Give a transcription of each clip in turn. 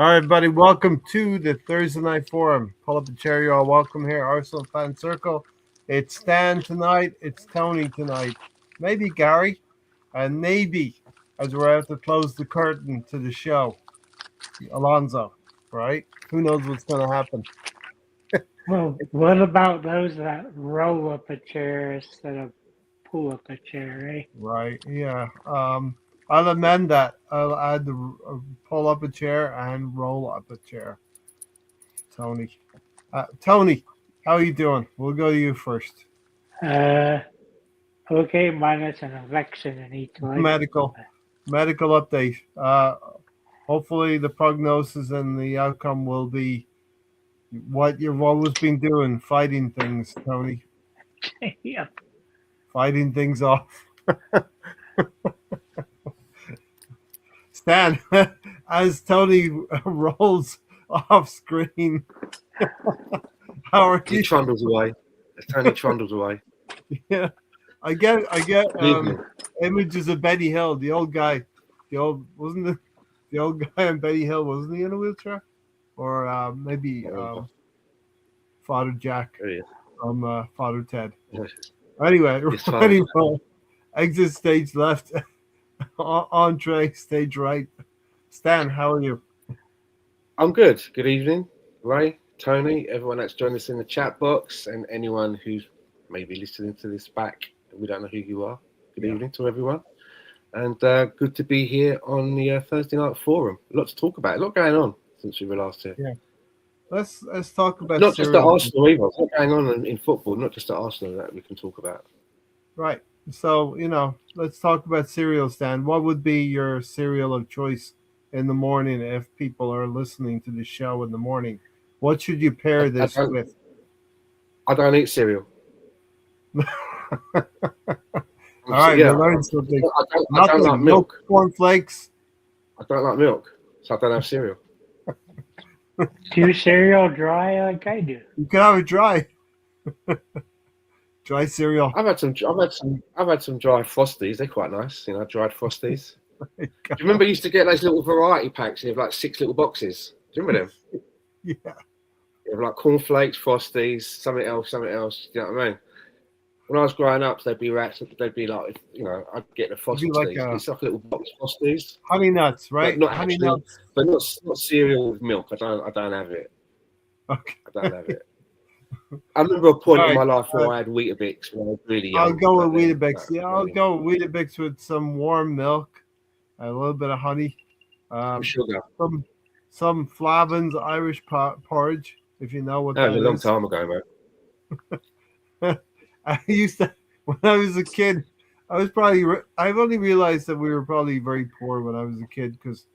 All right, buddy. Welcome to the Thursday Night Forum. Pull up a chair, y'all. Welcome here, Arsenal Fan Circle. It's Stan tonight. It's Tony tonight. Maybe Gary, and maybe as we're about to close the curtain to the show, Alonzo. Right? Who knows what's going to happen? Well, what about those that roll up a chair instead of pull up a chair, eh? Right? Yeah. I'll amend that. I'll add the pull up a chair and roll up a chair. Tony. Tony, how are you doing? We'll go to you first. Uh, okay, minus an election in each leg. Medical update. Hopefully, the prognosis and the outcome will be what you've always been doing, fighting things, Tony. Yeah. Fighting things off. Stan, as Tony rolls off screen, how are He you? trundles away. Tony trundles away. Yeah, I get images of Betty Hill, the old guy, the old guy on Betty Hill, wasn't he in a wheelchair, or maybe Father Jack from Father Ted. Anyway, exit stage left, entree stage right. Stan, how are you? I'm good. Good evening, Ray, Tony, everyone that's joined us in the chat box, and anyone who's maybe listening to this back. We don't know who you are. Good evening to everyone. And good to be here on the Thursday Night Forum. A lot to talk about. A lot going on since we were last here. Yeah. Let's talk about not just at Arsenal either. What's going on in football, not just at Arsenal, that we can talk about. Right. So, let's talk about cereal, Stan. What would be your cereal of choice in the morning if people are listening to the show in the morning? What should you pair this with? I don't eat cereal. All right, we'll learn something. I don't like milk. Cornflakes. I don't like milk, so I don't have cereal. Do cereal dry like I do? You can have it dry. Dry cereal. I've had some dry Frosties. They're quite nice, dried Frosties. Do you remember you used to get those little variety packs? You have like 6 little boxes. Do you remember them? Yeah. You have like cornflakes, Frosties, something else. Do you know what I mean? When I was growing up, they'd be rats. They'd be like, I'd get the Frosties. It's like a little box of Frosties. Honey nuts, right? But not honey nuts, but not cereal with milk. I don't have it. Okay. I don't have it. I remember a point in my life where I had Weetabix when I was really young. I'll go with Weetabix. I'll go with Weetabix with some warm milk, a little bit of honey, sugar, some Flavin's Irish porridge, if you know what that is. That was a long time ago, man. I used to, when I was a kid, I've only realized that we were probably very poor when I was a kid because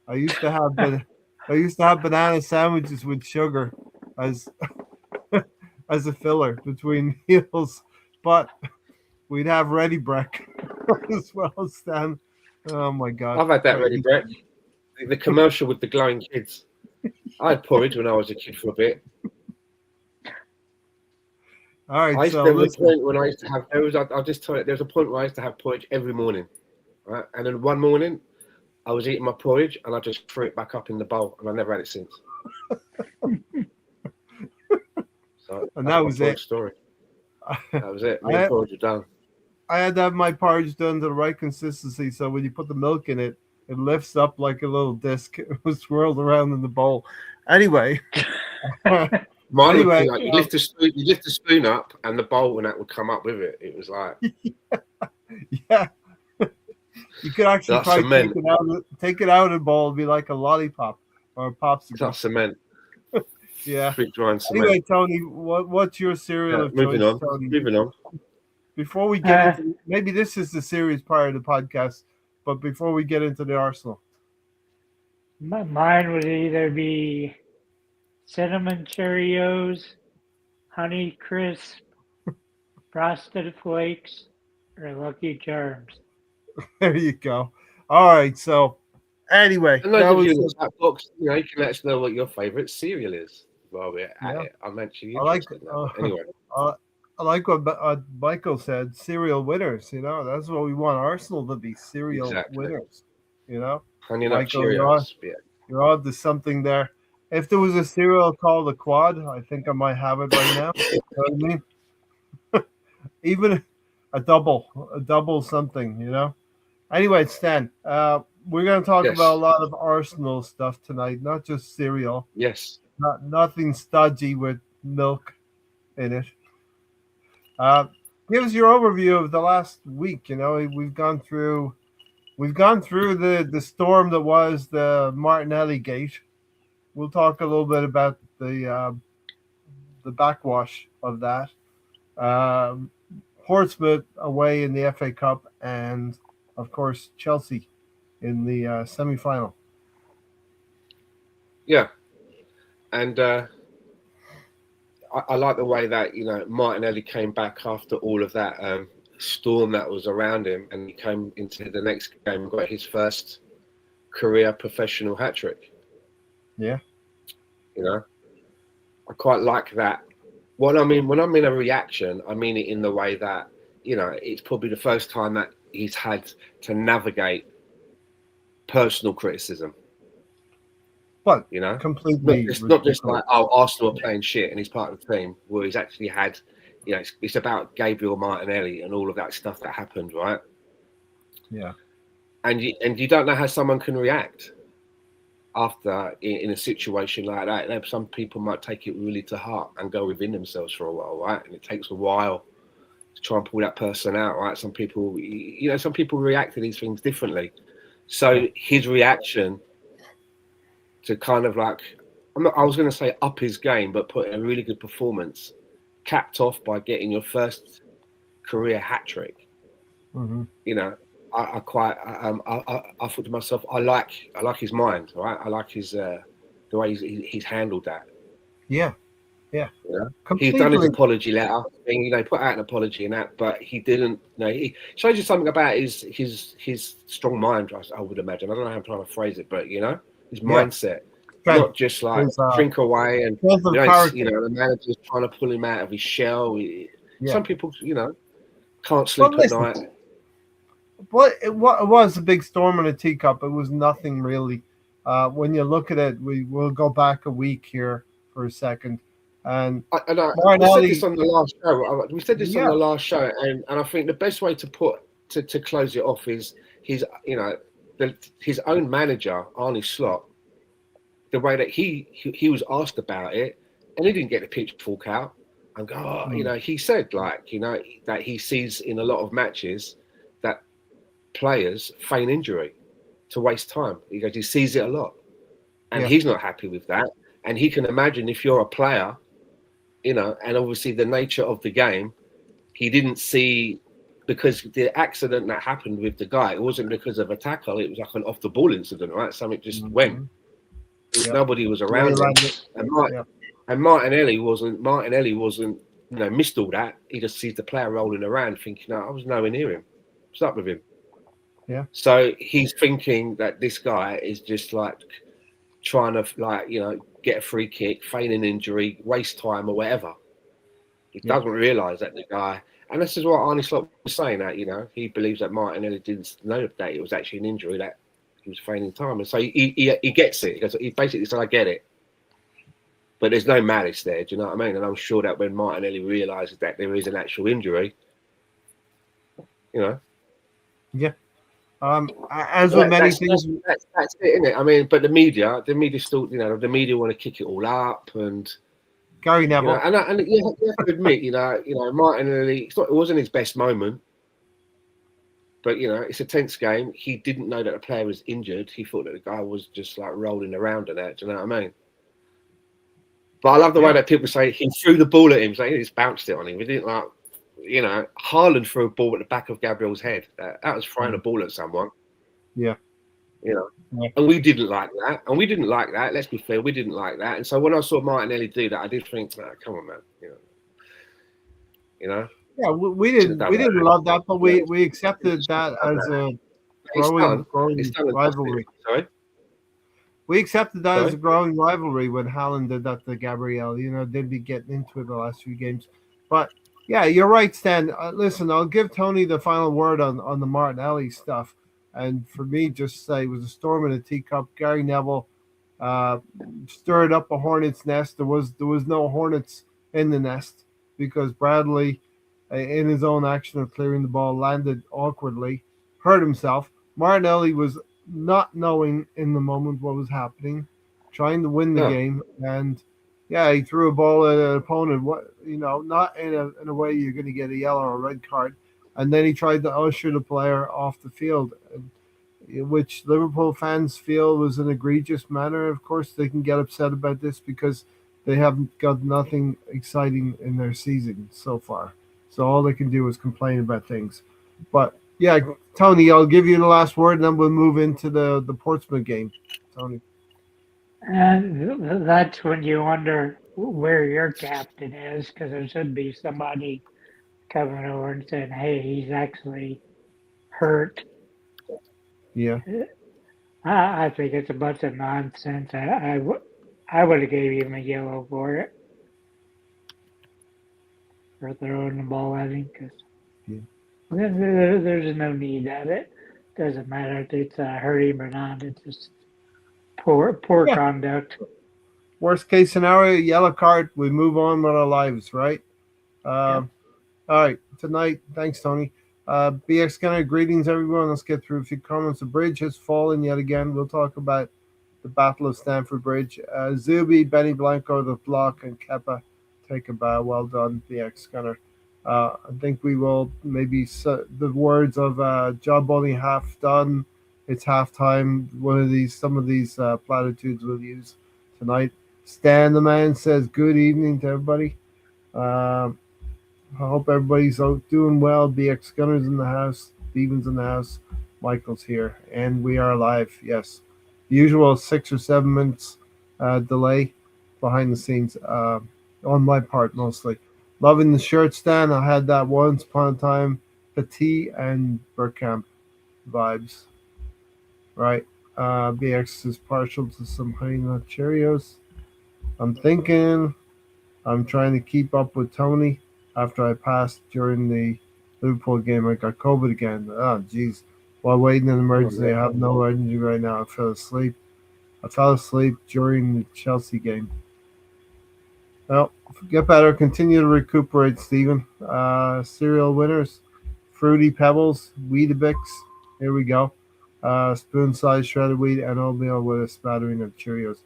I used to have banana sandwiches with sugar as a filler between meals, but we'd have ready break as well, Stan. Oh my God! I've had that ready break. The commercial with the glowing kids. I had porridge when I was a kid for a bit. All right, there was a point when I used to have. I'll just tell you, there was a point where I used to have porridge every morning, right? And then one morning, I was eating my porridge and I just threw it back up in the bowl, and I never had it since. So and that was it. Story. That was it. My porridge was done. I had to have my porridge done to the right consistency, so when you put the milk in it, it lifts up like a little disc. It was swirled around in the bowl. Anyway. Anyway, you lift the spoon up, and the bowl and that would come up with it. It was like, yeah. You could actually probably take it out of the bowl, it'd be like a lollipop or a popsicle. That's cement. Yeah. Cement. Anyway, Tony, what's your cereal of choice? Tony? Moving on. Before we get into, maybe this is the serious part of the podcast, but before we get into the Arsenal, mine would either be Cinnamon Cheerios, Honey Crisp, Frosted Flakes, or Lucky Charms. There you go. All right. So, anyway, that was that box. You can let us know what your favorite cereal is. While we're at it, I'm actually interested. Anyway, I like what Michael said. Cereal winners. That's what we want Arsenal to be. Cereal winners. Honey Nut Cheerios. You're on to something there. If there was a cereal called a quad, I think I might have it right now. You know what I mean? Even a double something, you know? Anyway, Stan, we're going to talk about a Yes. lot of Arsenal stuff tonight, not just cereal. Yes. Nothing stodgy with milk in it. Uh, Give us your overview of the last week. You know, we've gone through the storm that was the Martinelli gate. We'll talk a little bit about the backwash of that. Um, Portsmouth away in the FA Cup, and of course Chelsea in the semi final. Yeah. And I like the way that Martinelli came back after all of that storm that was around him, and he came into the next game and got his first career professional hat trick. Yeah. You know, I quite like that. When I mean a reaction, I mean it in the way that it's probably the first time that he's had to navigate personal criticism. But completely, it's not just like, oh, Arsenal are playing shit and he's part of the team. Well, he's actually had, it's about Gabriel Martinelli and all of that stuff that happened, right? Yeah. And you don't know how someone can react after in a situation like that. Some people might take it really to heart and go within themselves for a while, right? And it takes a while to try and pull that person out, right? Some people react to these things differently. So his reaction to kind of like, I was going to say up his game, but put in a really good performance, capped off by getting your first career hat trick. Mm-hmm. I thought to myself, I like his mind, right? I like his the way he's handled that. Yeah. He's done his apology letter, and put out an apology and that, but he didn't. He shows you something about his strong mind. I would imagine. I don't know how I'm trying to phrase it, but his mindset, not just like drink away and the manager's trying to pull him out of his shell. Some people, can't sleep at night. But it was a big storm in a teacup. It was nothing really. When you look at it, we'll go back a week here for a second. And we said this on the last show. We said this on the last show, and I think the best way to close it off is his own manager, Arne Slot. The way that he was asked about it, and he didn't get the pitchfork out and go, he said that he sees in a lot of matches that players feign injury to waste time. He goes, he sees it a lot, and he's not happy with that. And he can imagine if you're a player, and obviously the nature of the game, he didn't see, because the accident that happened with the guy, it wasn't because of a tackle, it was like an off the ball incident, right? Something just went. Nobody was around him. And Martinelli wasn't, missed all that. He just sees the player rolling around thinking, no, I was nowhere near him. What's up with him? Yeah. So he's thinking that this guy is just like trying to get a free kick, feign an injury, waste time or whatever. He doesn't realise that the guy, and this is what Arne Slot was saying, that he believes that Martinelli didn't know that it was actually an injury, that he was feigning time, and so he gets it. He basically said, I get it, but there's no malice there. Do you know what I mean? And I'm sure that when Martinelli realises that there is an actual injury, Yeah. As with many things, that's it, isn't it? I mean, but the media still, the media want to kick it all up, and Gary Neville, and you have to admit, Martinelli, it wasn't his best moment, but it's a tense game. He didn't know that the player was injured. He thought that the guy was just like rolling around in that. Do you know what I mean? But I love the way that people say he threw the ball at him, saying he just bounced it on him. We didn't like. Haaland threw a ball at the back of Gabriel's head. That was throwing a ball at someone. Yeah. And we didn't like that. Let's be fair, we didn't like that. And so when I saw Martinelli do that, I did think, come on, man. Yeah, we didn't love that, but we accepted that as a growing rivalry. Sorry? We accepted that as a growing rivalry when Haaland did that to Gabriel. They'd be getting into it the last few games. But yeah, you're right, Stan. Listen, I'll give Tony the final word on the Martinelli stuff. And for me, just say it was a storm in a teacup. Gary Neville uh, stirred up a hornet's nest. There was no hornets in the nest because Bradley, in his own action of clearing the ball, landed awkwardly, hurt himself. Martinelli was not knowing in the moment what was happening, trying to win the No. game, and yeah, he threw a ball at an opponent. What not in a way you're going to get a yellow or a red card, and then he tried to usher the player off the field, which Liverpool fans feel was an egregious manner. Of course, they can get upset about this because they haven't got nothing exciting in their season so far. So all they can do is complain about things. But yeah, Tony, I'll give you the last word, and then we'll move into the Portsmouth game. Tony. And that's when you wonder where your captain is, because there should be somebody coming over and saying, "Hey, he's actually hurt." Yeah. I think it's a bunch of nonsense. I would have gave him a yellow for it, for throwing the ball at him, because Yeah. there's no need at it. Doesn't matter if it's hurt him or not. It's just poor Yeah. conduct. Worst case scenario, yellow card. We move on with our lives, right? Yep. All right. Tonight, thanks, Tony. BX Skinner, greetings, everyone. Let's get through a few comments. The bridge has fallen yet again. We'll talk about the Battle of Stamford Bridge. Zubi, Benny Blanco, the block, and Kepa take a bow. Well done, BX Skinner. I think we will maybe the words of job only half done. It's halftime. Some of these platitudes we'll use tonight. Stan the man says good evening to everybody. Um, I hope everybody's out doing well. BX Gunner's in the house. Steven's in the house. Michael's here. And we are live. Yes. The usual 6 or 7 minutes delay behind the scenes on my part mostly. Loving the shirt stand. I had that once upon a time. Petit and Burkamp vibes. Right. BX is partial to some honey nut Cheerios. I'm thinking I'm trying to keep up with Tony after I passed during the Liverpool game. I got COVID again. Oh, jeez. While waiting in emergency, I have no energy right now. I fell asleep. I fell asleep during the Chelsea game. Well, get better. Continue to recuperate, Stephen. Cereal winners, Fruity Pebbles, Weetabix. Here we go. Spoon-sized shredded wheat and oatmeal with a smattering of Cheerios.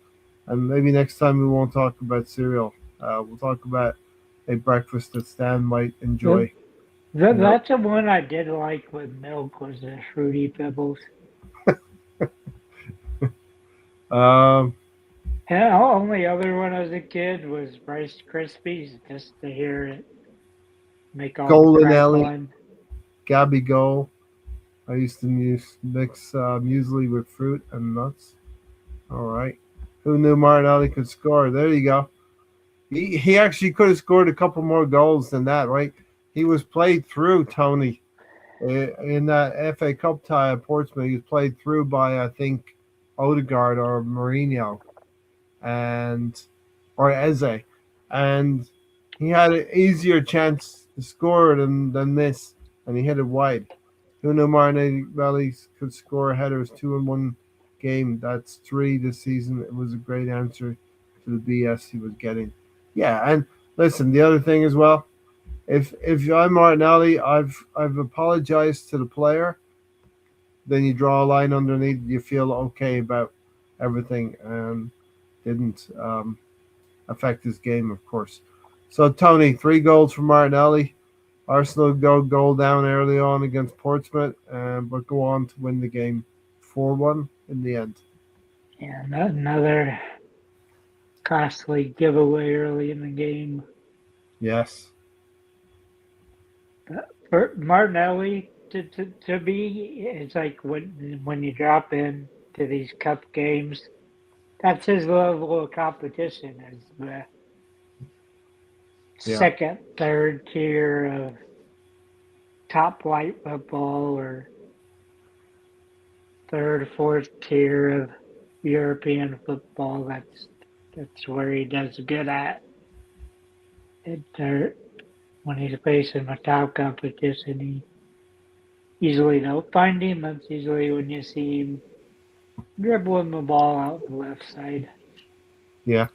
And maybe next time we won't talk about cereal. We'll talk about a breakfast that Stan might enjoy. That's the one I did like with milk, was the Fruity Pebbles. Um, And the only other one as a kid was Rice Krispies, just to hear it make all Golden the Ellie, crackling. Gabby Go. I used to mix muesli with fruit and nuts. All right. Who knew Martinelli could score? There you go. He actually could have scored a couple more goals than that, right? He was played through, Tony, in that FA Cup tie at Portsmouth. He was played through by, I think, Odegaard or Mourinho and or Eze, and he had an easier chance to score than this, and he hit it wide. Who knew Martinelli could score headers 2 in 1 game? That's 3 this season. It was a great answer to the BS he was getting. Yeah, and listen, the other thing as well, if I'm Martinelli, I've apologized to the player. Then you draw a line underneath. You feel okay about everything, and didn't affect his game, of course. So Tony, 3 goals for Martinelli. Arsenal go goal down early on against Portsmouth, but go on to win the game 4-1 in the end. Yeah, another costly giveaway early in the game. Yes. For Martinelli to be, it's like when you drop in to these cup games, that's his level of competition, is the Yeah. second, third tier of top flight football, or third, fourth tier of European football. That's where he does good at. When he's facing a top competition, he usually don't find him. That's usually when you see him dribbling the ball out the left side. Yeah.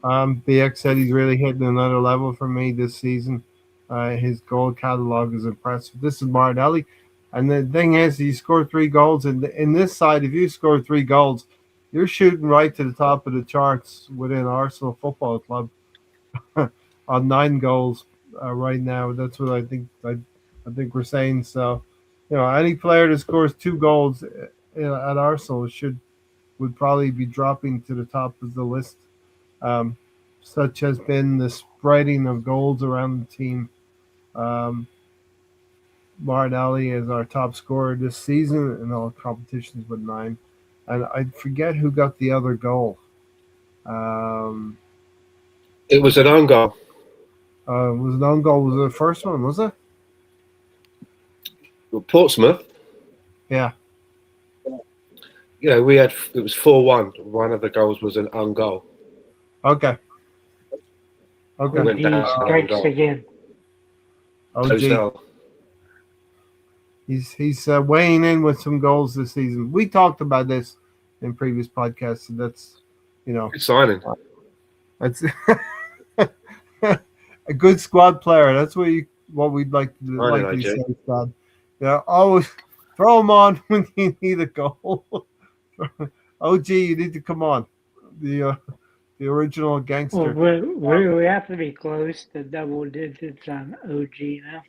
BX said he's really hitting another level for me this season. His goal catalog is impressive. This is Martinelli. And the thing is, he scored 3 goals. And in this side, if you score 3 goals, you're shooting right to the top of the charts within Arsenal Football Club on 9 goals right now. That's what I think. I think we're saying. So, any player that scores 2 goals at Arsenal would probably be dropping to the top of the list. Um, Such has been the spreading of goals around the team. Um, Martinelli is our top scorer this season in all competitions with 9. And I forget who got the other goal. It was an own goal. Was an own goal? Was it the first one? Was it? Portsmouth. Yeah. It was 4-1. One of the goals was an own goal. Okay. We went He down strikes again. OG. He's weighing in with some goals this season. We talked about this in previous podcasts. So that's Good signing. That's a good squad player. That's what we'd like to say, Scott. Yeah, always throw him on when you need a goal. OG, you need to come on. The original gangster. Well, we have to be close to double digits on OG now.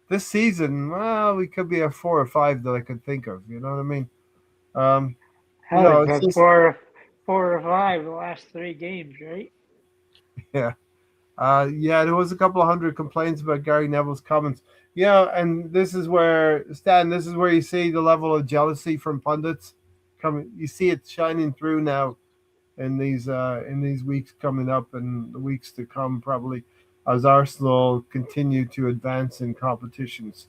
This season, well, we could be a 4 or 5 that I could think of. You know what I mean? It's just four or five the last 3 games, right? Yeah. There was a couple of hundred complaints about Gary Neville's comments. And this is where you see the level of jealousy from pundits coming. You see it shining through now in these weeks coming up and the weeks to come, probably as Arsenal continue to advance in competitions.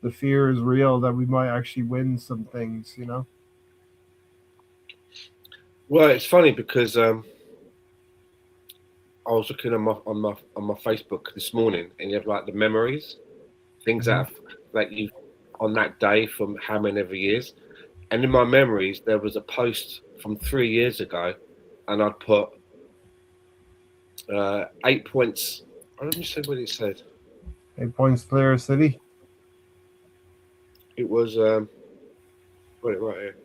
The fear is real that we might actually win some things. Well, it's funny because I was looking on my Facebook this morning, and you have like the memories, things that you on that day from how many ever years, and in my memories there was a post from 3 years ago, and I'd put 8 points. Let me see what it said. 8 points clear of City. It was got it right here.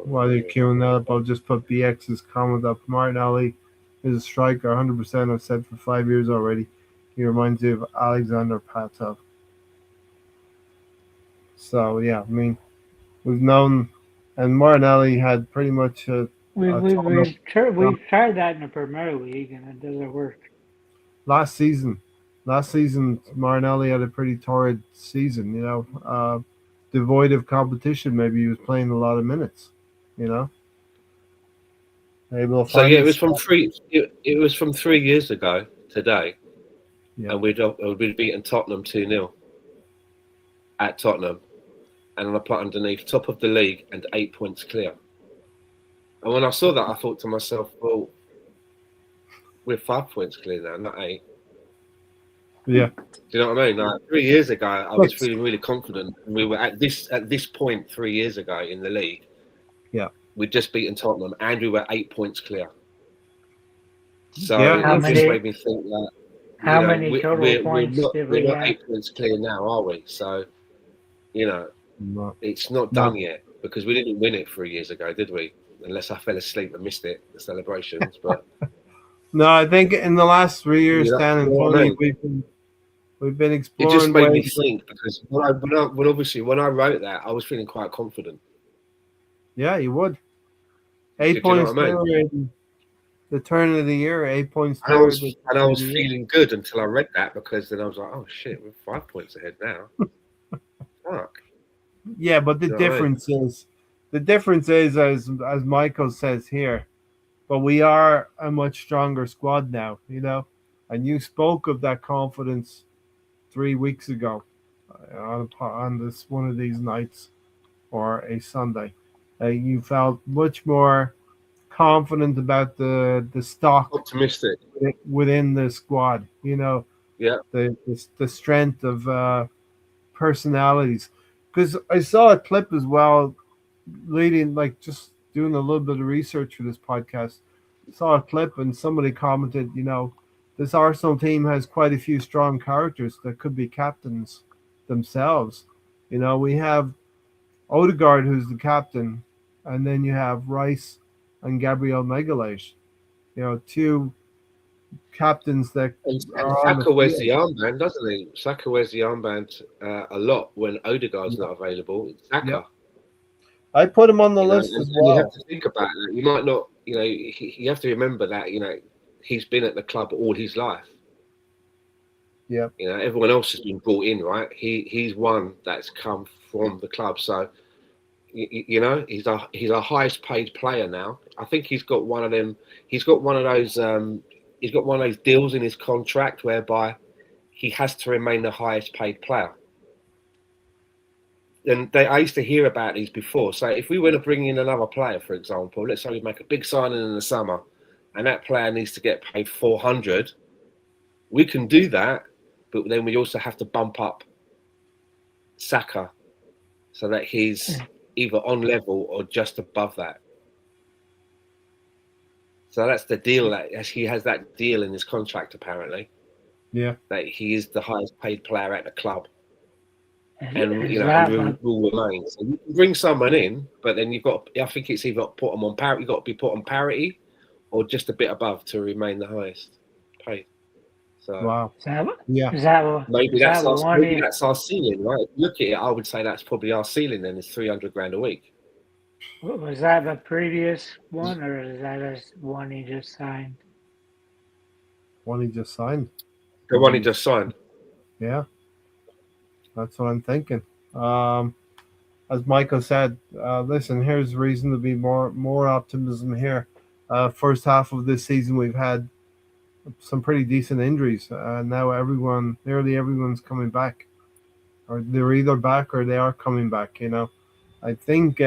While you're queuing that up, I'll just put BX's comment up. Martinelli is a striker, 100%. I've said for 5 years already. He reminds me of Alexander Pato. So, yeah, I mean, we've known, and Martinelli had pretty much We've tried that in the Premier League and it doesn't work. Last season, Martinelli had a pretty torrid season, devoid of competition. Maybe he was playing a lot of minutes, Able to So find yeah, it was from 3 years ago today, and we'd beaten Tottenham 2-0 at Tottenham, and I put underneath top of the league and 8 points clear. And when I saw that, I thought to myself, well, we're 5 points clear now, not 8. Yeah. Do you know what I mean? Like 3 years ago, I was feeling really confident. We were at this point 3 years ago in the league. Yeah. We'd just beaten Tottenham, and we were 8 points clear. So Yeah. it just made me think that how many total points did we we're not have? 8 points clear now, are we? So, it's not done yet because we didn't win it 3 years ago, did we? Unless I fell asleep and missed it, the celebrations. But no, I think in the last 3 years, Stan and Tony, we've been exploring. It just made me think because when I wrote that, I was feeling quite confident. Yeah, you would. 8 points clear in the turn of the year. 8 points clear. And I was feeling good until I read that because then I was like, oh shit, we're 5 points ahead now. Fuck. Yeah, but the difference is, as Michael says here, but we are a much stronger squad now, And you spoke of that confidence 3 weeks ago on this one of these nights or a Sunday. You felt much more confident about the stock Optimistic. within the squad. You know, Yeah. the strength of personalities. Because I saw a clip as well, leading like just doing a little bit of research for this podcast. Saw a clip and somebody commented, you know, this Arsenal team has quite a few strong characters that could be captains themselves. You know, we have Odegaard, who's the captain, and then you have Rice and Gabriel Magalhaes. You know, two captains that And are on the Saka wears field. the armband, doesn't he? Saka wears the armband a lot when Odegaard's not available. It's Yep. Saka, I put him on the you know, list as and you have well. to think about that. You might not, you know, you have to remember that, you know, he's been at the club all his life. Yep. You know, everyone else has been brought in, right? He's one that's come from the club, so you know he's our highest paid player now. I think he's got one of them. He's got one of those. He's got one of those deals in his contract whereby he has to remain the highest paid player. And I used to hear about these before. So if we were to bring in another player, for example, let's say we make a big signing in the summer, and that player needs to get paid 400, we can do that, but then we also have to bump up Saka so that he's either on level or just above that. So that's the deal, that he has that deal in his contract apparently, Yeah. that he is the highest paid player at the club, and Is you know, that and will remain. So you can bring someone in, but then you've got. I think it's either put them on parity. You've got to be put on parity, or just a bit above to remain the highest paid. So Wow. is that Yeah. is that maybe is that one? that's our ceiling, right? If you look at it, I would say that's probably our ceiling. Then is 300 grand a week. Was that the previous one, or is that just one he just signed? One he just signed. The one he just signed. Yeah. That's what I'm thinking. As Michael said, listen, here's reason to be more optimism here. First half of this season, we've had some pretty decent injuries. Now nearly everyone's coming back, or they're either back or they are coming back. You know, I think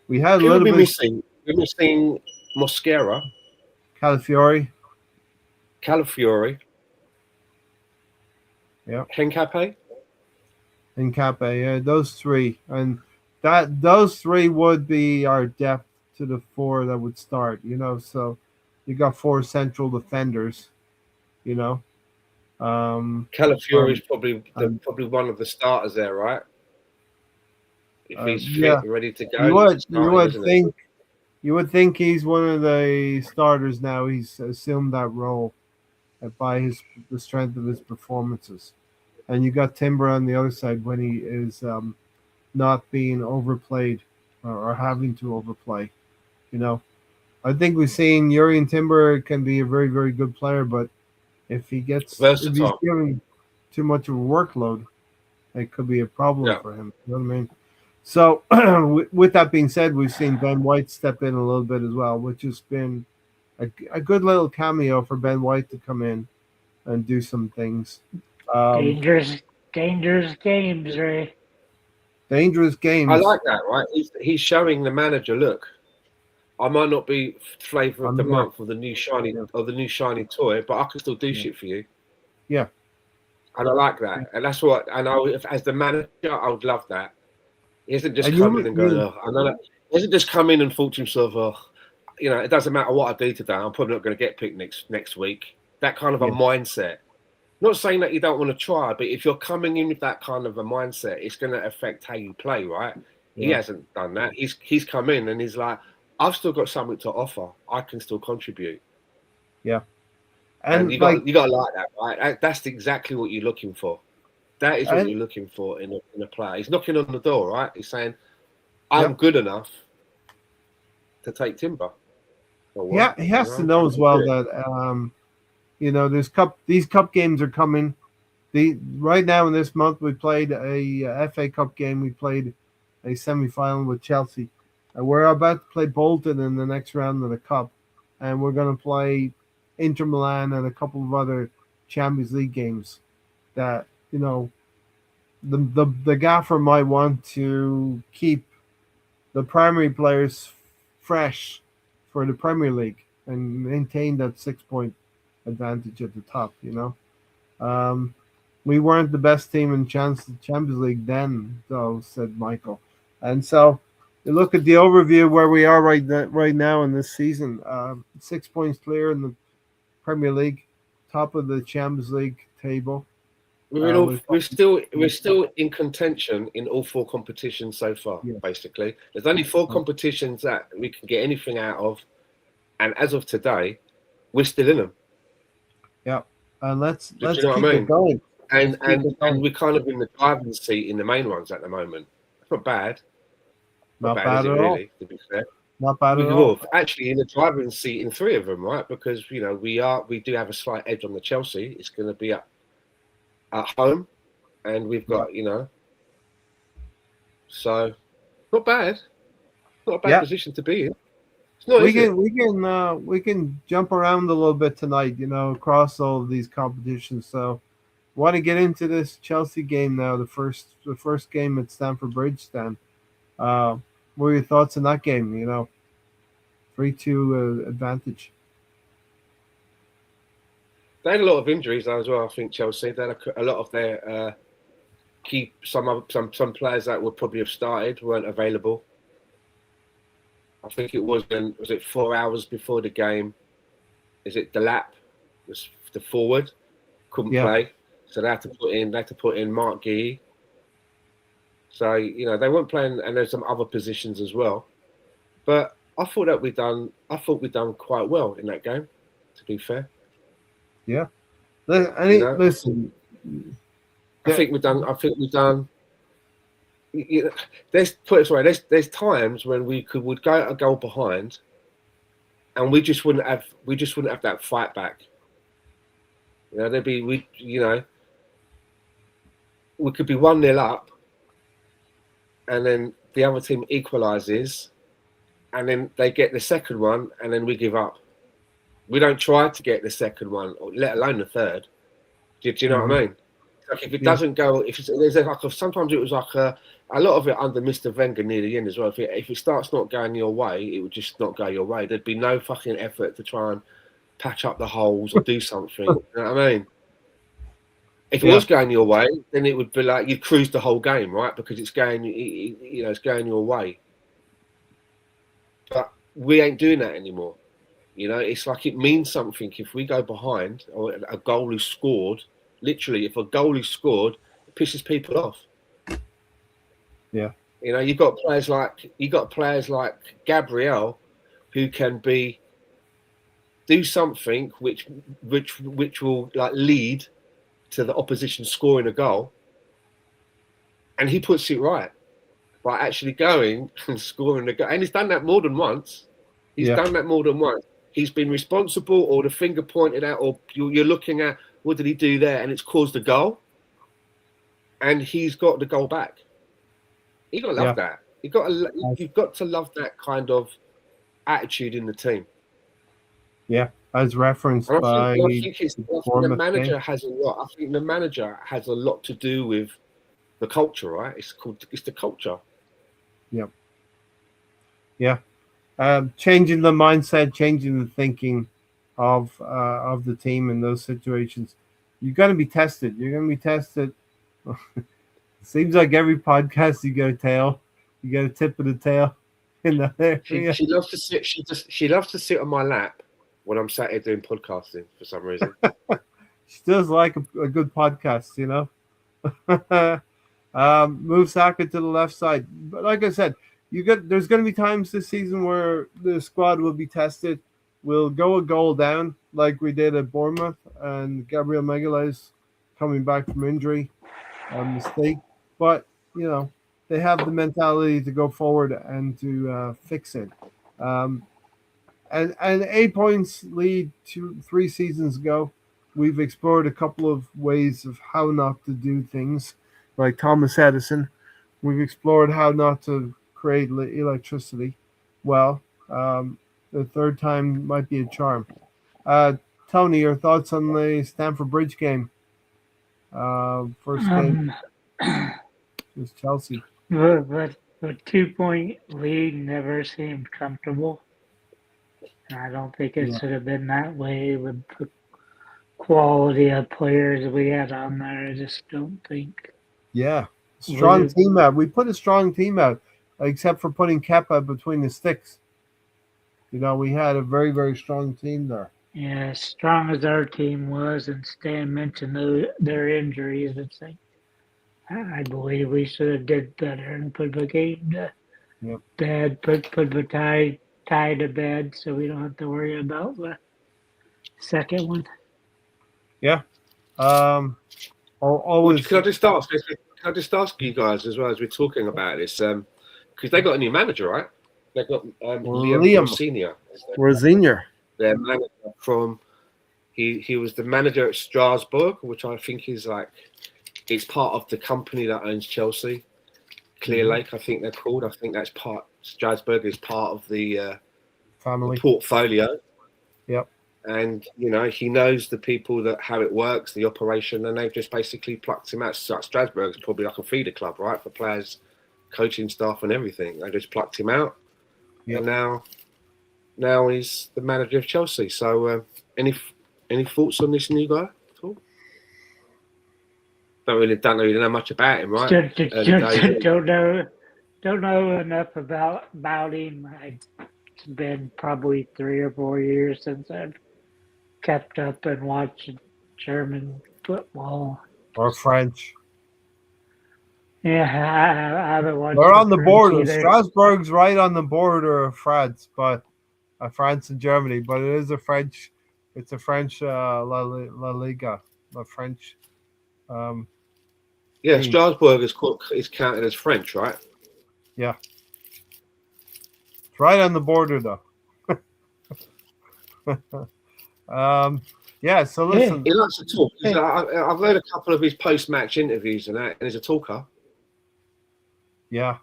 we had a Who little would be bit missing? We're missing Mosquera, Calafiori. Calafiori, Yeah. Hencape. And Cape, yeah, those three, and those three would be our depth to the four that would start. You know, so you got four central defenders. You know, Calafiori is probably um, probably one of the starters there, right? If he's yeah, fit and ready to go, you he's would starting, isn't he? think he's one of the starters now. He's assumed that role by the strength of his performances, and you got Timber on the other side when he is not being overplayed or having to overplay. You know, I think we've seen Urian Timber can be a very, very good player, but if he's Versatile. given too much of a workload, it could be a problem Yeah. for him. You know what I mean? So, with that being said, we've seen Ben White step in a little bit as well, which has been a good little cameo for Ben White to come in and do some things. Dangerous games, Ray. Dangerous I games. like that, right? He's showing the manager, look, I might not be flavour of I'm the there. month or the new shiny toy, but I can still do shit for you. Yeah. And I like that. And that's what, and as the manager, I would love that. He hasn't just And come in and go, oh, I know that. He hasn't just come in and thought to himself, oh, you know, it doesn't matter what I do today, I'm probably not going to get picked next week. That kind of a mindset. Not saying that you don't want to try, but if you're coming in with that kind of a mindset, it's going to affect how you play, right? He hasn't done that. He's come in and he's like, I've still got something to offer. I can still contribute. Yeah. And you got to like that, right? That's exactly what you're looking for. That is what you're looking for in a player. He's knocking on the door, right? He's saying, I'm good enough to take Timber. Yeah, he has to know as well that you know, these cup games are coming. Right now in this month we played a FA Cup game. We played a semi-final with Chelsea. And we're about to play Bolton in the next round of the cup, and we're going to play Inter Milan and a couple of other Champions League games. That, you know, the gaffer might want to keep the primary players fresh for the Premier League and maintain that 6 point advantage at the top. We weren't the best team in Champions League then, though, said Michael. And so you look at the overview where we are right now in this season. 6 points clear in the Premier League, top of the Champions League table. We're still in contention in all 4 competitions so far. Yeah. Basically, there's only 4 competitions that we can get anything out of, and as of today, we're still in them. Yeah, and let's you know keep what I mean? it going. And we're kind of in the driving seat in the main ones at the moment. It's not bad. Not bad at all. To be fair. Not bad at all. Actually, in the driving seat in 3 of them, right? Because we do have a slight edge on the Chelsea. It's going to be at home, and we've got so not bad. Not a bad position to be in. It's not. We can jump around a little bit tonight, across all of these competitions. So, want to get into this Chelsea game now? The first game at Stamford Bridge, Stan. What were your thoughts on that game? 3-2 advantage. They had a lot of injuries as well. I think Chelsea. They had a lot of their some players that would probably have started weren't available. I think it was 4 hours before the game. Is it Delap, the forward, couldn't play, so they had to put in Mark Gee. So they weren't playing, and there's some other positions as well. But I thought we'd done quite well in that game. To be fair. Yeah. Listen. I think we've done. Let's put it this way. There's times when we would go a goal behind, and we just wouldn't have that fight back. We could be 1-0 up, and then the other team equalises, and then they get the second one, and then we give up. We don't try to get the second one, or let alone the third. Do you know what I mean? Like if it doesn't go, sometimes it was like a lot of it under Mr. Wenger near the end as well. If it starts not going your way, it would just not go your way. There'd be no fucking effort to try and patch up the holes or do something. You know what I mean? If it was going your way, then it would be like you'd cruise the whole game, right? Because it's going, it's going your way. But we ain't doing that anymore. It's like it means something if we go behind or a goal is scored. Literally, if a goal is scored, it pisses people off. Yeah. You've got players like Gabriel, who can do something which will like lead to the opposition scoring a goal, and he puts it right by actually going and scoring a goal. And he's done that more than once. He's been responsible, or the finger pointed at, or you're looking at what did he do there, and it's caused a goal, and he's got the goal back. You got to love that. You've got to love that kind of attitude in the team. Yeah, as referenced by. I think the manager has a lot. I think the manager has a lot to do with the culture, right? It's the culture. Yep. Yeah. Changing the mindset, changing the thinking of the team in those situations. You're going to be tested. You're going to be tested. Seems like every podcast you get a tail. You get a tip of the tail in that area. She loves to sit. She loves to sit on my lap when I'm sat here doing podcasting for some reason. She does like a good podcast, Move Saka to the left side. But like I said, there's going to be times this season where the squad will be tested. We'll go a goal down like we did at Bournemouth, and Gabriel Magalhaes coming back from injury, mistake. But they have the mentality to go forward and to fix it. And 8 points lead 3 seasons ago. We've explored a couple of ways of how not to do things, like Thomas Edison. We've explored how not to create electricity. Well, the third time might be a charm. Tony, your thoughts on the Stamford Bridge game? First game was Chelsea. The 2 point lead never seemed comfortable. And I don't think it should have been that way with the quality of players we had on there. I just don't think. Yeah, strong We, team out. We put a strong team out, except for putting Kepa between the sticks. We had a very, very strong team there. yeah, as strong as our team was, and Stan mentioned their injuries, it's like I believe we should have did better and put the game to Yep. bed, put the tie to bed, so we don't have to worry about the second one. Yeah. Always. Can I just ask you guys as well as we're talking about this? Because they got a new manager, right? They got Liam Senior. Rosenior. Their manager from he was the manager at Strasbourg, which I think is like it's part of the company that owns Chelsea. Clear Lake, I think they're called. I think that's Strasbourg is part of the Family. the portfolio. Yep. And he knows the people how it works, the operation, and they've just basically plucked him out. So Strasbourg is probably like a feeder club, right, for players, coaching staff, and everything. They just plucked him out, and now he's the manager of Chelsea. So, any thoughts on this new guy at all? Don't really know much about him, right? Don't know enough about him. It's been probably 3 or 4 years since I've kept up and watched German football Or French. Yeah, I haven't watched. They're on the border. Either. Strasbourg's right on the border of France, France and Germany. But it is a French. It's a French La Liga, a French. Yeah, Strasbourg is counted as French, right? Yeah. It's right on the border, though. Yeah, so listen. He likes to talk. I've read a couple of his post-match interviews and he's a talker. Yeah.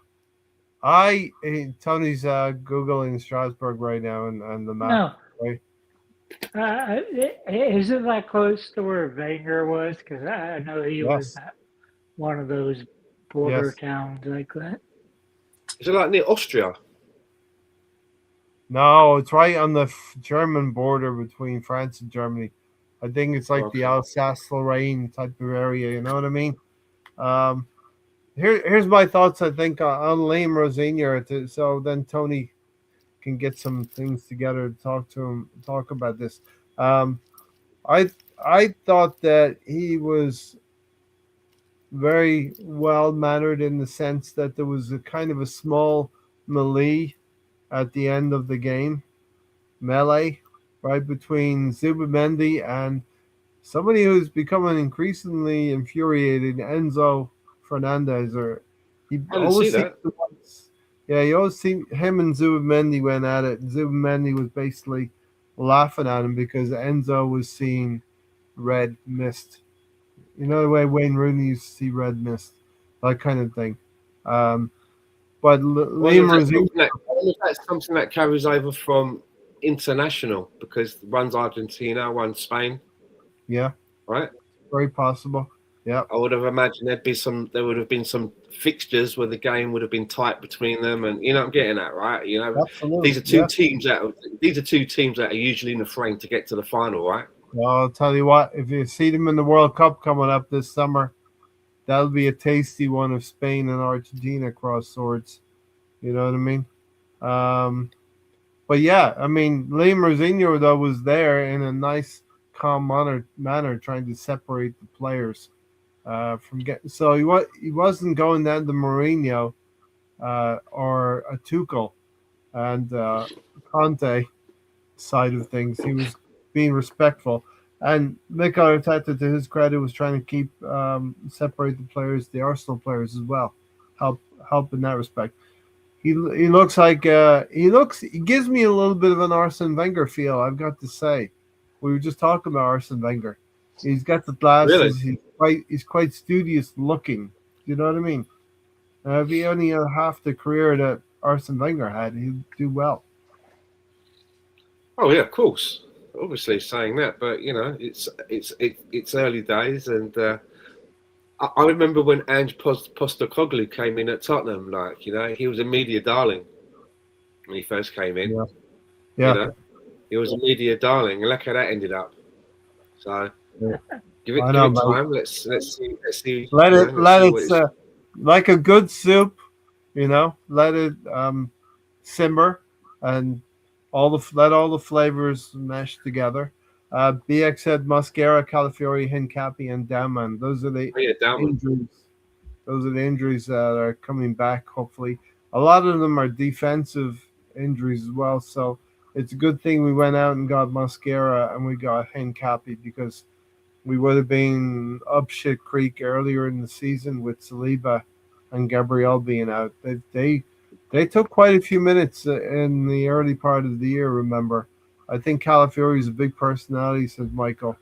Tony's Googling Strasbourg right now and the map. No. Right? Is it that close to where Wenger was? Because I know he was at one of those border towns like that. Is it like near Austria? No, it's right on the German border between France and Germany. I think it's like the Alsace-Lorraine type of area. You know what I mean? Here's my thoughts. I think on Liam Rosenior. So then Tony can get some things together to talk about this. I thought that he was very well mannered in the sense that there was a kind of a small melee at the end of the game, melee, right between Zubimendi and somebody who's becoming increasingly infuriated, Enzo Fernandez. You always see him and Zubimendi went at it. Zubimendi was basically laughing at him because Enzo was seeing red mist. You know the way Wayne Rooney used to see red mist, that kind of thing. But Liam Rosenior, that's something that carries over from international because one's Argentina, one's Spain. Yeah, right. Very possible. Yeah, I would have imagined there would have been some fixtures where the game would have been tight between them, and I'm getting at, right? Absolutely. These are two teams that are usually in the frame to get to the final, right? Well, I'll tell you what, if you see them in the World Cup coming up this summer, that'll be a tasty one of Spain and Argentina cross swords. You know what I mean? But yeah, I mean, Liam Rosenior, though, was there in a nice, calm manner trying to separate the players from getting. So he wasn't going down the Mourinho or a Tuchel and Conte side of things. He was being respectful. And Mikel Arteta, to his credit, was trying to keep separate the players, the Arsenal players as well. Help in that respect. He looks like he gives me a little bit of an Arsene Wenger feel, I've got to say. We were just talking about Arsene Wenger. He's got the glasses. Really? He's quite studious looking. You know what I mean? If he only had half the career that Arsene Wenger had, he'd do well. Oh yeah, of course. Obviously saying that, but it's early days, and I remember when Ange Postecoglou came in at Tottenham. He was a media darling when he first came in. Yeah. He was a media darling, and look how that ended up. So Yeah. give it I know, mate. time. Let's see. Let you it know, let's see what it's. like a good soup, let it simmer and let all the flavors mesh together. BX said Mascara, Calafiori, Hincapi, and Daman. Oh, yeah, down. Injuries. Those are the injuries that are coming back. Hopefully, a lot of them are defensive injuries as well. So it's a good thing we went out and got Mascara and we got Hincapi because we would have been up shit creek earlier in the season with Saliba and Gabriel being out. They took quite a few minutes in the early part of the year. Remember, I think Calafiori is a big personality, says Michael.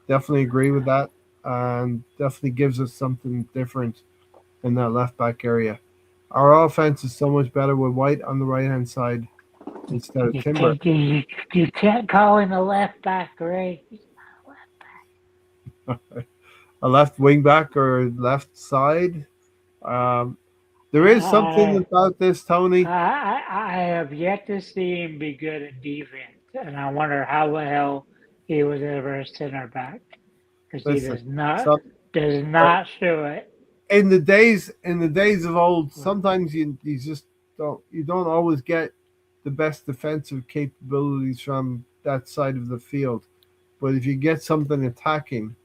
Definitely agree with that, and definitely gives us something different in that left back area. Our offense is so much better with White on the right hand side instead of Timber. You can't call him a left back, Ray. A left wing back or left side. Um, there is something about this, Tony. I have yet to see him be good at defense, and I wonder how the hell he was ever a center back because he Listen, does not show it. in the days of old, sometimes you just don't always get the best defensive capabilities from that side of the field. But if you get something attacking,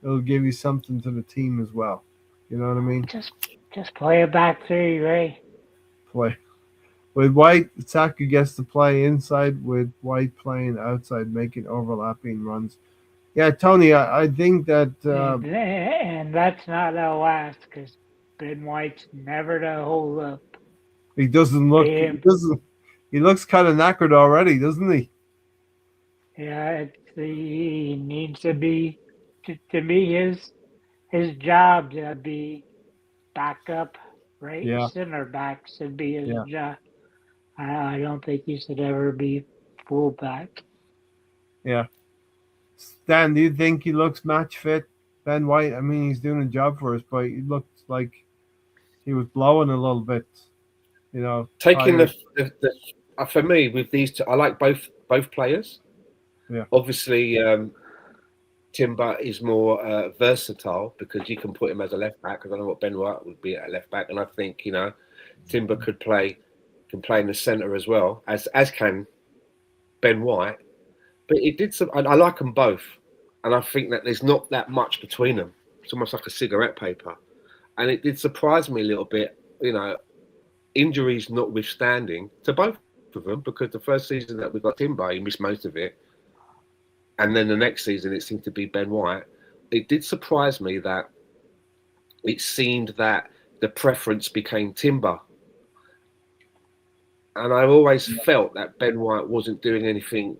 it'll give you something to the team as well. You know what I mean? Just play a back three, Ray. Play with White, Saka gets to play inside with White playing outside, making overlapping runs. Yeah, Tony, I think that And that's not the last because Ben White's never to hold up. he doesn't look. He looks kind of knackered already, doesn't he? Yeah, he needs to be to be his job to be backup, right? Yeah. Center back should be his Yeah. job. I don't think he should ever be fullback. Yeah. Stan, do you think he looks match fit? Ben White, I mean, he's doing a job for us, but he looked like he was blowing a little bit. Taking tired. for me with these two, I like both players. Yeah. Obviously, Timber is more versatile because you can put him as a left back. I don't know what Ben White would be at a left back, and I think Timber can play in the centre as well as can Ben White. But it did some. I like them both, and I think that there's not that much between them. It's almost like a cigarette paper, and it did surprise me a little bit. Injuries notwithstanding to both of them, because the first season that we got Timber, he missed most of it. And then the next season, it seemed to be Ben White. It did surprise me that it seemed that the preference became Timber. And I always felt that Ben White wasn't doing anything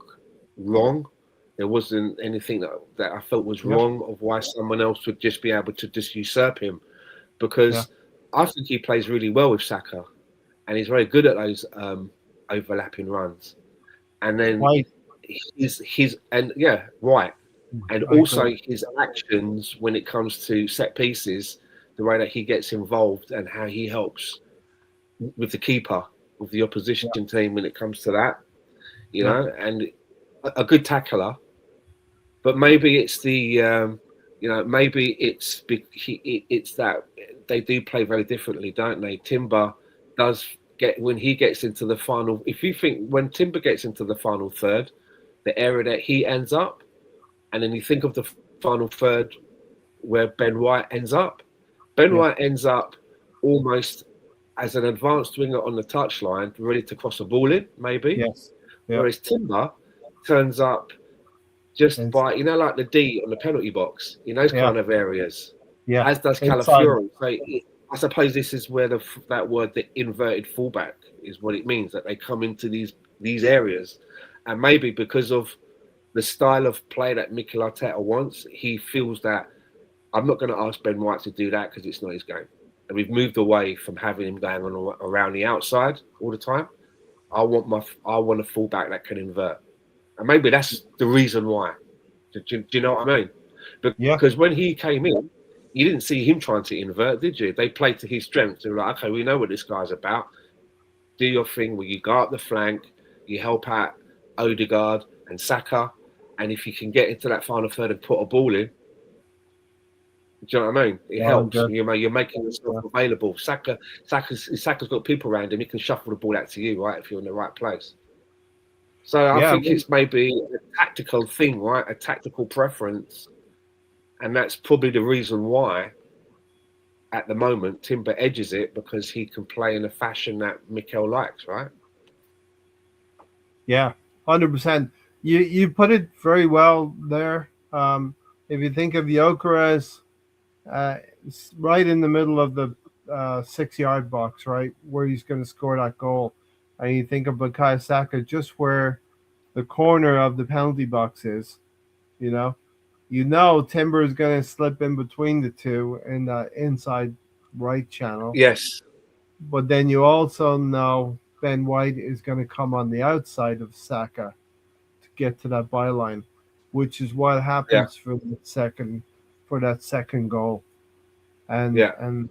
wrong. There wasn't anything that I felt was wrong of why someone else would just be able to just usurp him. Because I think he plays really well with Saka. And he's very good at those overlapping runs. And then White. Right. And also his actions when it comes to set pieces, the way that he gets involved and how he helps with the keeper, with the opposition team when it comes to that, and a good tackler. But maybe it's maybe it's that they do play very differently, don't they? Timber does when he gets into the final. If you think when Timber gets into the final third, the area that he ends up, and then you think of the final third where Ben White ends up. Ben White ends up almost as an advanced winger on the touchline, ready to cross a ball in, maybe. Yes. Yep. Whereas Timber turns up just by, like the D on the penalty box, in those kind of areas. Yeah. As does Calafiori. So I suppose this is where that word, the inverted fullback, is what it means, that they come into these areas. And maybe because of the style of play that Mikel Arteta wants, he feels that I'm not going to ask Ben White to do that because it's not his game. And we've moved away from having him going on around the outside all the time. I want a fullback that can invert. And maybe that's the reason why. Do you know what I mean? Because when he came in, you didn't see him trying to invert, did you? They played to his strengths. They were like, okay, we know what this guy's about. Do your thing where you go up the flank, you help out Odegaard, and Saka, and if you can get into that final third and put a ball in, do you know what I mean? It helps. good. You're making yourself available. Saka's got people around him. He can shuffle the ball out to you, right, if you're in the right place. So I think it's maybe a tactical thing, right? A tactical preference. And that's probably the reason why, at the moment, Timber edges it, because he can play in a fashion that Mikel likes, right? Yeah, 100%. You put it very well there. If you think of Gyökeres, it's right in the middle of the 6-yard box, right, where he's going to score that goal. And you think of Bukayo Saka just where the corner of the penalty box is, you know. Timber is going to slip in between the two in the inside right channel. Yes. But then you also know Ben White is going to come on the outside of Saka to get to that byline, which is what happens for that second goal. And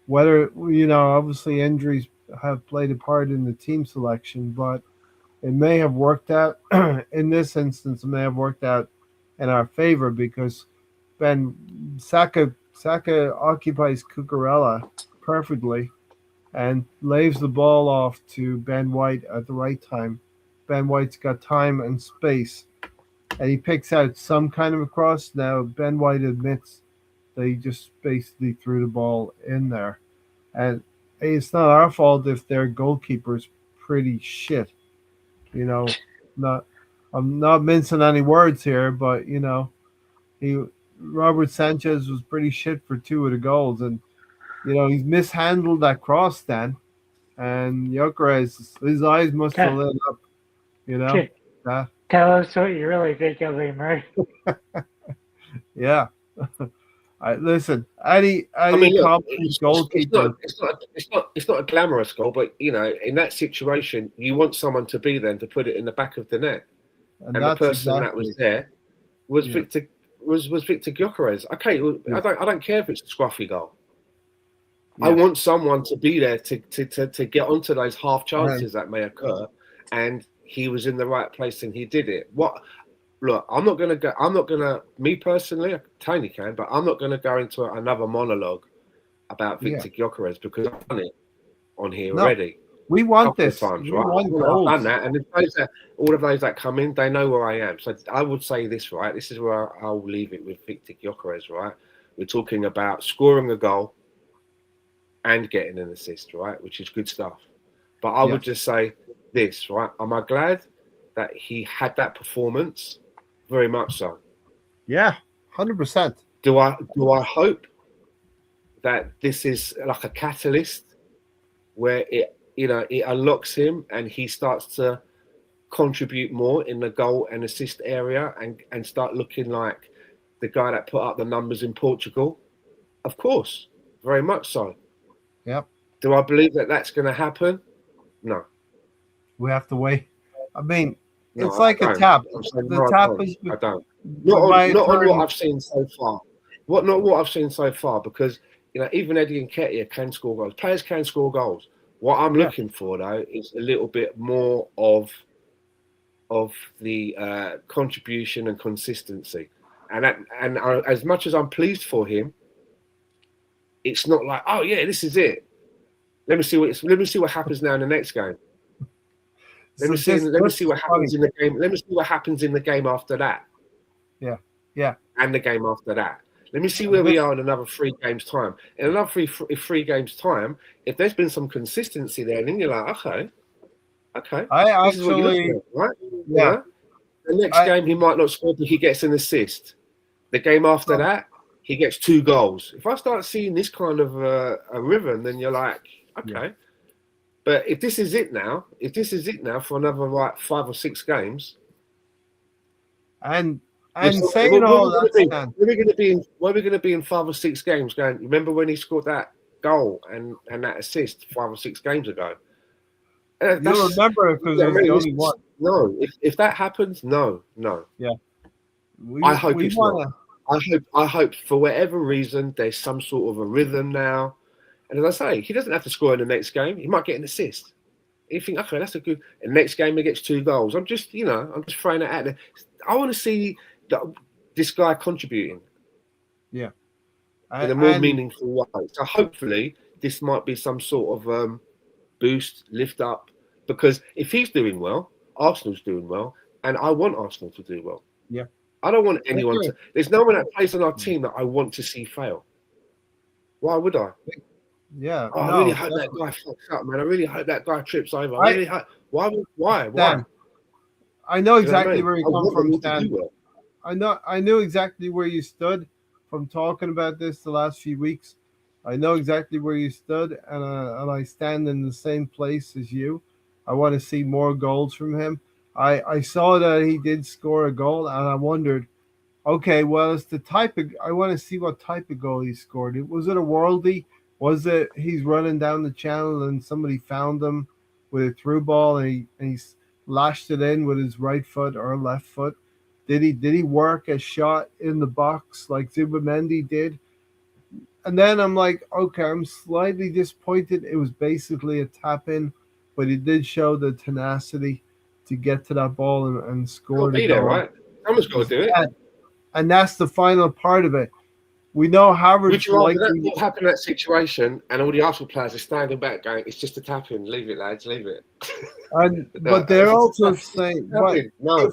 whether obviously injuries have played a part in the team selection, but it may have worked out in this instance. It may have worked out in our favor because Saka occupies Cucurella perfectly and lays the ball off to Ben White at the right time. Ben White's got time and space, and he picks out some kind of a cross. Now, Ben White admits that he just basically threw the ball in there. And it's not our fault if their goalkeeper's pretty shit. I'm not mincing any words here, but, Robert Sanchez was pretty shit for 2 of the goals. And, he's mishandled that cross then. And Gyökeres, his eyes must have lit up, Tell us what you really think of him, right? Yeah. Listen, Eddie goalkeeper. It's not a glamorous goal, but in that situation, you want someone to be there to put it in the back of the net, and the person that was there was Victor Gyökeres. Okay, I don't care if it's a scruffy goal. Yeah. I want someone to be there to get onto those half chances that may occur, and he was in the right place and he did it. Look, I'm not gonna. Me personally, Tony can, but I'm not gonna go into another monologue about Victor Gyökeres because I've done it on here already. We want this. Times, right? I've done that, and all of those that come in, they know where I am. So I would say this, right? This is where I'll leave it with Victor Gyökeres, right? We're talking about scoring a goal and getting an assist, right? Which is good stuff. But I would just say this, right? Am I glad that he had that performance? Very much so. Yeah, 100%. Do I hope that this is like a catalyst where it unlocks him and he starts to contribute more in the goal and assist area and start looking like the guy that put up the numbers in Portugal? Of course, very much so. Yep. Do I believe that that's going to happen? No. We have to wait. I mean, it's like a tap. The tap is. I don't. Not on what I've seen so far. Not what I've seen so far, because even Eddie Nketiah can score goals. Players can score goals. What I'm looking for though is a little bit more of the contribution and consistency. And as much as I'm pleased for him, it's not like, oh yeah, this is it. Let me see what happens now in the next game. Let me see what happens in the game. Let me see what happens in the game after that. Yeah. And the game after that. Let me see where we are in another 3 games time. In another three games time, if there's been some consistency there, then you're like, okay. I this is what you're looking at, right? Yeah. The next game he might not score, but he gets an assist. The game after that, he gets 2 goals. If I start seeing this kind of a rhythm, then you're like, okay. Yeah. But if this is it now for another 5 or 6 games, and saying all that, where are we going to be in 5 or 6 games? Going, remember when he scored that goal and that assist 5 or 6 games ago? You'll remember because it was the only one. No, if that happens, no. Yeah, I hope it's not. I hope for whatever reason there's some sort of a rhythm now. And as I say, he doesn't have to score in the next game. He might get an assist. You think, okay, that's a good. And next game he gets 2 goals. I'm just throwing it out there. I want to see this guy contributing. Yeah. In a more meaningful way. So hopefully this might be some sort of boost, lift up, because if he's doing well, Arsenal's doing well, and I want Arsenal to do well. Yeah. I don't want anyone to. There's no one that plays on our team that I want to see fail. Why would I? Yeah. Oh, I really hope that guy fucks up, man. I really hope that guy trips over. I really hope. Why? Dan, I know exactly you know what I mean? where you come from, Stan. I knew exactly where you stood from talking about this the last few weeks. I know exactly where you stood, and I stand in the same place as you. I want to see more goals from him. I saw that he did score a goal, and I wondered, okay, well, it's the type of. I want to see what type of goal he scored. Was it a worldie? Was it he's running down the channel and somebody found him with a through ball and he lashed it in with his right foot or left foot? Did he work a shot in the box like Zubimendi did? And then I'm like, okay, I'm slightly disappointed. It was basically a tap in, but he did show the tenacity to get to that ball and score the goal. Right? Someone's got to do it. And that's the final part of it. We know Havertz. Would you rather that happen in that situation, and all the Arsenal players are standing back going, "It's just a tap in. Leave it, lads. Leave it." But they're also saying, but no.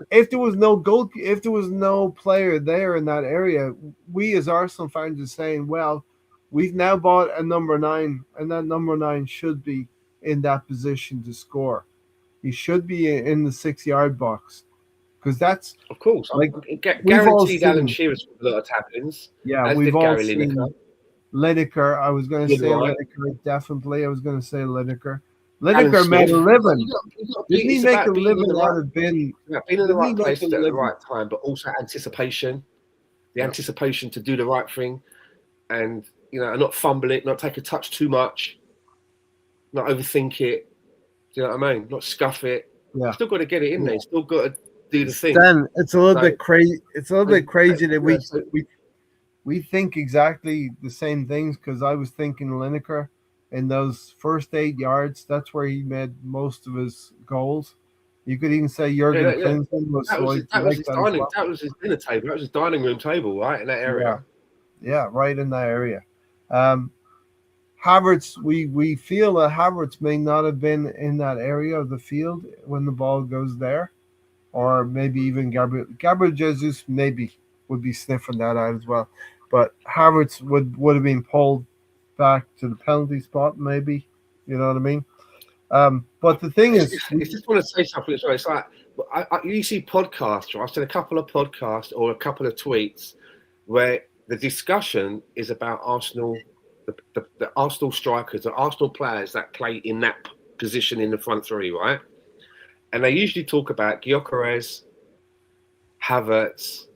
If there was no goal, if there was no player there in that area, we as Arsenal fans are saying, well, we've now bought a number 9, and that number 9 should be in that position to score. He should be in the 6-yard box, because that's of course like guaranteed. Alan Shearer's a lot of tap-ins. Yeah, we've all seen Lineker. I was going to say Lineker, definitely. I was going to say Lineker. Lineker made a living. Didn't he make a living out of being in the right place at the right time, but also anticipation, the anticipation to do the right thing, and not fumble it, not take a touch too much, not overthink it. Do you know what I mean? Not scuff it. Yeah, still got to get it in there. Still got to do the thing. Then it's a little bit crazy. It's a little bit crazy that we think exactly the same things, because I was thinking Lineker. In those first 8 yards, that's where he made most of his goals. You could even say Jurgen Klinsmann was that was his dinner table. That was his dining room table, right in that area. Yeah, right in that area. Havertz, we feel that Havertz may not have been in that area of the field when the ball goes there, or maybe even Gabriel Jesus maybe would be sniffing that out as well. But Havertz would have been pulled back to the penalty spot, maybe. You know what I mean? But the thing is, I just want to say something. It's like you see podcasts, right? I've seen a couple of podcasts or a couple of tweets where the discussion is about Arsenal, the Arsenal strikers, the Arsenal players that play in that position in the front three, right? And they usually talk about Gyökeres, Havertz,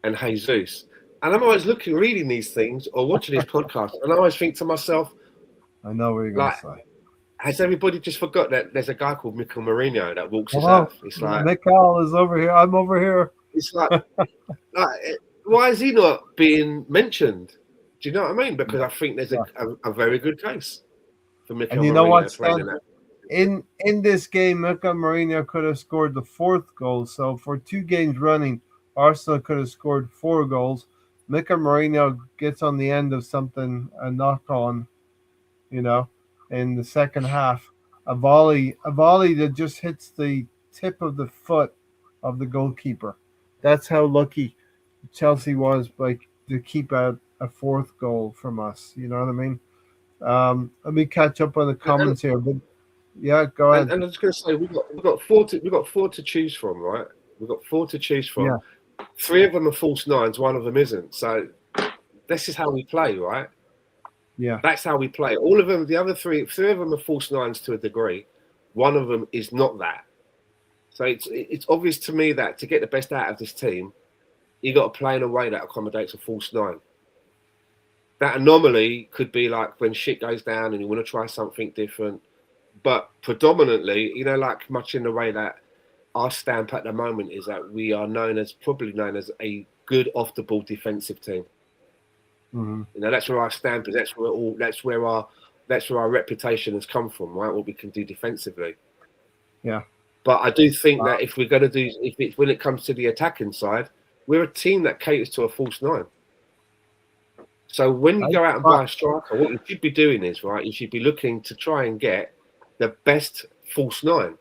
and Jesus. And I'm always reading these things or watching these podcasts, and I always think to myself, I know what you're going to say. Has everybody just forgot that there's a guy called Mikel Mourinho that walks his earth? It's like Mikel is over here. I'm over here. It's like why is he not being mentioned? Do you know what I mean? Because I think there's a very good case for Mikel Mourinho. And you know what, Stan? In this game, Mikel Mourinho could have scored the 4th goal. So for 2 games running, Arsenal could have scored 4 goals. Mikel Mourinho gets on the end of something, a knock on, in the second half. A volley that just hits the tip of the foot of the goalkeeper. That's how lucky Chelsea was to keep out a 4th goal from us. You know what I mean? Let me catch up on the comments here. But yeah, go ahead. And I was going to say we've got 4 to choose from, right? We've got 4 to choose from. Yeah. 3 of them are false 9s, 1 of them isn't. So this is how we play, right? Yeah. That's how we play. All of them, the other 3 of them are false 9s to a degree. 1 of them is not that. So it's obvious to me that to get the best out of this team, you got to play in a way that accommodates a false 9. That anomaly could be like when shit goes down and you want to try something different. But predominantly, like much in the way that our stamp at the moment is that we are probably known as a good off the ball defensive team. Mm-hmm. That's where our stamp is. That's where our that's where our reputation has come from, right? What we can do defensively. Yeah. But I do think that if we're going to do, when it comes to the attacking side, we're a team that caters to a false nine. So when you go out and buy a striker, what you should be doing is, right, you should be looking to try and get the best false nine.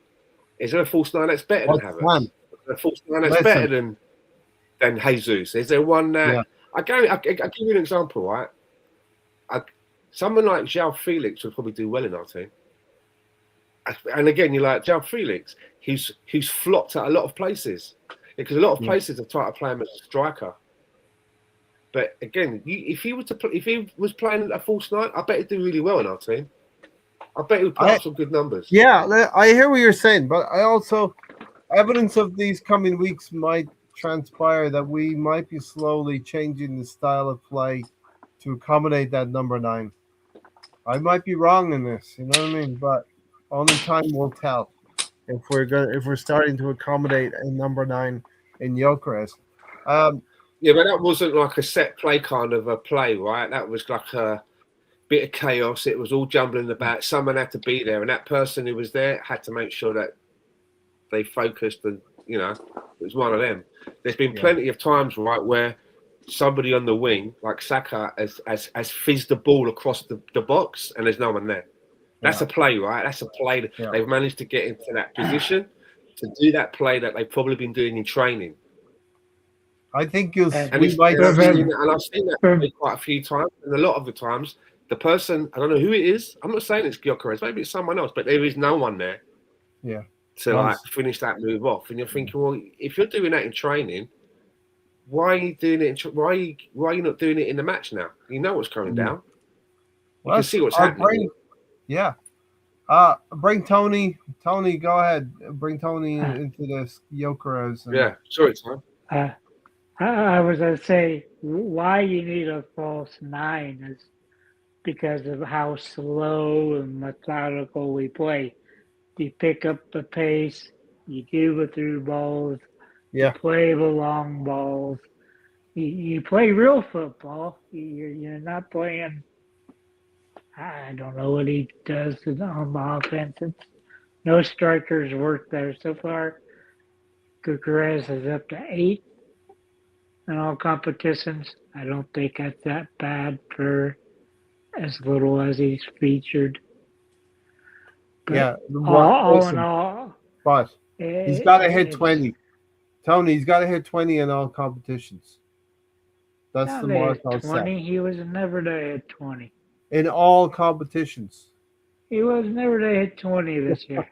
Is there a false nine that's better than Havertz? Is there a false nine that's better than Jesus? Is there one that I'll give you an example, right? Someone like João Felix would probably do well in our team. And again, you're like, João Felix, he's flopped at a lot of places. Because a lot of places have tried to play him as a striker. But again, if he was playing a false nine, I bet he'd do really well in our team. I bet he would put up some good numbers. Yeah, I hear what you're saying, but I also evidence of these coming weeks might transpire that we might be slowly changing the style of play to accommodate that number 9. I might be wrong in this, you know what I mean? But only time will tell if we're starting to accommodate a number 9 in Gyökeres. Yeah, but that wasn't like a set play kind of a play, right? That was like a bit of chaos. It was all jumbling about. Someone had to be there, and that person who was there had to make sure that they focused, and it was one of them. There's been plenty of times, right, where somebody on the wing, like Saka, has fizzed the ball across the box, and there's no one there. That's a play, right? That's a play that they've managed to get into that position to do that play that they've probably been doing in training. I think and I've seen that quite a few times, and a lot of the times, the person, I don't know who it is. I'm not saying it's Gyökeres, maybe it's someone else, but there is no one there. Yeah. To finish that move off, and you're thinking, well, if you're doing that in training, why are you doing it? Why are you not doing it in the match now? You know what's coming down. You can see what's happening. Bring Tony. Tony, go ahead. Bring Tony into this Gyökeres. Yeah, sorry, Tom. I was going to say why you need a false 9 is because of how slow and methodical we play. You pick up the pace, you give it through balls, you play the long balls. You play real football. You're not playing, I don't know what he does on the offense. No strikers work there so far. Gyökeres is up to 8 in all competitions. I don't think that's that bad for as little as he's featured. But all in all, but he's got to hit 20. Tony, he's got to hit 20 in all competitions. That's the mark I'll set. He was never to hit 20. In all competitions. He was never to hit 20 this year.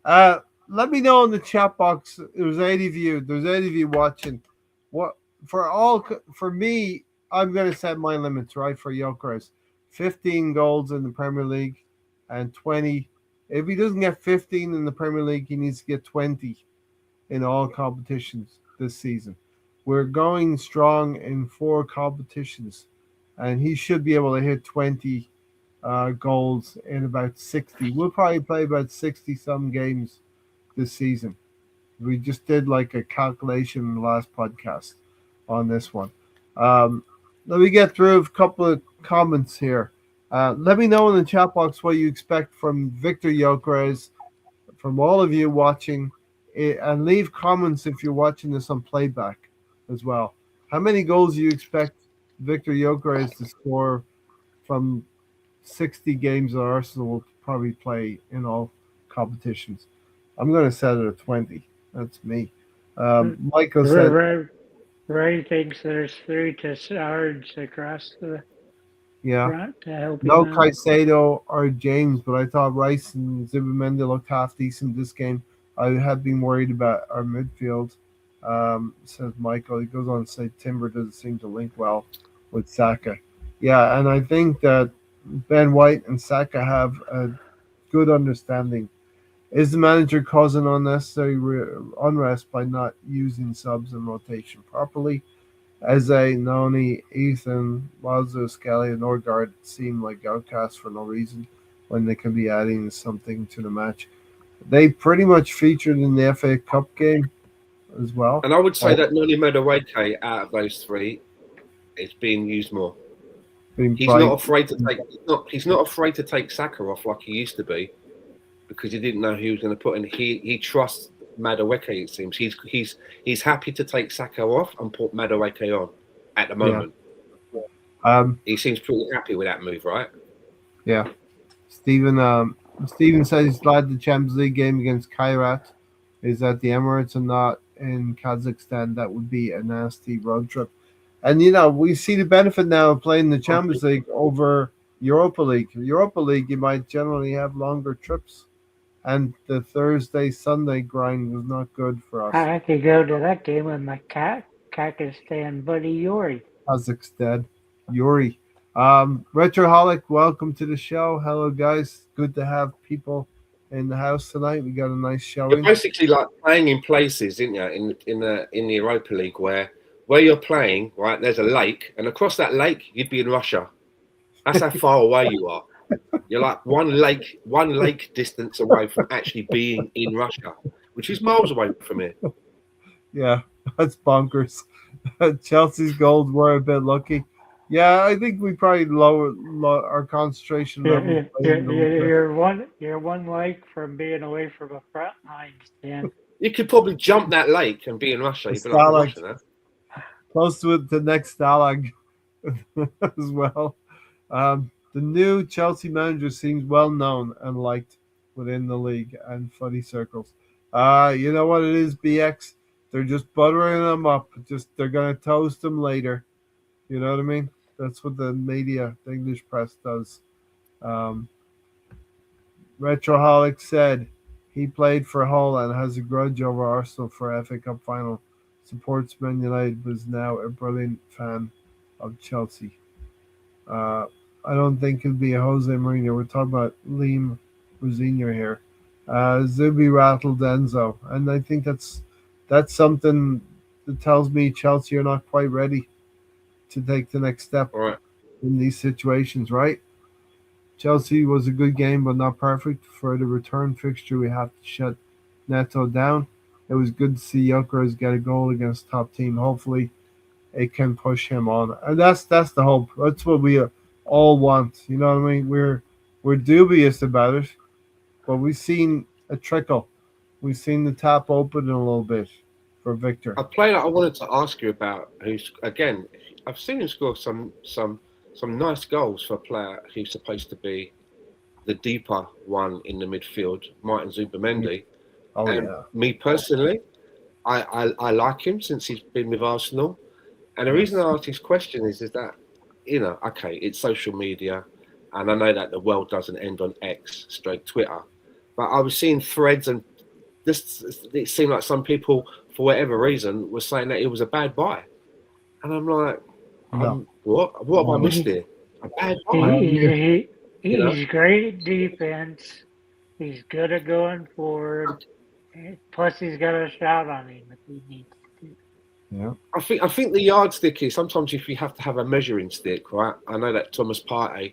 Let me know in the chat box. There's 80 of you watching. For me, I'm going to set my limits, right, for Gyökeres. 15 goals in the Premier League and 20. If he doesn't get 15 in the Premier League, he needs to get 20 in all competitions this season. We're going strong in 4 competitions, and he should be able to hit 20 goals in about 60. We'll probably play about 60-some games this season. We just did like a calculation in the last podcast on this one. Let me get through a couple of comments here. Let me know in the chat box what you expect from Victor Gyökeres, from all of you watching, and leave comments if you're watching this on playback as well. How many goals do you expect Victor Gyökeres to score from 60 games that Arsenal will probably play in all competitions? I'm going to set it at 20. That's me. Michael said... Ray thinks there's 3 to Sarge across the front to help no Caicedo or James, but I thought Rice and Zubimendi looked half decent this game. I have been worried about our midfield, says Michael. He goes on to say Timber doesn't seem to link well with Saka. Yeah, and I think that Ben White and Saka have a good understanding. Is the manager causing unnecessary unrest by not using subs and rotation properly? Eze, Noni, Ethan, Lazo, Skelly, and Norgard seem like outcasts for no reason when they can be adding something to the match. They pretty much featured in the FA Cup game as well. And I would say that Noni Madueke out of those 3 is being used more. being He's bright. not afraid to take. He's not afraid to take Saka off like he used to be, because he didn't know who he was going to put in. He trusts Madueke. It seems he's happy to take Saka off and put Madueke on at the moment. He seems pretty happy with that move, right? Yeah. Stephen says he's glad the Champions League game against Kairat is at the Emirates and not in Kazakhstan. That would be a nasty road trip. And we see the benefit now of playing the Champions League over Europa League. Europa League, you might generally have longer trips, and the Thursday Sunday grind was not good for us. I could go to that game with my Kakistan buddy Yuri. Kazakhstan, Yuri. Retroholic, welcome to the show. Hello, guys. Good to have people in the house tonight. We got a nice showing. You're basically like playing in places, isn't you? In the Europa League where you're playing, right? There's a lake, and across that lake, you'd be in Russia. That's how far away you are. You're like one lake distance away from actually being in Russia, which is miles away from here. Yeah, that's bonkers. Chelsea's goals were a bit lucky. Yeah, I think we probably lower our concentration level. You're one leg from being away from a front line stand. You could probably jump that lake and be in Russia. You'd be like Russia now. Close to it, the next Stalag as well. The new Chelsea manager seems well known and liked within the league and footy circles. You know what it is, BX? They're just buttering them up. They're gonna toast them later. You know what I mean? That's what the media, the English press does. Retroholic said he played for Hull and has a grudge over Arsenal for FA Cup final. Supports Man United, but is now a brilliant fan of Chelsea. I don't think it'll be a Jose Mourinho. We're talking about Liam Rosenior here. Zubi rattled Enzo, and I think that's something that tells me Chelsea are not quite ready to take the next step in these situations, right? Chelsea was a good game, but not perfect. For the return fixture, we have to shut Neto down. It was good to see Gyökeres get a goal against top team. Hopefully, it can push him on, and that's the hope. That's what we all want. You know what I mean? We're dubious about it, but we've seen a trickle. We've seen the tap open a little bit for Victor. A player that I wanted to ask you about, who's again, I've seen him score some nice goals for a player who's supposed to be the deeper one in the midfield, Martin Zubimendi. Oh, yeah. Me personally, I like him since he's been with Arsenal. And the reason I ask this question is that, okay, it's social media, and I know that the world doesn't end on X / Twitter, but I was seeing threads, and it seemed like some people, for whatever reason, were saying that it was a bad buy. And I'm like, what have I missed here? A bad buy? He's great at defense. He's good at going forward. Plus, he's got a shot on him if he needs to. Yeah. I think the yardstick is sometimes if you have to have a measuring stick, right? I know that Thomas Partey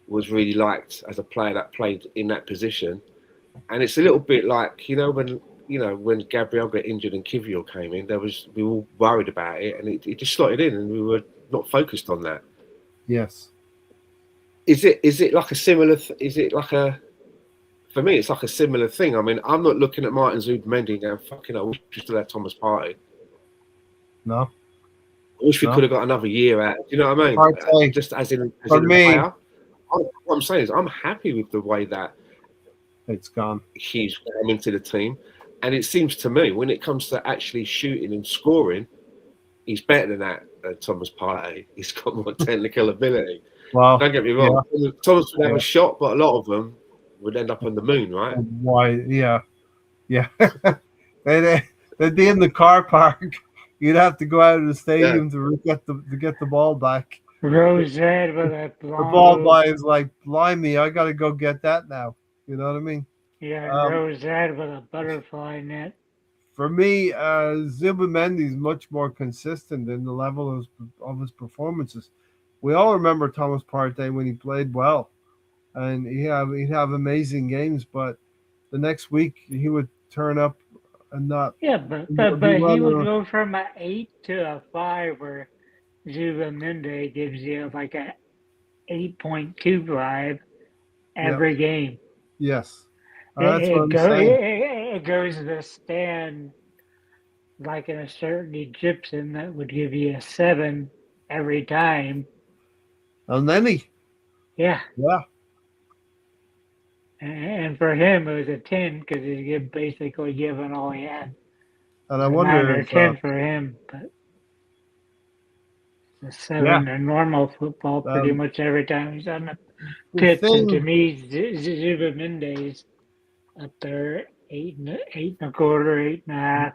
was really liked as a player that played in that position, and it's a little bit like when Gabriel got injured and Kivior came in, we were all worried about it, and it just slotted in, and we were not focused on that. Yes. Is it like a similar? For me, it's like a similar thing. I mean, I'm not looking at Martin Zubimendi going, fucking, I wish we still had Thomas Partey. No. I wish we could have got another year out. Do you know what I mean? Partey, just as in a player. What I'm saying is I'm happy with the way that it's gone. He's come into the team. And it seems to me, when it comes to actually shooting and scoring, he's better than that, Thomas Partey. He's got more technical ability. Well, don't get me wrong. Yeah. Thomas would have a shot, but a lot of them would end up on the moon, right? Why? Yeah. They'd be in the car park. You'd have to go out of the stadium to get the ball back. Rosette with a the ball by is like, blimey, I got to go get that now. You know what I mean? Yeah, Rosette with a butterfly net. For me, Zubimendi is much more consistent in the level of his performances. We all remember Thomas Partey when he played well, and he'd have amazing games. But the next week he would turn up and not. Yeah, but he would go from an 8 to a 5, where Zubimendi gives you like a 8.25 every game. Yes. That's what I'm saying. It goes to the stand like in a certain Egyptian that would give you a 7 every time. And then Yeah. yeah. And for him, it was a 10 because he's basically given all he had. And I It was a 9 wonder or if, 10 for him, but it's a 7 in normal football pretty um, much every time he's on the the pitch. And to thing, me, Zubimendi's up there, 8.25, 8.5.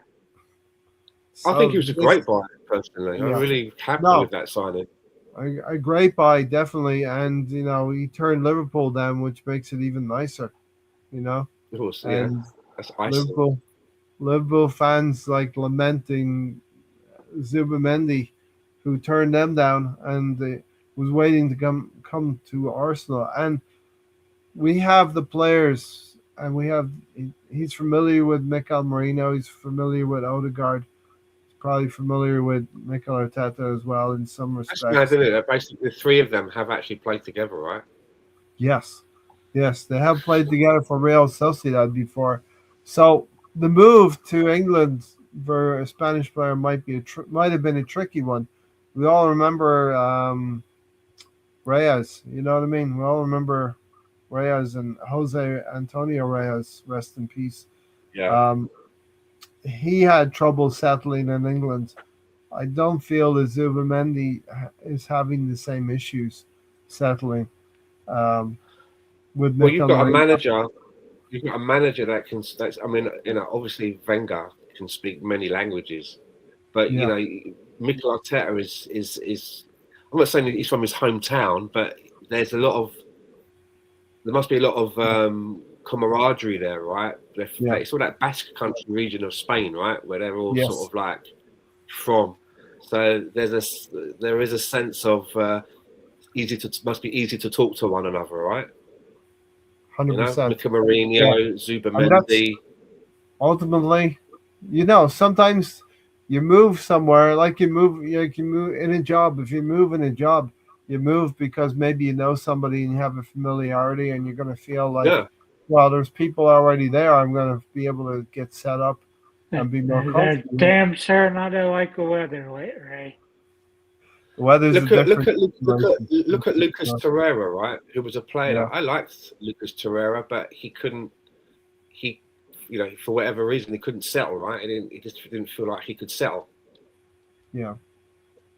I think he so was a this, great buy, personally. I'm yeah. really happy No, with that signing. a great buy, definitely. And, he turned Liverpool down, which makes it even nicer, Of course, yeah. And That's icing. Liverpool fans like lamenting Zubimendi, who turned them down and was waiting to come to Arsenal. And we have the players, and he's familiar with Mikel Merino. He's familiar with Odegaard. He's probably familiar with Mikel Arteta as well in some That's mad, respects. isn't it? That basically the three of them have actually played together, right? Yes, they have played together for Real Sociedad before. So the move to England for a Spanish player might have been a tricky one. We all remember Reyes. You know what I mean? We all remember Reyes and Jose Antonio Reyes. Rest in peace. Yeah. He had trouble settling in England. I don't feel that Zubimendi is having the same issues settling. With Well, you've got a Merino. manager. You've got a manager that can. Obviously Wenger can speak many languages, but Yeah. Mikel Arteta is. I'm not saying he's from his hometown, but there must be a lot of camaraderie there, right? Yeah. It's all that Basque country region of Spain, right, where they're all Yes. sort of like from. So there is a sense of must be easy to talk to one another, right? 100%. Mikel Merino, Zubimendi. Ultimately, sometimes you move somewhere, like you move in a job. If you move in a job, you move because maybe you know somebody and you have a familiarity, and you're going to feel like, well, there's people already there. I'm going to be able to get set up and be more They're comfortable. damn sure not like the weather, right? The weather's Look at Lucas Yeah. Torreira, right? Who was a player. Yeah. I liked Lucas Torreira, but he couldn't. For whatever reason, he couldn't settle. Right? He just didn't feel like he could settle. Yeah.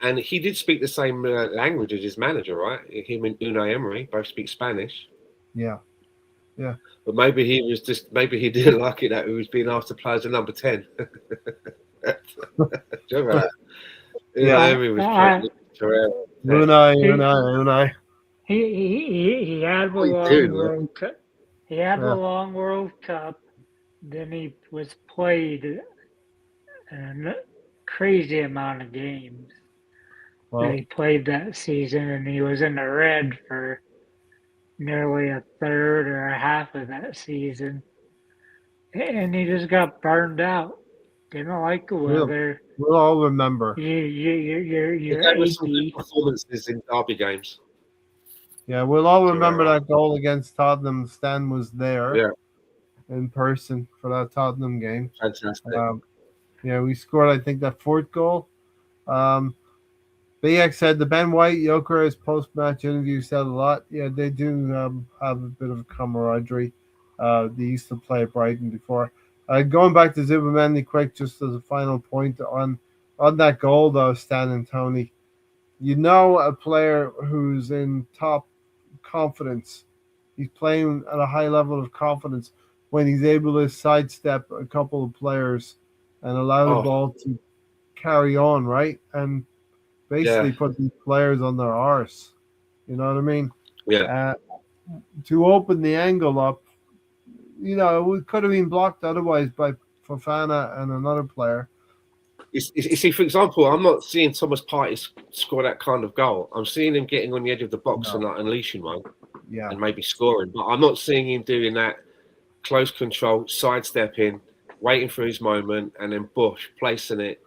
And he did speak the same language as his manager, right? Him and Unai Emery both speak Spanish. Yeah. But maybe he didn't like it that he was being asked to play as a number 10. Do you remember that? Yeah. Emery was playing Torreira. Unai. He had the long World Cup. He had the long World Cup. Then he was played a crazy amount of games. Well, that he played that season, and he was in the red for nearly a third or a half of that season. And he just got burned out. Didn't like the weather. We'll all remember. You're There were some 80. good performances in derby games. Yeah, we'll all remember that goal against Tottenham. Stan was there in person for that Tottenham game. Fantastic. We scored, I think, that fourth goal. BX said the Ben White Gyökeres post-match interview said a lot. Yeah, they do have a bit of camaraderie. They used to play at Brighton before. Going back to Zubimendi quick, just as a final point on that goal, though, Stan and Tony, a player who's in top confidence. He's playing at a high level of confidence when he's able to sidestep a couple of players and allow the ball to carry on, right? And basically put these players on their arse. You know what I mean? Yeah. To open the angle up, it could have been blocked otherwise by Fofana and another player. You see, for example, I'm not seeing Thomas Partey score that kind of goal. I'm seeing him getting on the edge of the box and like unleashing one, and maybe scoring. But I'm not seeing him doing that close control, sidestepping, waiting for his moment, and then placing it.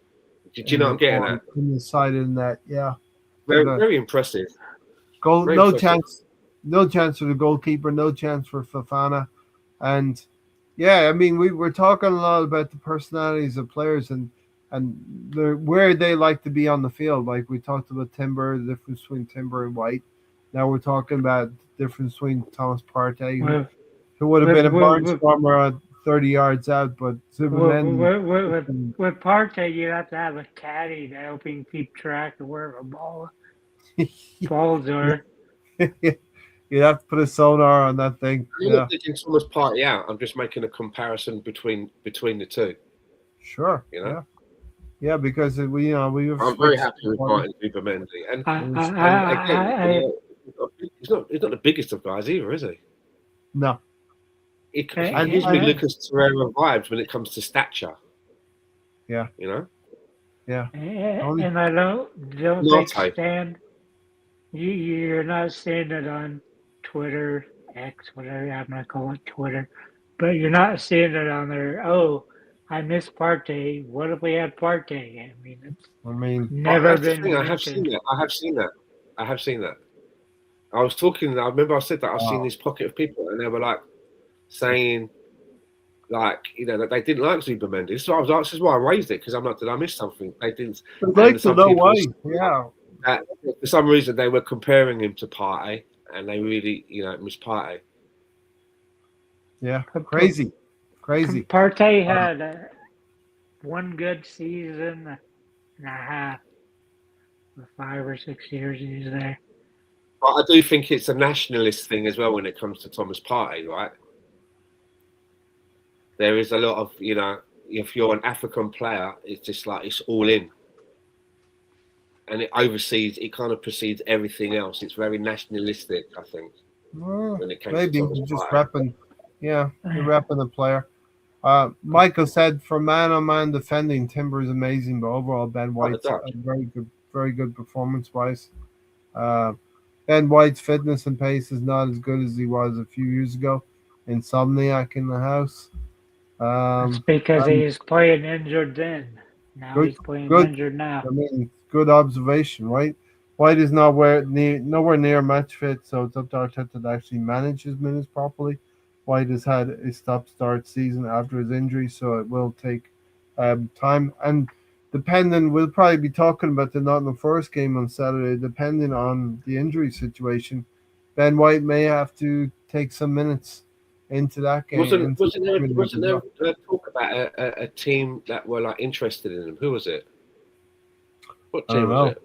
Do you know what I'm getting at? In the side in that, yeah. Very, very impressive. Goal, Very no impressive. chance, no chance for the goalkeeper, no chance for Fofana, and yeah, I mean we're talking a lot about the personalities of players and where they like to be on the field. Like we talked about Timber, the difference between Timber and White. Now we're talking about the difference between Thomas Partey, With who would have with been a with barnstormer at 30 yards out, but with Zubimendi. with, with, with, with Partey, you have to have a caddy to help him keep track of where the balls are. You'd have to put a sonar on that thing. I'm Yeah, not taking Thomas Partey out. I'm just making a comparison between the two. sure. You know, Yeah, because we we have I'm very switched. happy with Martin Zubimendi, and I, I, and again, I, he's not the biggest of guys either, is he? No, He I, gives me I, Lucas Torreira vibes when it comes to stature. Yeah. You know, yeah. and I don't think Latte. Stan, you're not seeing it on Twitter, X, whatever I'm gonna call it, Twitter, but you're not seeing it on there. Oh, I miss Partey. What if we had Partey? I mean, it's I mean, never That's the been thing. I have seen mentioned. that. I have seen that. I have seen that. I was talking. I remember I said that I've seen this pocket of people, and they were like saying, like, you know, that they didn't like Zubimendi. So I was like, this is why I raised it, because I'm like, did I miss something? They didn't. I'd like to some know people why. Yeah, for some reason they were comparing him to Partey, and they really, you know, miss Partey. yeah, crazy. Partey had one good season and a half, the 5 or 6 years he was there. But I do think it's a nationalist thing as well when it comes to Thomas Partey, right? There is a lot of, you know, if you're an African player, it's just like it's all in. And it kind of precedes everything else. It's very nationalistic, I think, when it came Maybe to Thomas just Partey. repping. Yeah, you're repping the player. Michael said, for man-on-man defending, Timber is amazing, but overall Ben White's very good performance-wise. Ben White's fitness and pace is not as good as he was a few years ago. Insomniac in the house. That's because he's playing injured then. Now he's playing injured now. I mean, good observation, right? White is nowhere near match fit, so it's up to Arteta to actually manage his minutes properly. White has had a stop-start season after his injury, so it will take time. And we'll probably be talking about the Nottingham Forest game on Saturday, depending on the injury situation. Ben White may have to take some minutes into that game. Wasn't there talk about a team that were like interested in him? Who was it? What team was it?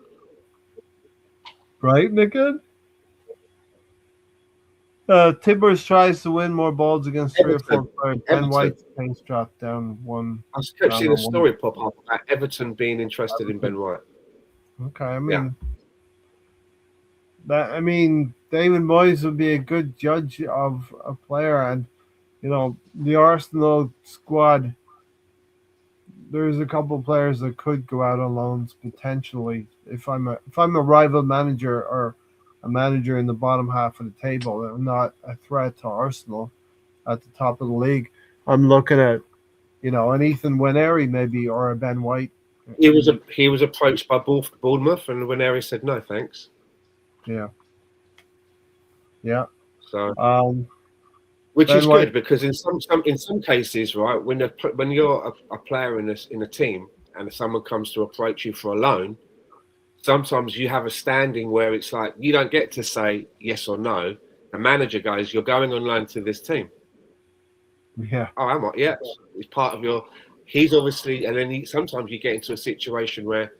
Brighton again? Timbers tries to win more balls against Everton. 3 or 4 players. Ben White's pace dropped down one. I kept seeing a story pop up about Everton being interested in Ben White. Okay, I mean, David Moyes would be a good judge of a player, and you know the Arsenal squad. There's a couple of players that could go out on loans potentially. If I'm a rival manager or a manager in the bottom half of the table, I'm not a threat to Arsenal at the top of the league. I'm looking at, an Ethan Nwaneri maybe or a Ben White. He was approached by Bournemouth, and Nwaneri said no, thanks. Yeah. So, which is good because in some cases, right, when you're a player in a team and someone comes to approach you for a loan, sometimes you have a standing where it's like you don't get to say yes or no. The manager goes, "You're going on loan to this team." Yeah. Oh, am I? Yeah. It's part of your. He's obviously, and then sometimes you get into a situation where,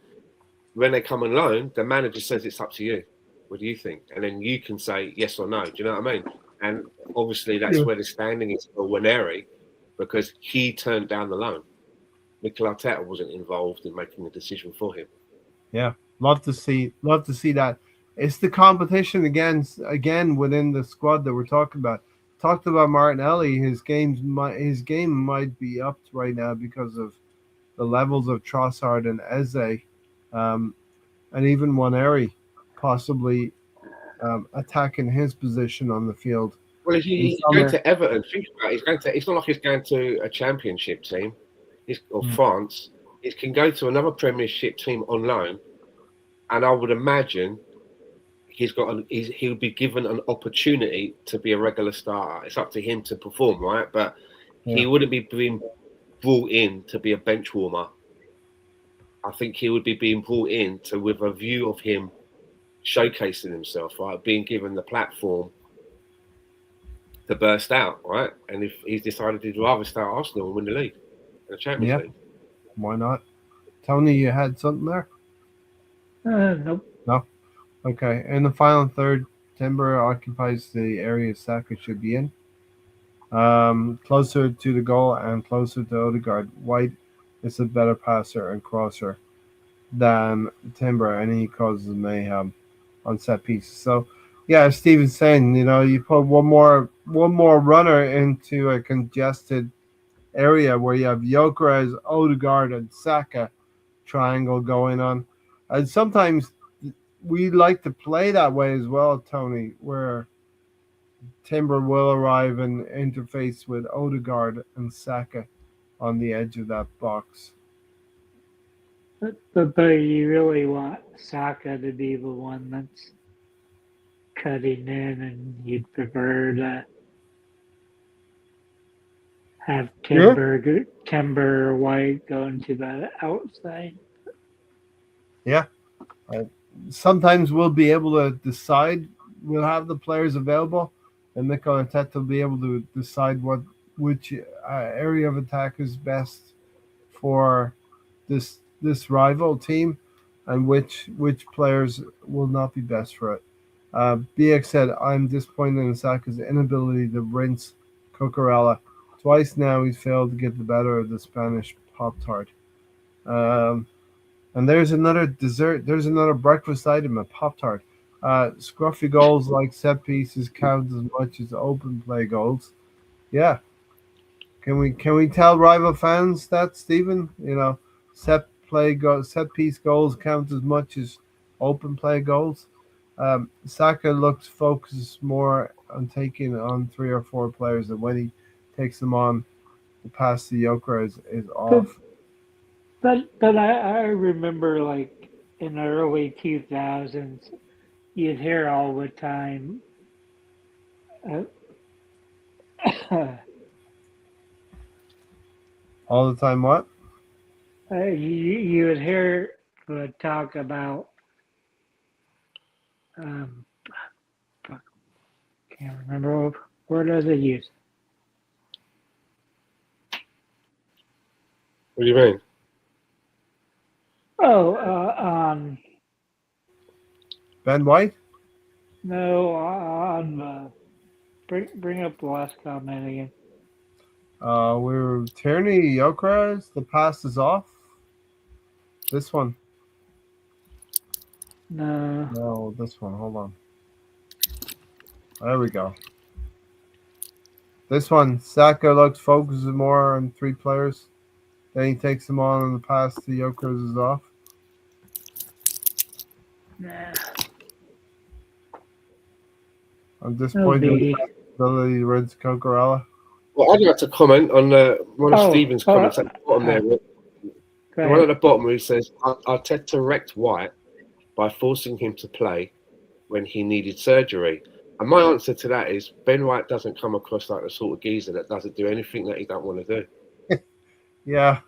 when they come on loan, the manager says it's up to you. What do you think? And then you can say yes or no. Do you know what I mean? And obviously that's where the standing is for Nwaneri, because he turned down the loan. Mikel Arteta wasn't involved in making the decision for him. Yeah, love to see that. It's the competition again within the squad that we're talking about. Talked about Martinelli. His game might be upped right now because of the levels of Trossard and Eze, and even Nwaneri possibly attacking his position on the field. Well, if he's going to Everton, think about it. It's not like he's going to a championship team or France. He can go to another Premiership team on loan, and I would imagine he'll be given an opportunity to be a regular starter. It's up to him to perform, right? But he wouldn't be being brought in to be a bench warmer. I think he would be being brought in with a view of him showcasing himself, right? Being given the platform to burst out, right? And if he's decided he'd rather start Arsenal and win the league, the Champions League. Why not? Tony, you had something there? Nope. No? Okay. In the final third, Timber occupies the area Saka should be in. Closer to the goal and closer to Odegaard. White is a better passer and crosser than Timber, and he causes mayhem on set pieces. So, yeah, as Steven's saying, you put one more runner into a congested area where you have Gyökeres, Odegaard, and Saka triangle going on. And sometimes we like to play that way as well, Tony, where Timber will arrive and interface with Odegaard and Saka on the edge of that box. But you really want Saka to be the one that's cutting in, and you'd prefer to have Timber or White going to the outside. Yeah. Sometimes we'll be able to decide. We'll have the players available, and Mikel Arteta will be able to decide which area of attack is best for this rival team, and which players will not be best for it. BX said, "I'm disappointed in Saka's inability to rinse Cucurella. Twice now he's failed to get the better of the Spanish Pop-Tart." And there's another dessert. There's another breakfast item, a Pop-Tart. Scruffy goals like set pieces count as much as open play goals. Yeah. Can we tell rival fans that, Stephen? Set piece goals count as much as open play goals. Saka looks focused more on taking on 3 or 4 players, and when he takes them on, the pass to Gyökeres is off. But I remember, like, in the early 2000s, you'd hear all the time, all the time what? You would hear the talk about, can't remember what word does it use. What do you mean? Ben White? No, bring up the last comment again. We're Tierney, Gyökeres. The pass is off. This one. No, this one. Hold on. There we go. This one, Saka focuses more on 3 players. Then he takes them on, and the pass to Gyökeres is off. Nah. I'm disappointed with the ability to rinse Cucurella. Well, I'd like to comment on one of Stephen's comments at the bottom there. The one at the bottom where he says, Arteta wrecked White by forcing him to play when he needed surgery. And my answer to that is, Ben White doesn't come across like the sort of geezer that doesn't do anything that he don't want to do. Yeah.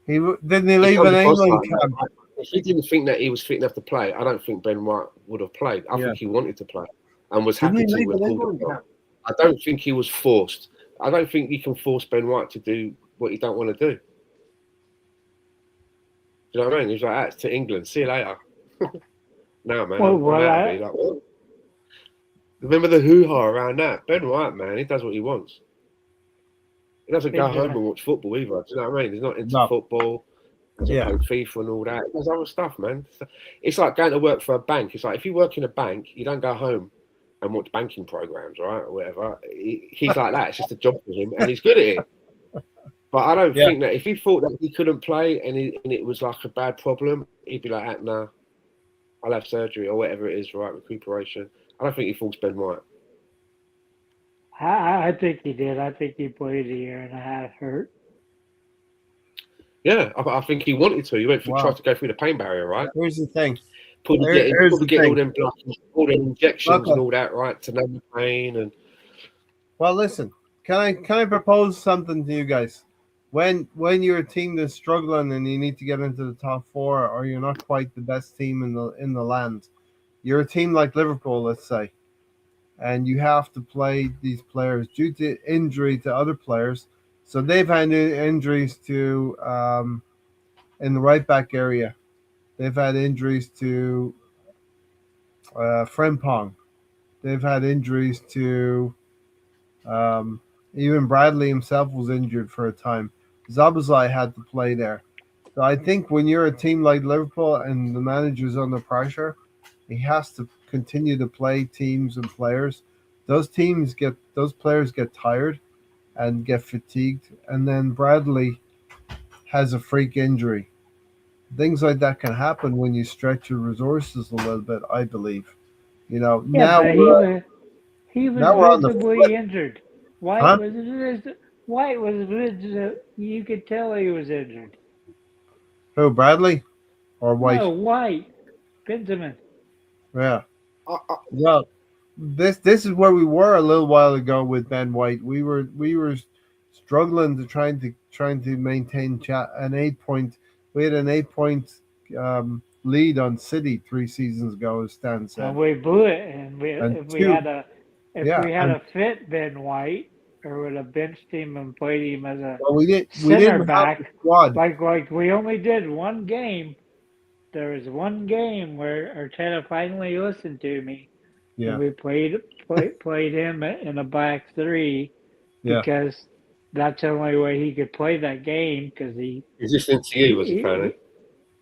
Didn't he leave an England camp? If he didn't think that he was fit enough to play, I don't think Ben White would have played. I think he wanted to play and was happy to have pulled it off. I don't think he was forced. I don't think you can force Ben White to do what he don't want to do. Do you know what I mean? He's like, that's to England. See you later. No, man. Remember the hoo-ha around that? Ben White, man, he does what he wants. He doesn't go home and watch football either. Do you know what I mean? He's not into football. He doesn't play FIFA and all that. He does other stuff, man. It's like going to work for a bank. It's like if you work in a bank, you don't go home and watch banking programs, right, or whatever. He's like that. It's just a job for him, and he's good at it. But I don't think that if he thought that he couldn't play and it was like a bad problem, he'd be like, nah, I'll have surgery or whatever it is, right, recuperation. I don't think he forced Ben White. I think he did. I think he played a year and a half hurt. Yeah, I think he wanted to. He tried to go through the pain barrier, right? Here's the thing. Here's the getting all thing. them all them injections Okay. and all that, right? To numb the pain and Well, listen. Can I propose something to you guys? When you're a team that's struggling and you need to get into the top four, or you're not quite the best team in the land, you're a team like Liverpool, let's say, and you have to play these players due to injury to other players. So they've had injuries to in the right back area. They've had injuries to Frimpong. They've had injuries to um, even Bradley himself was injured for a time. Zabazai had to play there. So I think when you're a team like Liverpool and the manager's under pressure, he has to continue to play teams and players. Those players get tired and get fatigued, and then Bradley has a freak injury. Things like that can happen when you stretch your resources a little bit, I believe. Yeah, Now but he was we're on the visibly flip, injured. White huh? was White was visible. You could tell he was injured. Who, Bradley or White? No, White, Benjamin. Yeah. I, Well, this is where we were a little while ago with Ben White. We were struggling to trying to maintain an 8 point. We had an 8 point lead on City 3 seasons ago, as Stan And said, we blew it. And and if we two, had yeah, a fit Ben White, or would have benched him and played him as a well, we center didn't have the back, squad, like we only did one game. There was one game where Arteta finally listened to me, and yeah, we played him in a back three yeah. because that's the only way he could play that game because is this into you, was it, he, Tony?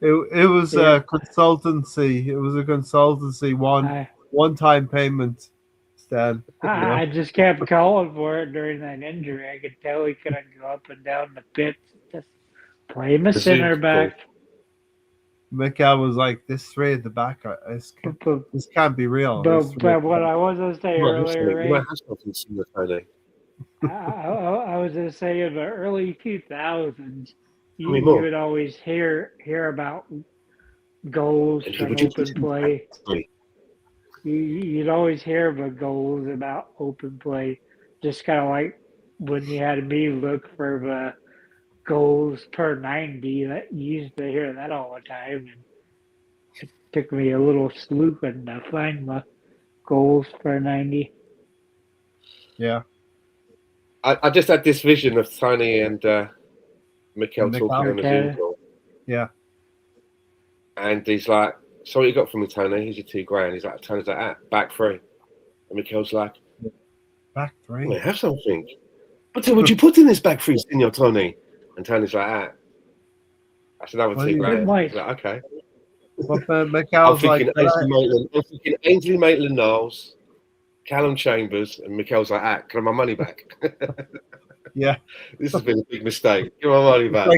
It was yeah, a consultancy. It was a consultancy I one time payment, Stan. I just kept calling for it during that injury. I could tell he couldn't go up and down the pitch. Just play him a The Zoom center call. back. Mikel was like, "This three at the back, But, this can't be real." This three at the what back. I was going to say You might have earlier, something. You Ray, might have something similar, Tony. I was going to say in the early 2000s, Tell me you more. would always hear about goals And who from would you open put in back play. three? You'd always hear about goals about open play, just kind of like when you had me look for the goals per 90. That you used to hear that all the time, and it took me a little sleuthing to find the goals per 90. Yeah, I just had this vision of Tony and Mikel and talking Mikel. on a Zoom Arteta. call, Yeah, and he's like, "So what you got for me, Tony? Here's your $2,000." He's like, "Tony's like, back three," and Mikel's like, back "I three. have something. What would you put in this back three, Senor Tony?" And Tony's like, "That's another What do $2 you It grand." might. He's like, "Okay." But I'm Mikel's like, thinking Ainsley Maitland. I'm thinking Ainsley Maitland-Niles, Callum Chambers, and Mikel's like, "Can I have my money back?" yeah, This has been a big mistake. Give my money back.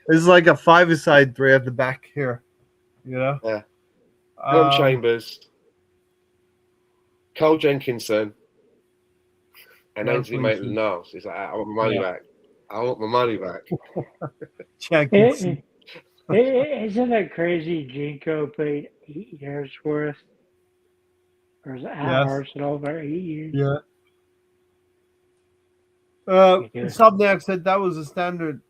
it's like a five-a-side three at the back here. Yeah. Callum Um, Chambers, Cole Jenkinson, and Well, Ainsley please. Maitland-Niles. He's like, "I want my money Yeah. back. I want my money back." Jenkinson. Isn't it crazy? Jinko played 8 years for us, or is it Yes. Arsenal for 8 years? Yeah. Yeah. Subnack said that was a standard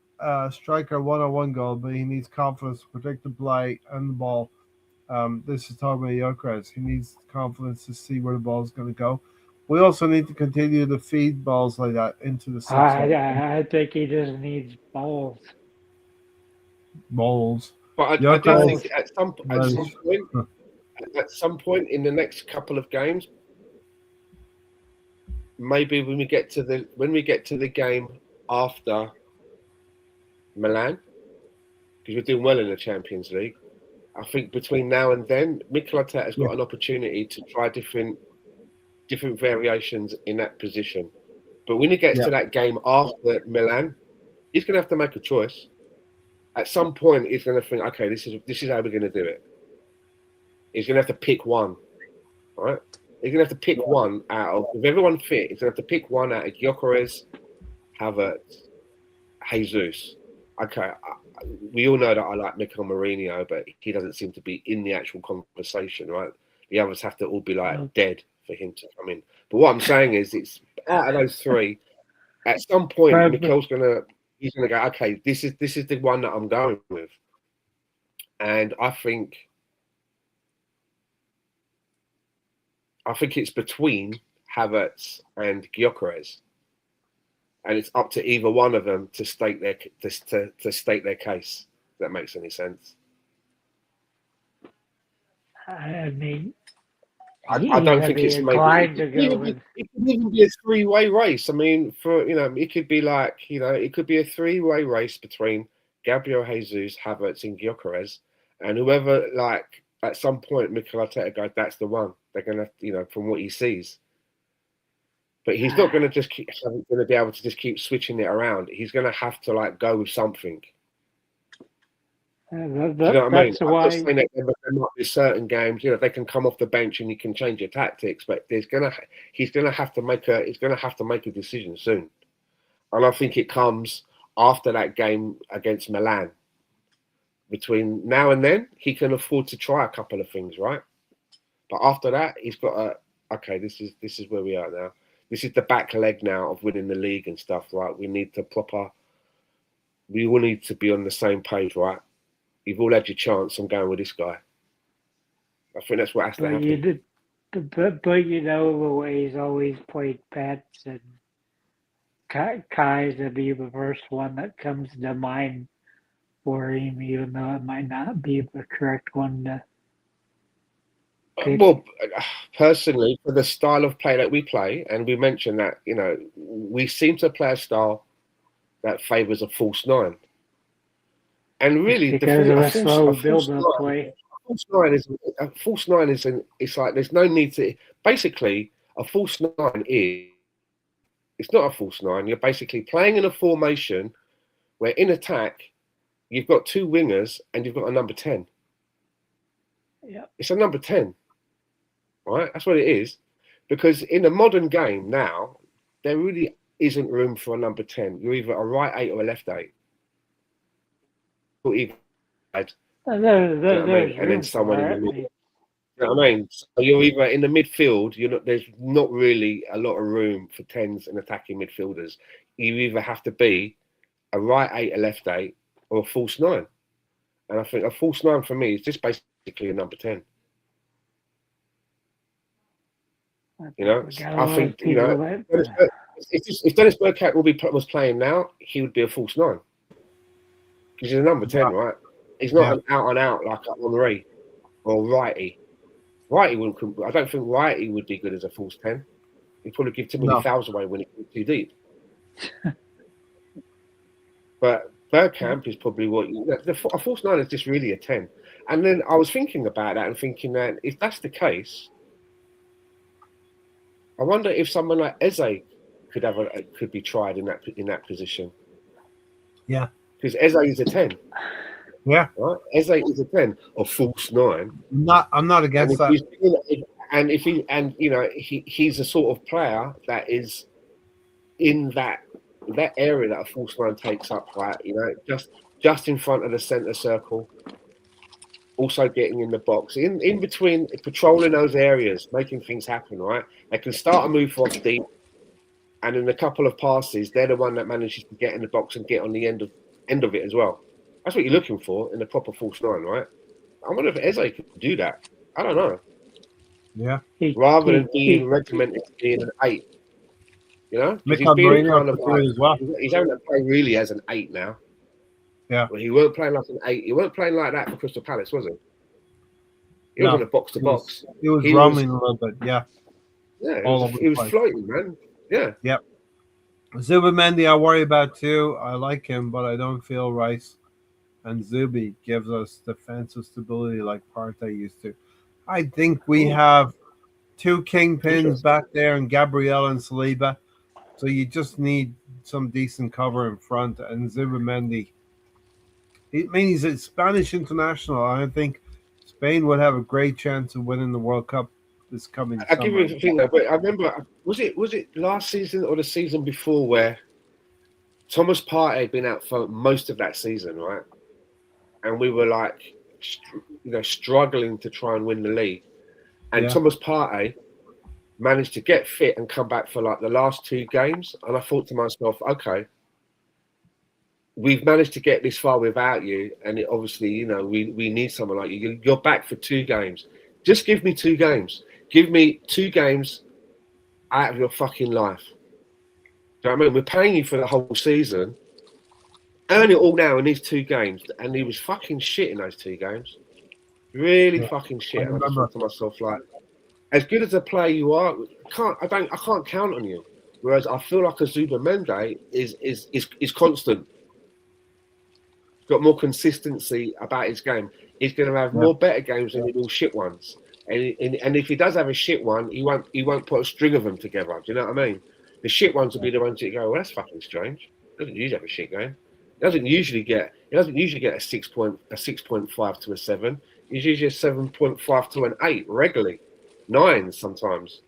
striker one-on-one goal, but he needs confidence to predict the play and the ball. This is talking about Gyökeres. He needs confidence to see where the ball is going to go. We also need to continue to feed balls like that into the I think he just needs balls. balls. But I do Gyökeres, think at some point in the next couple of games, maybe when we get to the game after Milan, because we're doing well in the Champions League, I think between now and then, Mikel Arteta has got an opportunity to try different variations in that position. But when he gets to that game after Milan, he's going to have to make a choice. At some point, he's going to think, okay, this is how we're going to do it. He's going to have to pick one, right? He's going to have to pick one out of, with everyone fit, he's going to have to pick one out of Gyökeres, Havertz, Jesus. okay, we all know that I like Mikel Mourinho, but he doesn't seem to be in the actual conversation, right? The others have to all be like dead for him to come in. But what I'm saying is, it's out of those three. At some point, Mikel's he's gonna go, okay, this is the one that I'm going with, and I think it's between Havertz and Gyökeres, and it's up to either one of them to state their to state their case. If that makes any sense. I mean, I don't think it's inclined to go with. It could even be a three-way race. I mean, it could be like, it could be a three-way race between Gabriel Jesus, Havertz, and Gyökeres, and whoever, like, at some point, Mikel Arteta goes, that's the one. They're gonna, from what he sees. But he's not gonna be able to just keep switching it around. He's gonna have to like go with something. Do you know what I mean? I'm not saying that there might be certain games, they can come off the bench and you can change your tactics, but he's gonna have to make a decision soon. And I think it comes after that game against Milan. Between now and then, he can afford to try a couple of things, right? But after that, he's got this is where we are now. This is the back leg now of winning the league and stuff, right? We all need to be on the same page, right? You've all had your chance. I'm going with this guy. I think that's what has to happen. But the way he's always played Pets, and Kai's would be the first one that comes to mind for him, even though it might not be the correct one to pick. Well, personally, for the style of play that we play, and we mentioned that, we seem to play a style that favours a false nine. And really, because of a slow build-up play. A false nine is it's like there's no need to. Basically, a false nine it's not a false nine. You're basically playing in a formation where in attack you've got two wingers and you've got a number 10. Yeah, it's a number 10, right? That's what it is. Because in a modern game now, there really isn't room for a number 10. You're either a right 8 or a left 8. And then someone in the middle. You know what I mean? So you're either in the midfield. There's not really a lot of room for 10s and attacking midfielders. You either have to be a right 8, a left 8, or a false 9. And I think a false 9 for me is just basically a number 10. I think if Dennis Bergkamp was playing now, he would be a false 9. Because he's a number 10, right? He's not an out-and-out like Henry or Righty. Righty wouldn't. I don't think Righty would be good as a false 10. He'd probably give too many fouls away when it was too deep. But Bergkamp is probably a false 9 is just really a 10. And then I was thinking about that and thinking that if that's the case, I wonder if someone like Eze could be tried in that position. Yeah. Because Eze is a 10. Yeah. Right? Eze is a 10 or false 9. I'm not against that. He's a sort of player that is in that area that a false 9 takes up, right? Just in front of the centre circle. Also getting in the box, in between, patrolling those areas, making things happen, right? They can start a move off deep, and in a couple of passes, they're the one that manages to get in the box and get on the end of it as well. That's what you're looking for in a proper false 9, right? I wonder if Eze could do that. I don't know. Yeah. Rather than being regimented to being an 8. Because he's being kind of like, he's having to play really as an 8 now. Yeah. Well, he weren't playing like an 8. He weren't playing like that for Crystal Palace, was he? He was in a box to box. He was roaming a little bit, yeah. Yeah, he was floating, man. Yeah. Yep. Zubimendi, I worry about too. I like him, but I don't feel Rice and Zubi gives us defensive stability like Partey used to. I think we have two kingpins back there in Gabriel and Saliba. So you just need some decent cover in front. And Zubimendi, he's a Spanish international. I think Spain would have a great chance of winning the World Cup this coming summer. I'll give you a thing, but I remember, was it last season or the season before where Thomas Partey had been out for most of that season, right? And we were like, struggling to try and win the league. And Thomas Partey managed to get fit and come back for like the last 2 games. And I thought to myself, okay, we've managed to get this far without you. And obviously, we need someone like you. You're back for 2 games. Just give me 2 games. Give me 2 games out of your fucking life. Do you know what I mean? We're paying you for the whole season. Earn it all now in these 2 games. And he was fucking shit in those 2 games. Really fucking shit. I just thought to myself, like, as good as a player you are, I can't count on you. Whereas I feel like a Zubamende is constant. He's got more consistency about his game. He's going to have more better games than he will shit ones. And if he does have a shit one, he won't put a string of them together. Do you know what I mean? The shit ones will be the ones that you go, well, that's fucking strange. He doesn't usually have a shit game. He doesn't usually get a 6.5 to a 7. He's usually a 7.5 to an 8 regularly. 9 sometimes.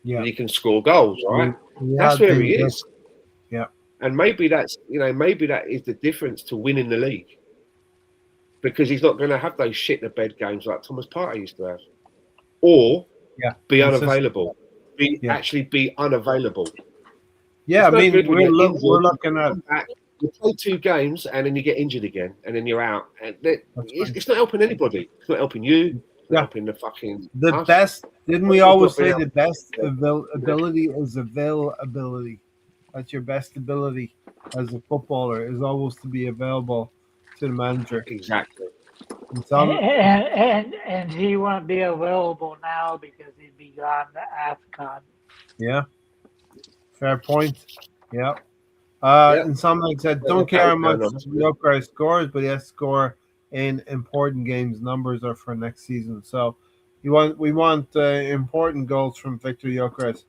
Yeah. And he can score goals, right? That's where he is. Yeah. And maybe that is the difference to winning the league. Because he's not going to have those shit in the bed games like Thomas Partey used to have. Or be unavailable. Actually be unavailable. Yeah, I mean, we're looking at... You play 2 games and then you get injured again and then you're out. And it's not helping anybody. It's not helping you. It's not helping the fucking... best... Didn't we always say the best ability is availability? That's your best ability as a footballer, is always to be available to the manager. Exactly. And he won't be available now because he'd be gone to AFCON. Yeah. Fair point. Yeah. And someone said, don't care how much Gyökeres scores, but he has to score in important games. Numbers are for next season. So we want important goals from Victor Gyökeres.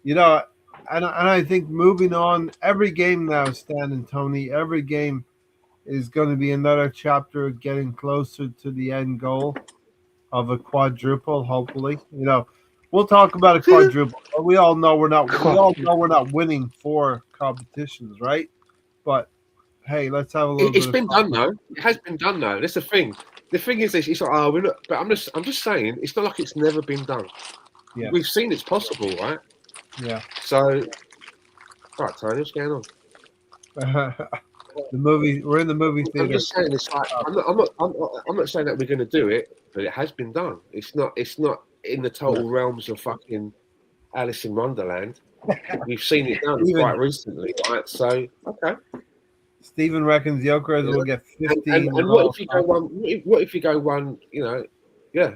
And I think moving on, every game now, Stan and Tony, every game is going to be another chapter of getting closer to the end goal of a quadruple, hopefully. We'll talk about a quadruple. But we all know we're not winning 4 competitions, right? But hey, let's have a little It's been done though. It has been done though. That's the thing. The thing is this, it's like, we're not, but I'm just saying, it's not like it's never been done. Yeah. We've seen it's possible, right? Yeah. So, all right, Tony, what's going on? We're in the movie theater. I'm just saying, it's like, I'm not saying that we're going to do it, but it has been done. It's not in the total realms of fucking Alice in Wonderland. We've seen it done quite recently, right? So, okay. Stephen reckons Gyökeres will get 15. And what if you go one? What if you go one? Yeah.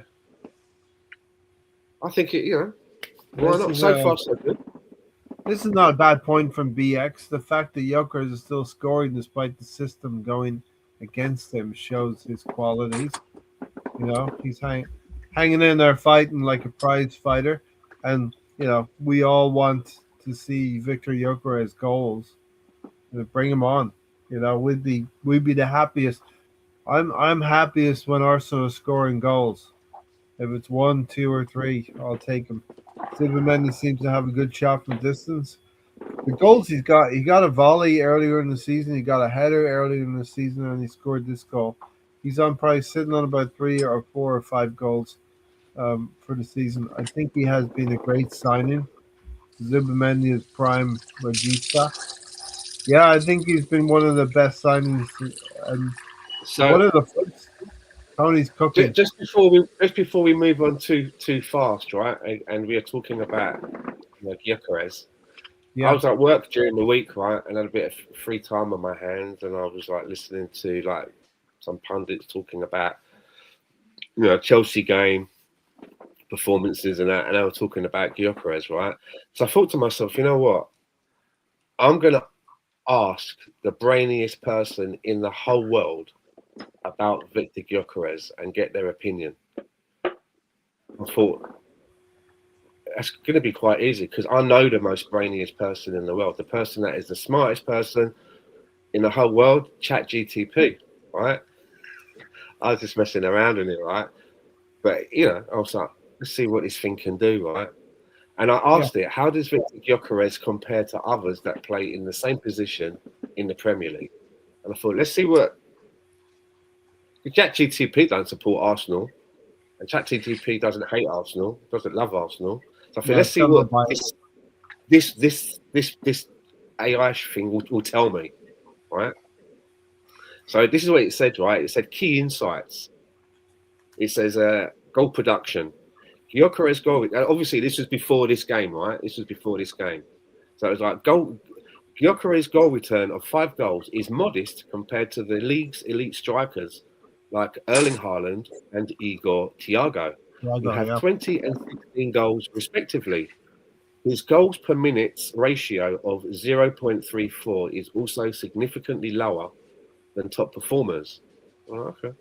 I think it. Why not? So far, so good. This is not a bad point from BX. The fact that Gyökeres is still scoring despite the system going against him shows his qualities. He's hanging in there fighting like a prize fighter. And, we all want to see Victor Gyökeres goals. Bring him on. We'd be the happiest. I'm happiest when Arsenal is scoring goals. If it's 1, 2, or 3, I'll take him. Zubamende seems to have a good shot from distance. The goals he got a volley earlier in the season, he got a header earlier in the season, and he scored this goal. He's probably sitting on about 3 or 4 or 5 goals for the season. I think he has been a great signing. Zubamende is prime regista. Yeah, I think he's been one of the best signings. And so what are the flips? Tony's cooking. Just before we move on too fast, right? And we are talking about Gyökeres. Yeah. I was at work during the week, right, and had a bit of free time on my hands, and I was like listening to like some pundits talking about Chelsea game performances and that, and they were talking about Gyökeres, right? So I thought to myself, you know what? I'm gonna ask the brainiest person in the whole world about Victor Gyökeres and get their opinion. I thought that's going to be quite easy because I know the most brainiest person in the world, the person that is the smartest person in the whole world, ChatGTP, right? I was just messing around in it, right? But I was like, let's see what this thing can do, right? And I asked it, how does Victor Gyökeres compare to others that play in the same position in the Premier League? And I thought, let's see what. ChatGTP don't support Arsenal, and ChatGTP doesn't hate Arsenal, doesn't love Arsenal. So I thought, let's see what this AI thing will tell me, right? So this is what it said, right? It said key insights. It says goal production. Gyökeres goal. Obviously, this was before this game, right? This was before this game. So it was like Gyökeres' goal return of 5 goals is modest compared to the league's elite strikers like Erling Haaland and Igor Thiago, who have 20 and 16 goals respectively. His goals per minute ratio of 0.34 is also significantly lower than top performers. Oh, okay.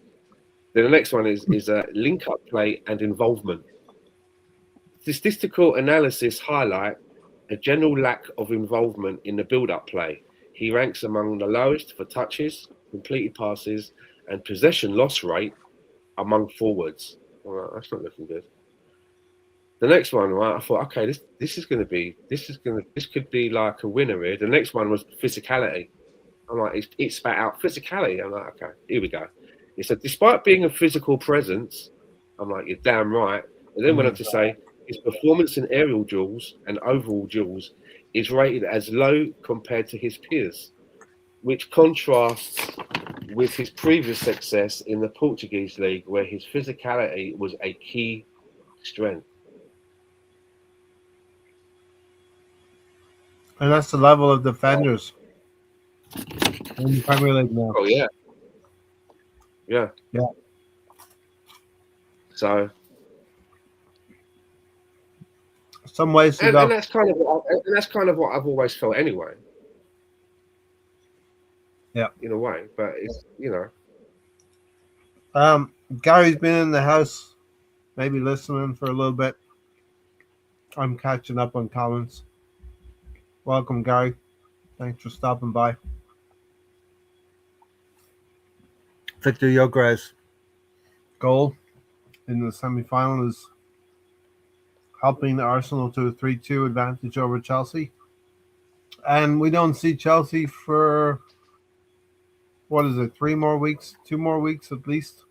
Then the next one is link-up play and involvement. Statistical analysis highlight a general lack of involvement in the build-up play. He ranks among the lowest for touches, completed passes, and possession loss rate among forwards. All right, that's not looking good. The next one, right? I thought, okay, this could be like a winner here. The next one was physicality. I'm like, it spat out physicality. I'm like, okay, here we go. It said, despite being a physical presence, I'm like, you're damn right. And then went on to say, his performance in aerial duels and overall duels is rated as low compared to his peers, which contrasts with his previous success in the Portuguese league, where his physicality was a key strength. And that's the level of defenders in the Premier League now. Oh yeah. Yeah. So some ways to and, go. and that's kind of what I've always felt anyway. Yeah. In a way, but it's Gary's been in the house, maybe listening for a little bit. I'm catching up on comments. Welcome, Gary. Thanks for stopping by. Victor Gyökeres' goal in the semi-final is helping Arsenal to a 3-2 advantage over Chelsea. And we don't see Chelsea for, 3 more weeks? 2 more weeks at least?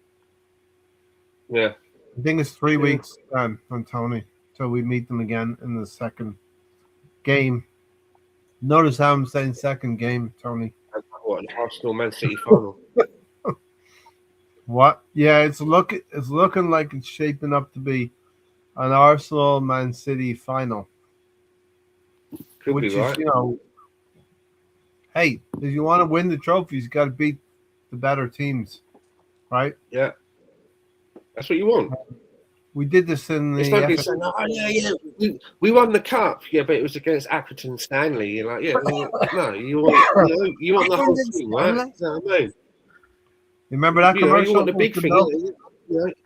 Yeah. I think it's 3 weeks on Tony until we meet them again in the second game. Notice how I'm saying second game, Tony. What, an Arsenal Man City final? What? Yeah, it's looking like it's shaping up to be an Arsenal Man City final. Could be right. Hey, if you want to win the trophies, you got to beat the better teams, right? Yeah. That's what you want. We did this in the. It's like you're saying, oh yeah, we won the cup, yeah, but it was against Accrington Stanley. You're like, yeah, no, you want the whole thing, right? You know what I mean? You remember that commercial? You want the big thing.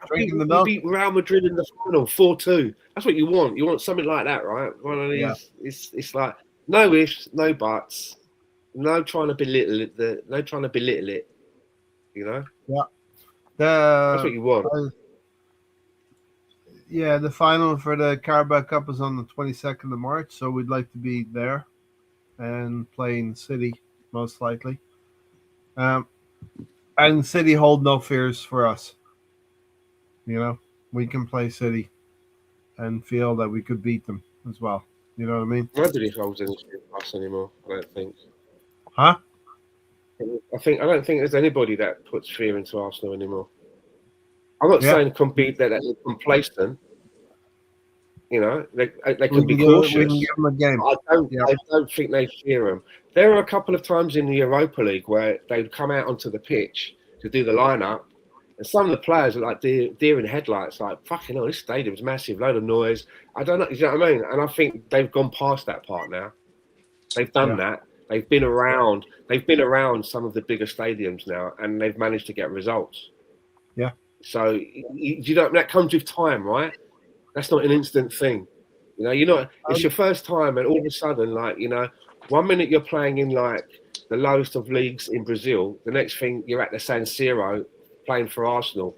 Drinking the milk. We beat Real Madrid in the final 4-2. That's what you want. You want something like that, right? One of these. Yeah. It's like no ifs, no buts, no trying to belittle it. No trying to belittle it. You know. Yeah. That's what you want. The final for the Carabao Cup is on the 22nd of March, so we'd like to be there and playing City, most likely. And City hold no fears for us. We can play City and feel that we could beat them as well. You know what I mean? Nobody holds any fear for us anymore, I don't think. Huh? I don't think there's anybody that puts fear into Arsenal anymore. I'm not saying that they're complacent. They can be cautious. We can give them a game. I don't think they fear them. There are a couple of times in the Europa League where they'd come out onto the pitch to do the lineup, and some of the players are like deer in headlights, like, fucking hell, this stadium's massive, load of noise. I don't know, you know what I mean? And I think they've gone past that part now. They've done that. They've been around some of the bigger stadiums now, and they've managed to get results. Yeah. So that comes with time, right? That's not an instant thing. It's your first time, and all of a sudden, 1 minute you're playing in the lowest of leagues in Brazil, the next thing you're at the San Siro playing for Arsenal,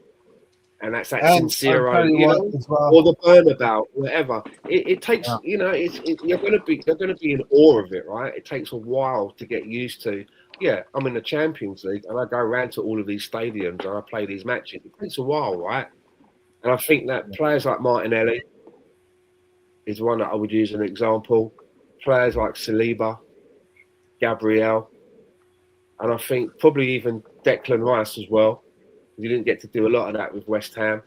and that's that And sincere, I'll tell you you what, know, as well. or the burnabout, whatever. It takes, Yeah. you know, you're gonna be in awe of it, right? It takes a while to get used to. Yeah, I'm in the Champions League, and I go around to all of these stadiums and I play these matches. It takes a while, right? And I think that players like Martinelli is one that I would use as an example. Players like Saliba, Gabriel, and I think probably even Declan Rice as well. You didn't get to do a lot of that with West Ham.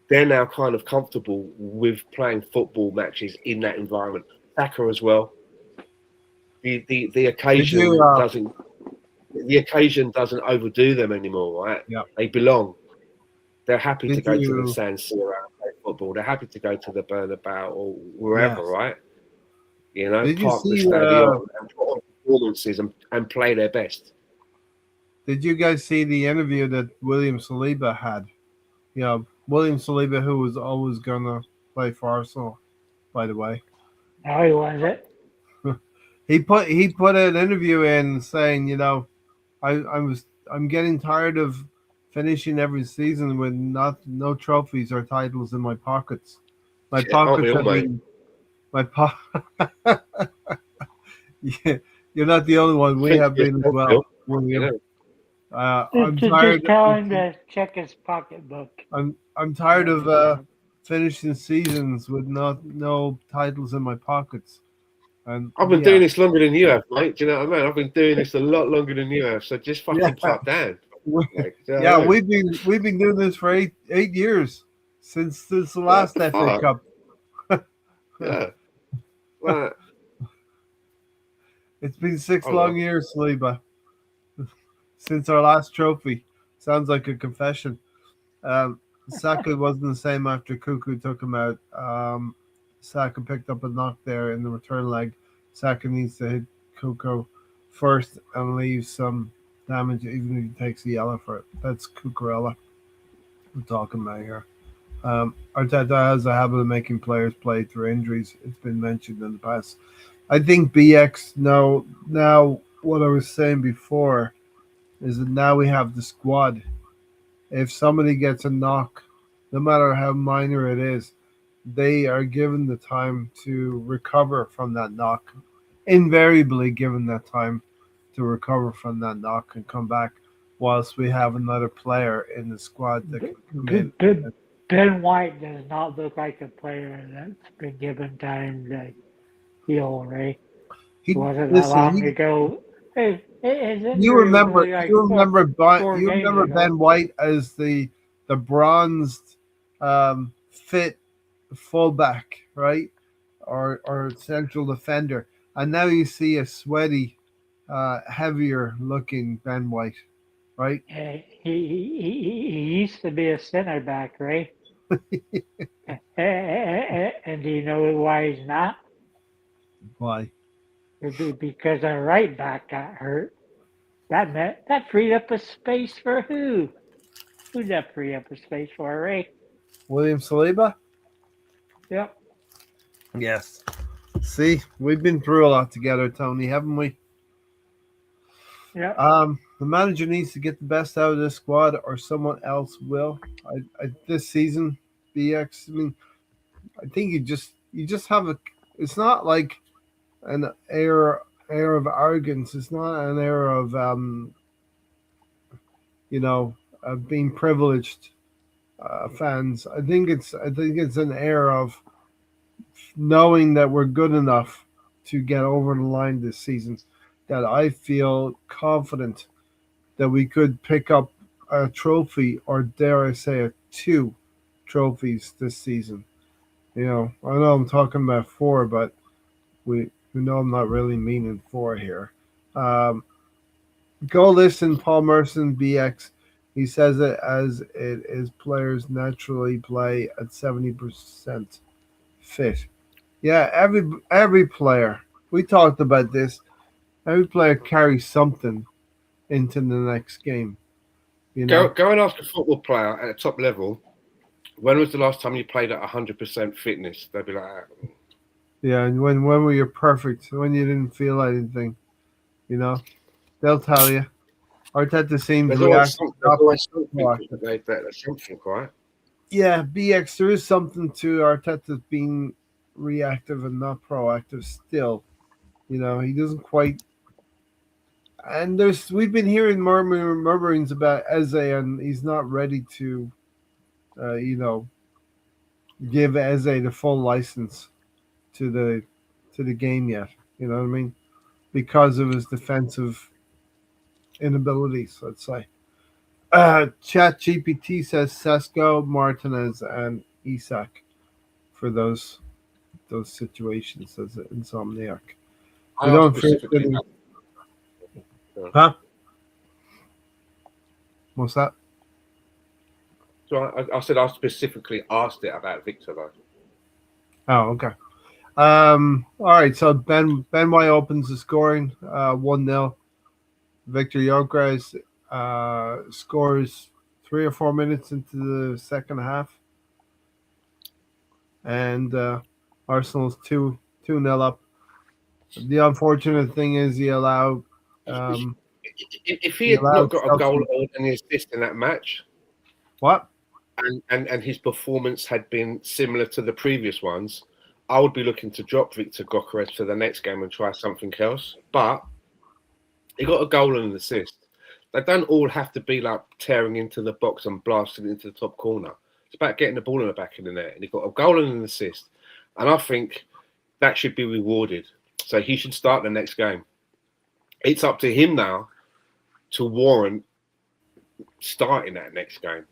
They're now kind of comfortable with playing football matches in that environment. Saka as well. The occasion doesn't overdo them anymore, right? Yeah. They belong. They're happy to Did go to the you? San Siro and play football. They're happy to go to the Bernabeu or wherever, Yes. right? You know, Did you park the see? stadium and put on performances and play their best. Did you guys see the interview that William Saliba had? You know, William Saliba, who was always gonna play for Arsenal, by the way. No, he wasn't. He put an interview in saying, you know, I'm getting tired of finishing every season with no trophies or titles in my pockets. My Yeah, aren't we pockets all, have mate? been my po- Yeah, you're not the only one. We Think have been as yourself, well, Bill. William. You know, I'm Just tired. tell him to check his pocketbook. I'm tired of finishing seasons with no titles in my pockets. And I've been doing this longer than you have, mate. Do you know what I mean? I've been doing this a lot longer than you have. So just fucking pipe down. Like, do you know yeah, what I mean? we've been doing this for eight years since the What last the FA fuck? Cup. Yeah. Well, It's been 6 oh, long well. years, Saliba, since our last trophy. Sounds like a confession. Saka wasn't the same after Cuckoo took him out. Saka picked up a knock there in the return leg. Saka needs to hit Cuckoo first and leave some damage, even if he takes the yellow for it. That's Cucurella we're talking about here. Arteta has a habit of making players play through injuries. It's been mentioned in the past. I think BX now what I was saying before is that now we have the squad. If somebody gets a knock, no matter how minor it is, they are given the time to recover from that knock. Invariably given that time to recover from that knock and come back, whilst we have another player in the squad that can come in. Ben White does not look like a player that's been given time to heal, right? He Wasn't that listen. long ago. His You injury was remember only like you remember you games remember ago. Ben White as the bronzed, fit fullback, right, or central defender, and now you see a sweaty, heavier looking Ben White, right? He used to be a center back, right? And do you know why he's not? Why? Because our right back got hurt. That freed up a space for who? Who'd that free up a space for, Ray? William Saliba? Yep. Yes. See, we've been through a lot together, Tony, haven't we? Yep. The manager needs to get the best out of this squad, or someone else will. This season, BX. I mean, I think you just have a. It's not like an air of arrogance. It's not an air of being privileged fans. I think it's an air of knowing that we're good enough to get over the line this season. That I feel confident that we could pick up a trophy, or dare I say, two trophies this season. I know I'm talking about four, but we know I'm not really meaning four here. Go listen, Paul Merson, BX. He says it as it is. Players naturally play at 70% fit. Yeah, every player. We talked about this. Every player carries something into the next game. Go and ask a football player at a top level, when was the last time you played at 100% fitness? They'd be like, Yeah, and when were you perfect? When you didn't feel anything, they'll tell you. Arteta seems There's always reactive. something, Proactive. there's something, right? Yeah, BX, there is something to Arteta's being reactive and not proactive still. You know, he doesn't quite. And we've been hearing murmurings about Eze, and he's not ready to, you know, give Eze the full license to the game yet. You know what I mean? Because of his defensive inabilities, let's say. Chat GPT says Sesko, Martinez, and Isak for those situations as an insomniac. I We asked don't face specifically any. about- Huh? What's that? So I said I specifically asked it about Victor though. Oh, okay. All right. So Ben White opens the scoring, 1-0. Victor Gyökeres scores 3 or 4 minutes into the second half, and Arsenal's 2-0 up. The unfortunate thing is he allowed. If he He had not allowed got a Chelsea- goal or an assist in that match, What? and his performance had been similar to the previous ones, I would be looking to drop Victor Gyökeres for the next game and try something else. But he got a goal and an assist. They don't all have to be like tearing into the box and blasting into the top corner. It's about getting the ball in the back of the net. And he got a goal and an assist. And I think that should be rewarded. So he should start the next game. It's up to him now to warrant starting that next game.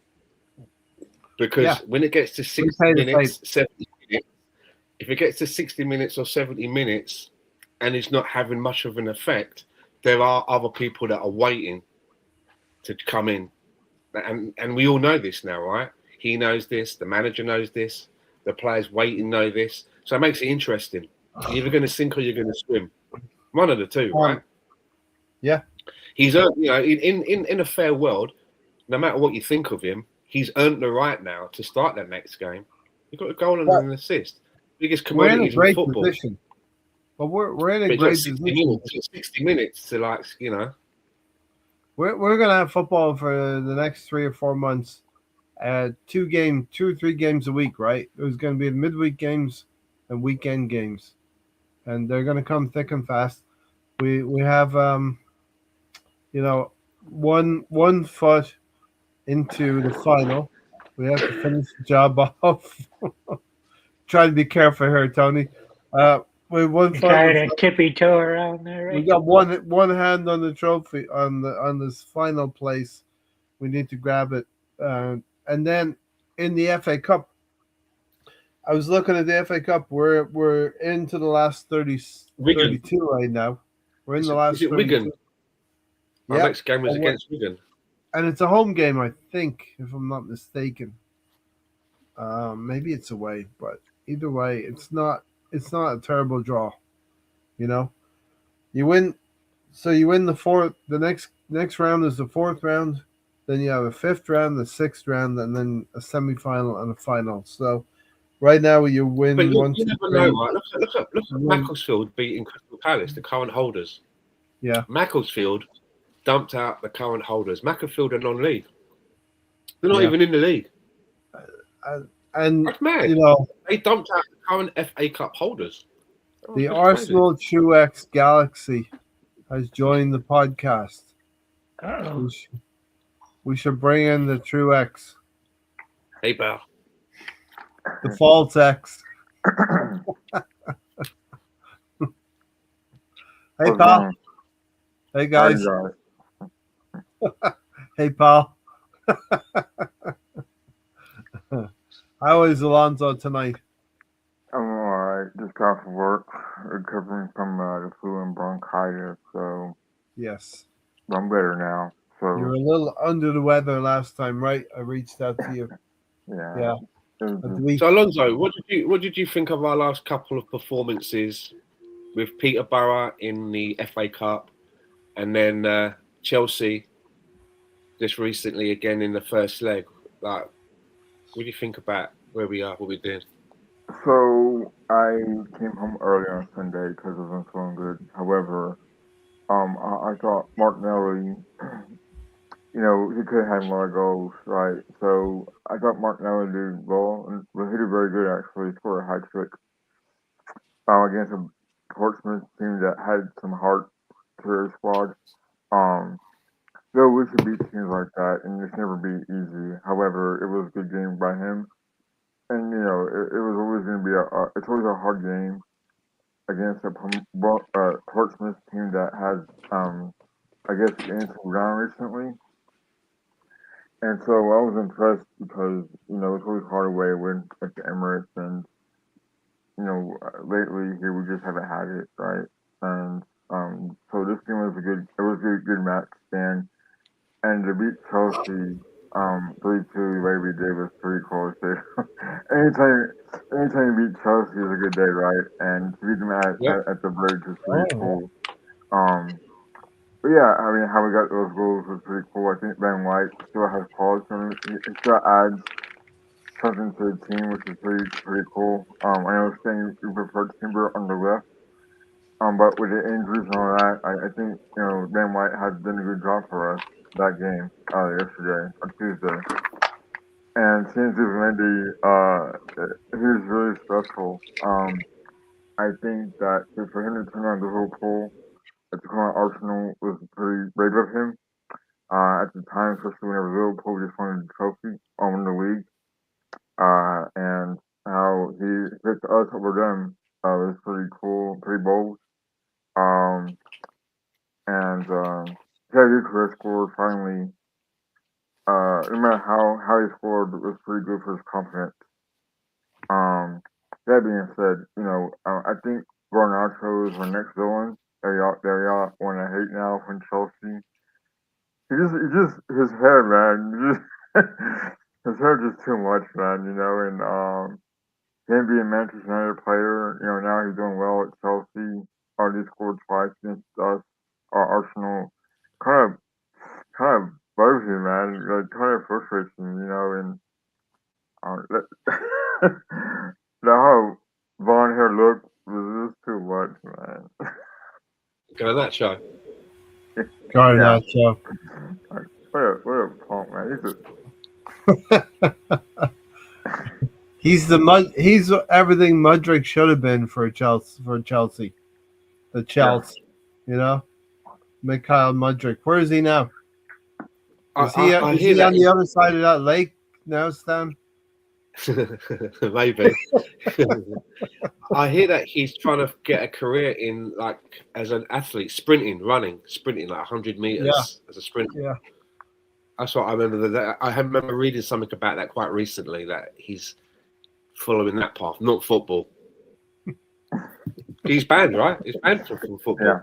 Because when it gets to 60 minutes, 70 minutes, if it gets to 60 minutes or 70 minutes and it's not having much of an effect, there are other people that are waiting to come in. And we all know this now, right? He knows this, the manager knows this, the players waiting know this. So it makes it interesting. You're either going to sink or you're going to swim. One of the two, right? Yeah. He's earned, you know, in a fair world, no matter what you think of him, he's earned the right now to start that next game. He got a goal and an assist. Biggest commodities in football. Position. But we're in a But great 60 position. minutes, 60 minutes to, like, you know. We're gonna have football for the next 3 or 4 months. 2 or 3 games a week, right? There's gonna be midweek games and weekend games, and they're gonna come thick and fast. We have you know, one foot into the final. We have to finish the job off. Try to be careful here, Tony. With one You foot, trying to tippy toe around there, we right? got one hand on the trophy on this final place. We need to grab it, and then in the FA Cup, I was looking at the FA Cup. We're into the last 32 right now. We're in the last. Is it 32. Wigan? Our next game was against Wigan, and it's a home game, I think, if I'm not mistaken. Maybe it's away, but either way, it's not a terrible draw. You know, you win. So you win the fourth. The next round is the fourth round. Then you have a fifth round, the sixth round, and then a semi-final and a final. So right now you win but you 1, 2, never 3. know, right? Look at Macclesfield beating Crystal Palace, the current holders. Yeah, Macclesfield dumped out the current holders. Macclesfield are non-league. They're not even in the league. and That's mad. you know They dumped out the current FA Cup holders. the Arsenal Truex Galaxy has joined the podcast. Uh-oh. We should bring in the Truex, Hey, pal. the false X. Hey, pal. Hey, guys. Hey, pal. How is Alonso tonight? I'm alright. Just got from work, recovering from the flu and bronchitis. So Yes. I'm better now. So You were a little under the weather last time, right? I reached out to you. yeah. So Alonso, what did you think of our last couple of performances with Peterborough in the FA Cup, and then Chelsea just recently again in the first leg? Like, what do you think about where we are, what we did? So I came home early on Sunday because I wasn't feeling good. However, I thought Martinelli he could have had more goals, right? So I thought Martinelli did well, and well, he did very good actually. He scored a hat trick against a Portsmouth team that had some heart to their squad. Um, though we should beat teams like that, and it's never be easy. However, it was a good game by him, and it was always going to be it's always a hard game against a Portsmouth team that has I guess gained some ground recently. And so I was impressed because, it's always hard away win at the Emirates, and lately here we just haven't had it, right? And so this game was it was a good match, and to beat Chelsea 3-2 the way we did was pretty cool too. anytime anytime you beat Chelsea is a good day, right? And to beat them Yep. at the bridge is pretty Oh, cool. Um, but yeah, I mean, how we got those goals was pretty cool. I think Ben White still has quality. He still adds something to the team, which is pretty cool. I know saying you prefer Timber on the left, but with the injuries and all that, I think Ben White has done a good job for us that game yesterday on Tuesday. And since Mendy, he was really special. I think that for him to turn on Liverpool at the current Arsenal was pretty brave of him. At the time, especially whenever Liverpool just won the trophy, won the league, and how he picked us over them was pretty cool, pretty bold. Um, and Teddy Chris scored finally. No matter how he scored was pretty good for his confidence. Um, that being said, I think Garnacho is our next villain. They all want to hate now from Chelsea. His hair, man. His hair just too much, man. And him being Manchester United player, now he's doing well at Chelsea. Already scored twice against us, Arsenal. Kind of, kind of bugs me, man. Like, kind of frustrates me, and that, how Von hair looked was just too much, man. Garnacho. Yeah, Garnacho. what a punk, man. He's the mud. He's everything Mudrick should have been for Chelsea. The Yeah. Chelsea, Mikhail Mudrick. Where is he now? Is he I is hear he that on the other side of that lake now, Stan? maybe. I hear that he's trying to get a career in as an athlete, sprinting like 100 meters as a sprinter. Yeah. That's what I remember. I remember reading something about that quite recently. That he's following that path, not football. He's banned, right? He's banned from football. Yeah.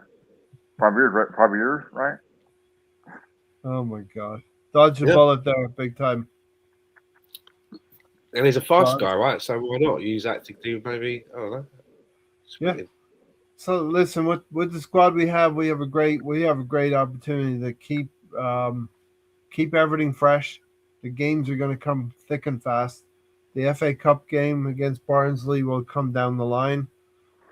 5 years, right? 5 years, right? Oh my God! Dodge a Yeah. bullet there, big time. And he's a fast guy, right? So why not use that to do maybe? I don't know. Yeah. So listen, with the squad we have a great opportunity to keep everything fresh. The games are going to come thick and fast. The FA Cup game against Barnsley will come down the line.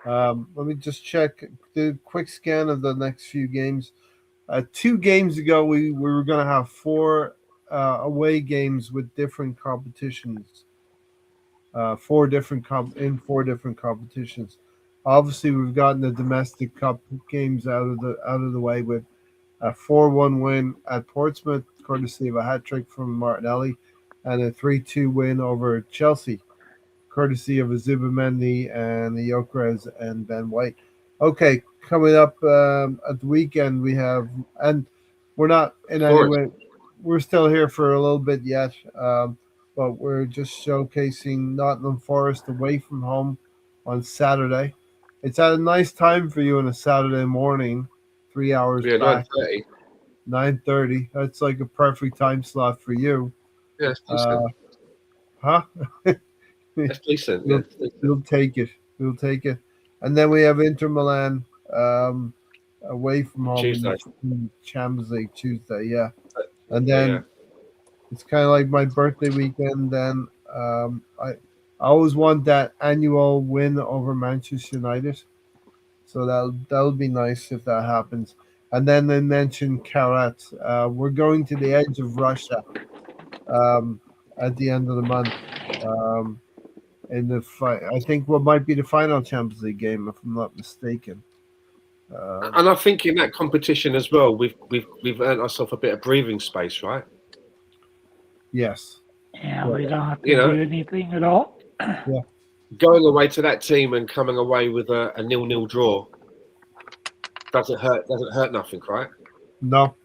Let me just check, do a quick scan of the next few games. 2 games ago, we were going to have 4 away games with different competitions. 4 different 4 different competitions. Obviously, we've gotten the domestic cup games out of the way with a 4-1 win at Portsmouth, courtesy of a hat trick from Martinelli, and a 3-2 win over Chelsea, courtesy of a Zubimendi and the Gyökeres and Ben White. Okay, coming up at the weekend we have, and we're not in any way, we're still here for a little bit yet, but we're just showcasing Nottingham Forest away from home on Saturday. It's at a nice time for you on a Saturday morning, 3 hours back. 9:30. 9:30. That's like a perfect time slot for you. Yeah, it's decent. Huh? That's decent. We'll, Yeah, it's decent. we'll take it. We'll take it. And then we have Inter Milan away from home Tuesday. in Champions League Tuesday. Yeah. Yeah, And then yeah. it's kind of like my birthday weekend. Then I always want that annual win over Manchester United. So that'll be nice if that happens. And then they mentioned Karat. We're going to the edge of Russia at the end of the month. In the I think what might be the final Champions League game, if I'm not mistaken. And I think in that competition as well, we've earned ourselves a bit of breathing space, right? Yes. Yeah, we don't have to You know, do anything at all. going away to that team and coming away with a 0-0 draw doesn't hurt nothing, right? No.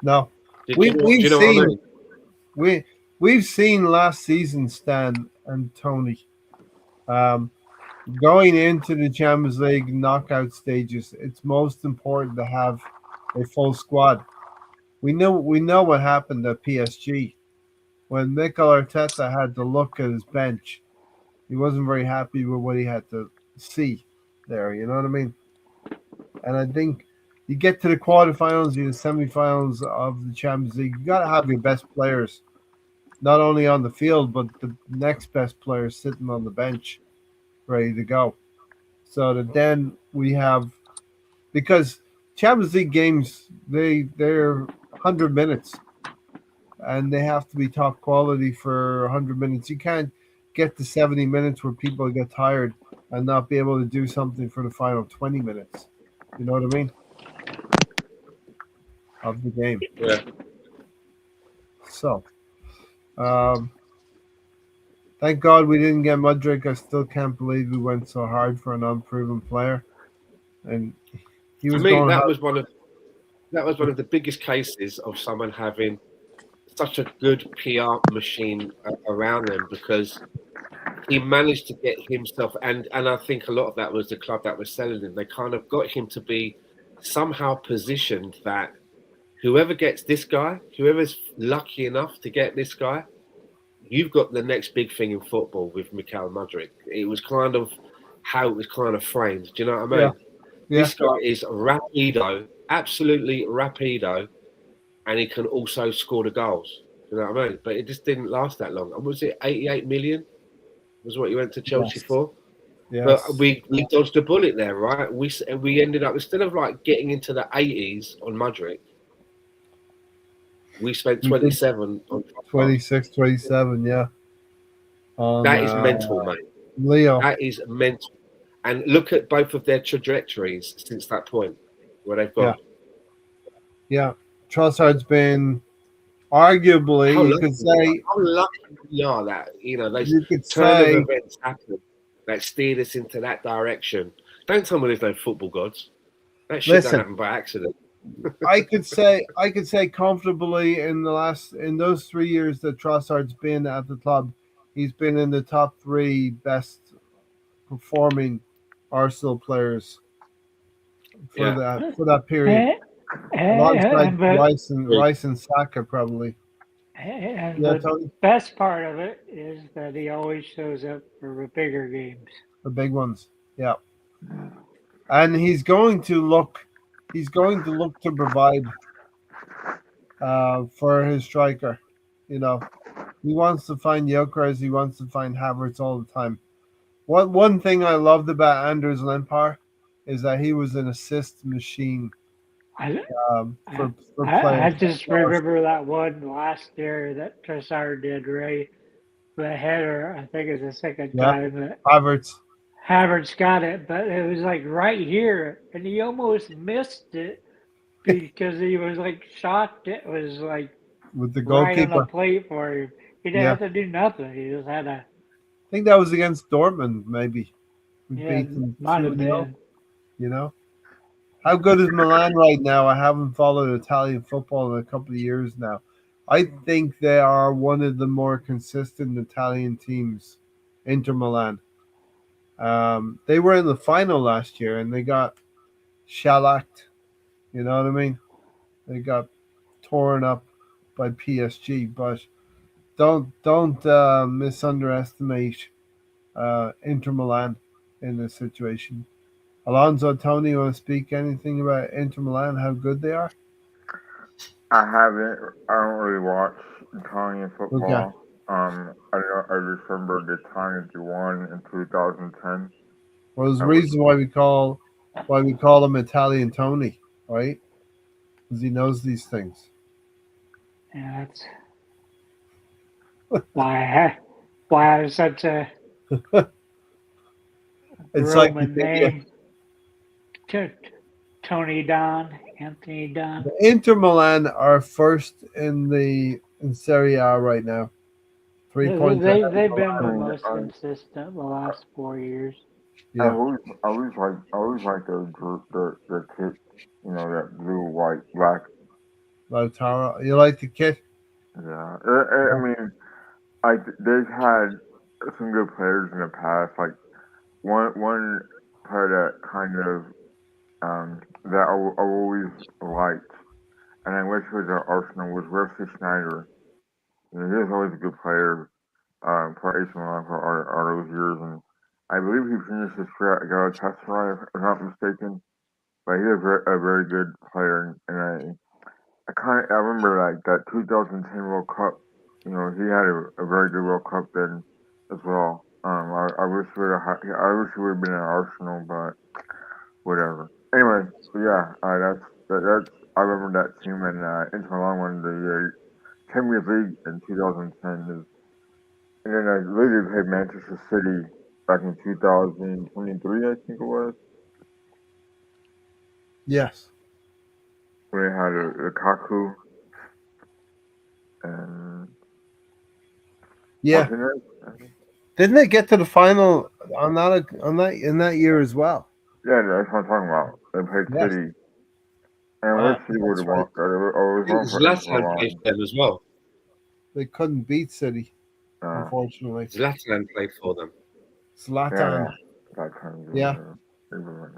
Do We've you know what I seen mean? we've seen last season, Stan and Tony, going into the Champions League knockout stages. It's most important to have a full squad. We know what happened at PSG when Mikel Arteta had to look at his bench. He wasn't very happy with what he had to see there. You know what I mean? And I think you get to the quarterfinals, the semifinals of the Champions League. You got to have your best players, not only on the field, but the next best players sitting on the bench, ready to go. So that then we have, because Champions League games they're 100 minutes, and they have to be top quality for 100 minutes. You can't get to 70 minutes where people get tired and not be able to do something for the final 20 minutes. You know what I mean? Of the game. Yeah. So, thank God we didn't get Mudryk. I still can't believe we went so hard for an unproven player, and he For was me, going. that was one of the biggest cases of someone having such a good PR machine around them, because he managed to get himself, and I think a lot of that was the club that was selling him. They kind of got him to be somehow positioned that whoever gets this guy, whoever's lucky enough to get this guy, you've got the next big thing in football with Mikhail Mudryk. It was kind of how it was kind of framed. Do you know what I mean? Yeah. This guy is rapido, absolutely rapido, and he can also score the goals. You know what I mean? But it just didn't last that long. And was it 88 million? Was what you went to Chelsea for? Yes. But we dodged a bullet there, right? We ended up, instead of like getting into the 80s on Mudryk, we spent 27 on 26, 27, yeah. That is mental, mate. Leo. That is mental. And look at both of their trajectories since that point, where they've gone. Yeah. Trossard's been arguably, you could say, how lucky we are that, those you could turn say, of events happen that steered us into that direction. Don't tell me there's no football gods. That shit don't happen by accident. I could say comfortably in those 3 years that Trossard's been at the club, he's been in the top 3 best performing Arsenal players for that period. Alongside Rice and Saka, probably. And the best part of it is that he always shows up for the bigger games. The big ones, yeah. And he's going to look to provide for his striker. He wants to find Gyökeres, he wants to find Havertz all the time. One thing I loved about Anders Limpar is that he was an assist machine. For players. I just remember that one last year that Trossard did, right? The header, I think, is the second time that Havertz got it, but it was like right here, and he almost missed it because he was like shocked. It was like with the goalkeeper right on the plate for him. He didn't have to do nothing. He just had to. I think that was against Dortmund, maybe. We beat them 2-0. How good is Milan right now? I haven't followed Italian football in a couple of years now. I think they are one of the more consistent Italian teams, Inter Milan. They were in the final last year and they got shellacked. You know what I mean? They got torn up by PSG, but don't misunderestimate Inter Milan in this situation. Alonso, Tony, you want to speak anything about Inter Milan, how good they are? I haven't. I don't really watch Italian football. Okay. I remember the time they won in 2010. Well, there's a reason why we call them Italian Tony, right? because he knows these things. Yeah, that's why I have such a It's like you Roman think name. Tony Don, Anthony Don. Inter Milan are first in Serie A right now. 3 points ahead. They've been I the mean, most consistent the last 4 years. Yeah, I always like the kit, that blue, white, black. Lautaro. You like the kit? Yeah, I mean, they've had some good players in the past. Like one player that kind of that I always liked, and I wish was at Arsenal was Wesley Sneijder. He was always a good player for AC Milan for all those years, and I believe he finished his career at Galatasaray, if I'm not mistaken. But he's a very good player, and I remember like that 2010 World Cup. He had a very good World Cup then as well. I wish he would have been at Arsenal, but whatever. Anyway, so yeah, that's I remember that team, and Inter Milan won the Champions League in 2010. And then I later played Manchester City back in 2023, I think it was, Yes. when they had a Lukaku and Yeah. Martinez. I think. Didn't they get to the final on that in that year as well? Yeah, that's what I'm talking about. They played Yes. City, and Wow, City would that's have right. won. I was I think wrong for Inter Zlatan played Milan. for them as well. They couldn't beat City, Uh, unfortunately. Zlatan played for them. Zlatan. that time. Yeah.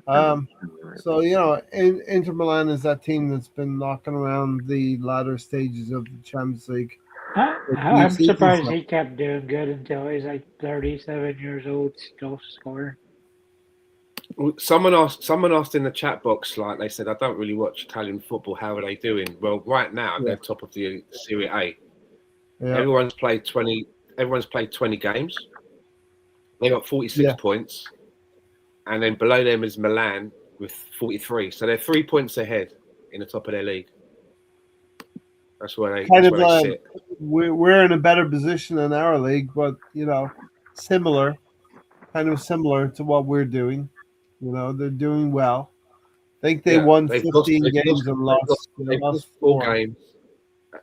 Um, So Inter Milan is that team that's been knocking around the latter stages of the Champions League. I'm surprised he kept doing good until he's like 37 years old, still scoring. Someone asked in the chat box, like they said, I don't really watch Italian football. How are they doing? Well, right now they're top of the Serie A. Yeah. Everyone's played 20 games. They got 46 points, and then below them is Milan with 43. So they're 3 points ahead in the top of their league. That's where they sit. We're in a better position in our league, but similar to what we're doing. They're doing well. I think they won 15 games and lost 4 games.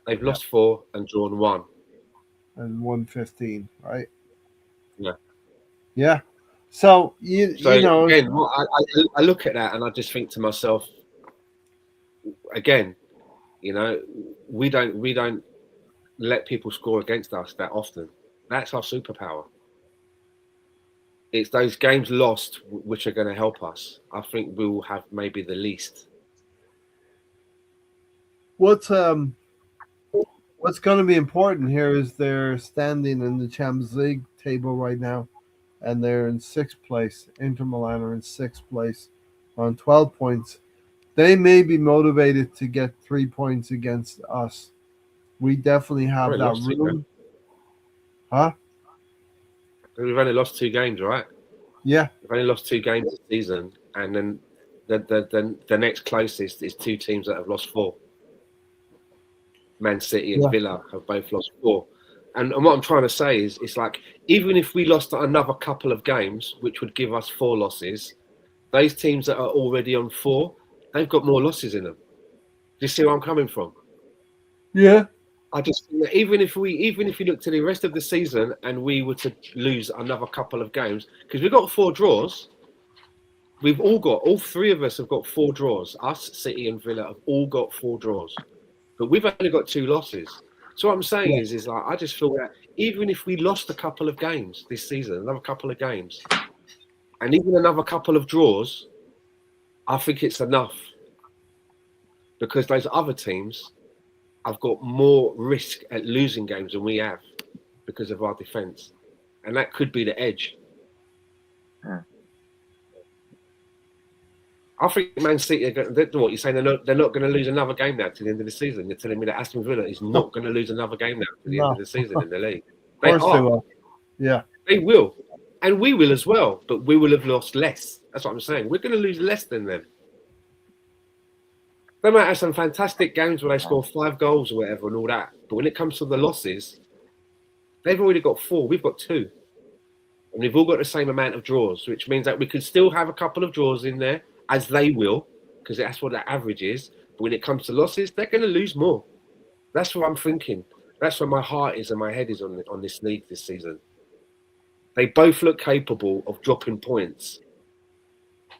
They've lost 4 and drawn 1. And won 15, right? Yeah. Yeah. So again, I look at that and I just think to myself, again, we don't let people score against us that often. That's our superpower. It's those games lost which are going to help us. I think we will have maybe the least. What's going to be important here is they're standing in the Champions League table right now, and they're in 6th place. Inter Milan are in 6th place on 12 points. They may be motivated to get 3 points against us. We definitely have that room. Huh? We've only lost 2 games, right? Yeah. We've only lost 2 games this season, and then the next closest is 2 teams that have lost 4. Man City and Villa have both lost 4. And what I'm trying to say is, it's like, even if we lost another couple of games, which would give us 4 losses, those teams that are already on 4, they've got more losses in them. Do you see where I'm coming from? Yeah. I just think that even if you look to the rest of the season and we were to lose another couple of games, because we've got 4 draws, all 3 of us have got 4 draws. Us, City, and Villa have all got 4 draws, but we've only got 2 losses. So what I'm saying is like, I just feel that even if we lost a couple of games this season, another couple of games, and even another couple of draws, I think it's enough, because those other teams have got more risk at losing games than we have because of our defence, and that could be the edge. I think Man City what you're saying, they're not going to lose another game now to the end of the season. You're telling me that Aston Villa is not going to lose another game now to the end of the season in the league? Of course they will. Yeah, they will, and we will as well. But we will have lost less. That's what I'm saying. We're going to lose less than them. They might have some fantastic games where they score 5 goals or whatever and all that. But when it comes to the losses, they've already got 4. We've got 2. And we've all got the same amount of draws, which means that we could still have a couple of draws in there, as they will, because that's what the average is. But when it comes to losses, they're going to lose more. That's what I'm thinking. That's where my heart is and my head is on this league this season. They both look capable of dropping points,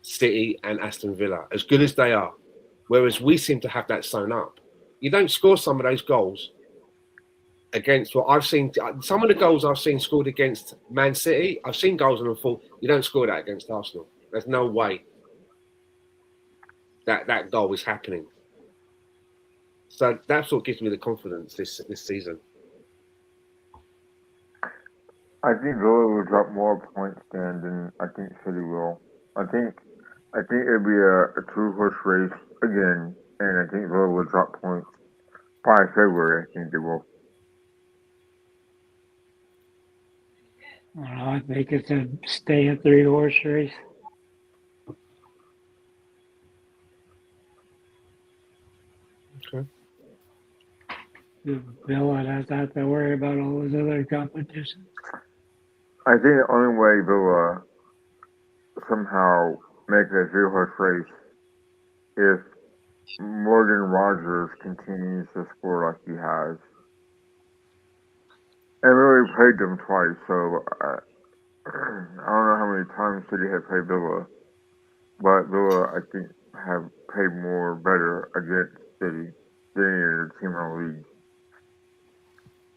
City and Aston Villa, as good as they are. Whereas we seem to have that sewn up. You don't score some of those goals against what I've seen. Some of the goals I've seen scored against Man City, I've seen goals on the full. You don't score that against Arsenal. There's no way that goal is happening. So that's what gives me the confidence this season. I think Villa will drop more points than I think City will. I think it'll be a 2-horse race again, and I think Villa will drop points by February. I think they will. I think it's a stay a 3-horse race. Okay. Villa doesn't have to worry about all those other competitions. I think the only way Villa somehow make it a 3-horse race if Morgan Rogers continues to score like he has. And we already played them twice, so I don't know how many times City had played Villa, but Villa, I think, have played more better against City than any other team in the league.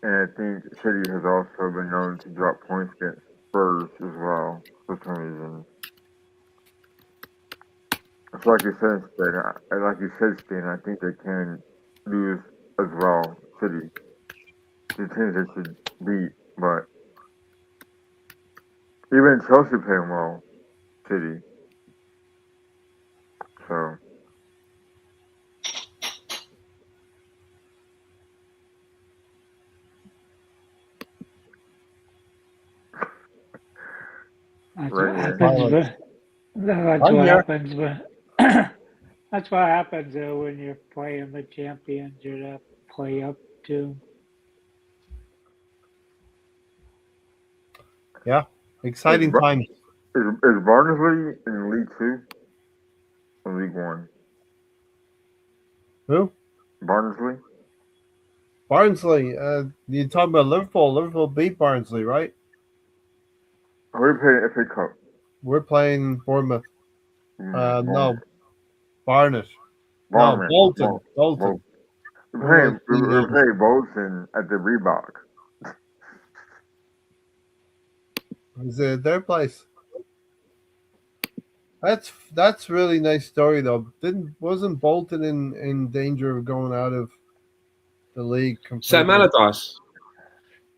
And I think City has also been known to drop points against Spurs as well, for some reason. It's like you said, Stan, I think they can lose as well, City. The teams they should beat, but even Chelsea playing well, City. So That's Right what here. happens. That's I'm what here. happens. But that's what happens though when you're playing the champions. You have to play up to. Yeah, exciting Is- times. Is Barnsley in League 2 or League 1? Who? Barnsley? Barnsley. You talking about Liverpool? Liverpool beat Barnsley, right? We're playing FA Cup. We're playing Bournemouth. No, Barnet. No, Barnet. Bolton. Bolton. Bolton. We're playing Bolton at the Reebok. Is it their place? That's really nice story though. Wasn't Bolton in danger of going out of the league completely? Sam Allardyce.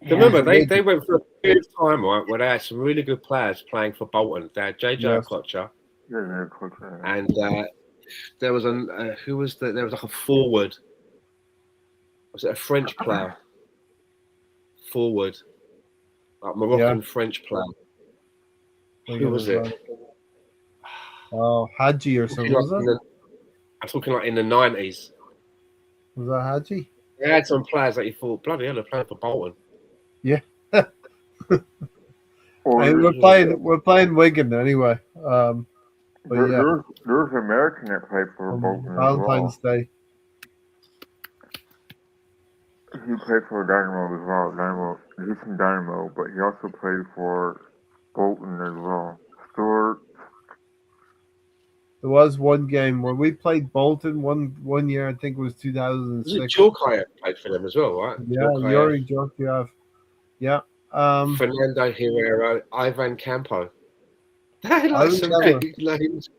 Yeah. Remember, they went for a period of time, right, where they had some really good players playing for Bolton. They had JJ Yes. Okocha, Yeah, coach. and there was there was like a forward. Was it a French player? Forward, like Moroccan French player. Who was it? Oh, Hadji or something. Was it? I'm talking like in the 90s. Was that Hadji? They had some players that you thought, bloody hell, they're playing for Bolton. Yeah. Or Hey, we're playing Wigan anyway. But there was an American that played for Bolton as well. Valentine's Day. He played for Dynamo as well. He's from Dynamo, but he also played for Bolton as well. Stewart. There was one game where we played Bolton one year. I think it was 2006. Jorkaeff played for them as well, right? Yeah, Yuri Jorkaeff. Yeah. Fernando Herrera, Ivan Campo. They like some big names.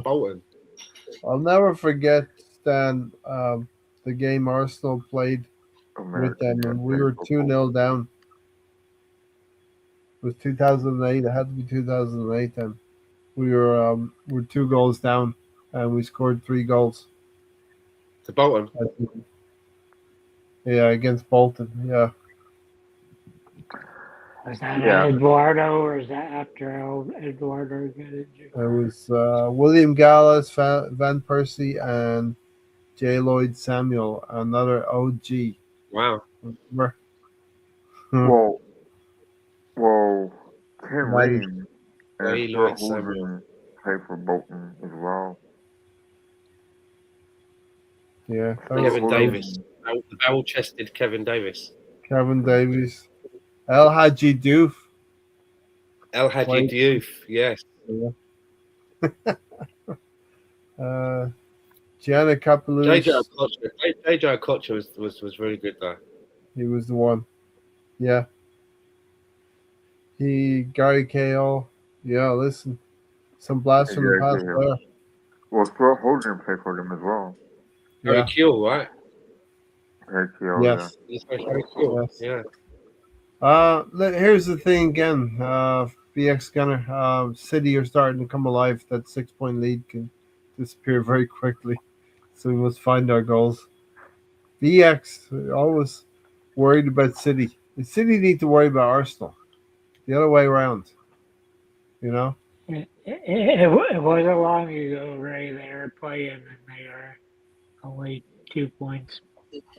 Bolton. I'll never forget, Stan, the game Arsenal played with them, and we were 2-0 down. It was 2008. It had to be 2008 then. We were 2 goals down, and we scored 3 goals. To Bolton. Yeah, against Bolton. Yeah. Was that Yeah. Eduardo, or is that after Eduardo got injured? It was William Gallas, Van Persie, and J. Lloyd Samuel, another OG. Wow. Remember? Well, Tim That is- Ream and Ray Stuart Lloyd Samuel. Holden played for Bolton as well. yeah, that Stuart was Kevin Holden- Davis. The barrel-chested Kevin Davis. Kevin Davies, El Hadji Diouf. El Hadji Played- Diouf. Yes. Gianna Capelous. JJ Okocha was very good though. He was the one. Yeah. Gary Cahill. Yeah, listen. Some blast from the Yeah, past yeah. there. Well, Stuart Holden played for them as well. Harry Yeah. Kewell, right? ATL, Yes. He's Harry Kewell. Yes. Yeah. Here's the thing again. BX Gunner. City are starting to come alive. That 6-point lead can disappear very quickly. So we must find our goals. BX always worried about City. The City need to worry about Arsenal. The other way around. You know? It wasn't long ago, Ray. They were playing, and they were only 2 points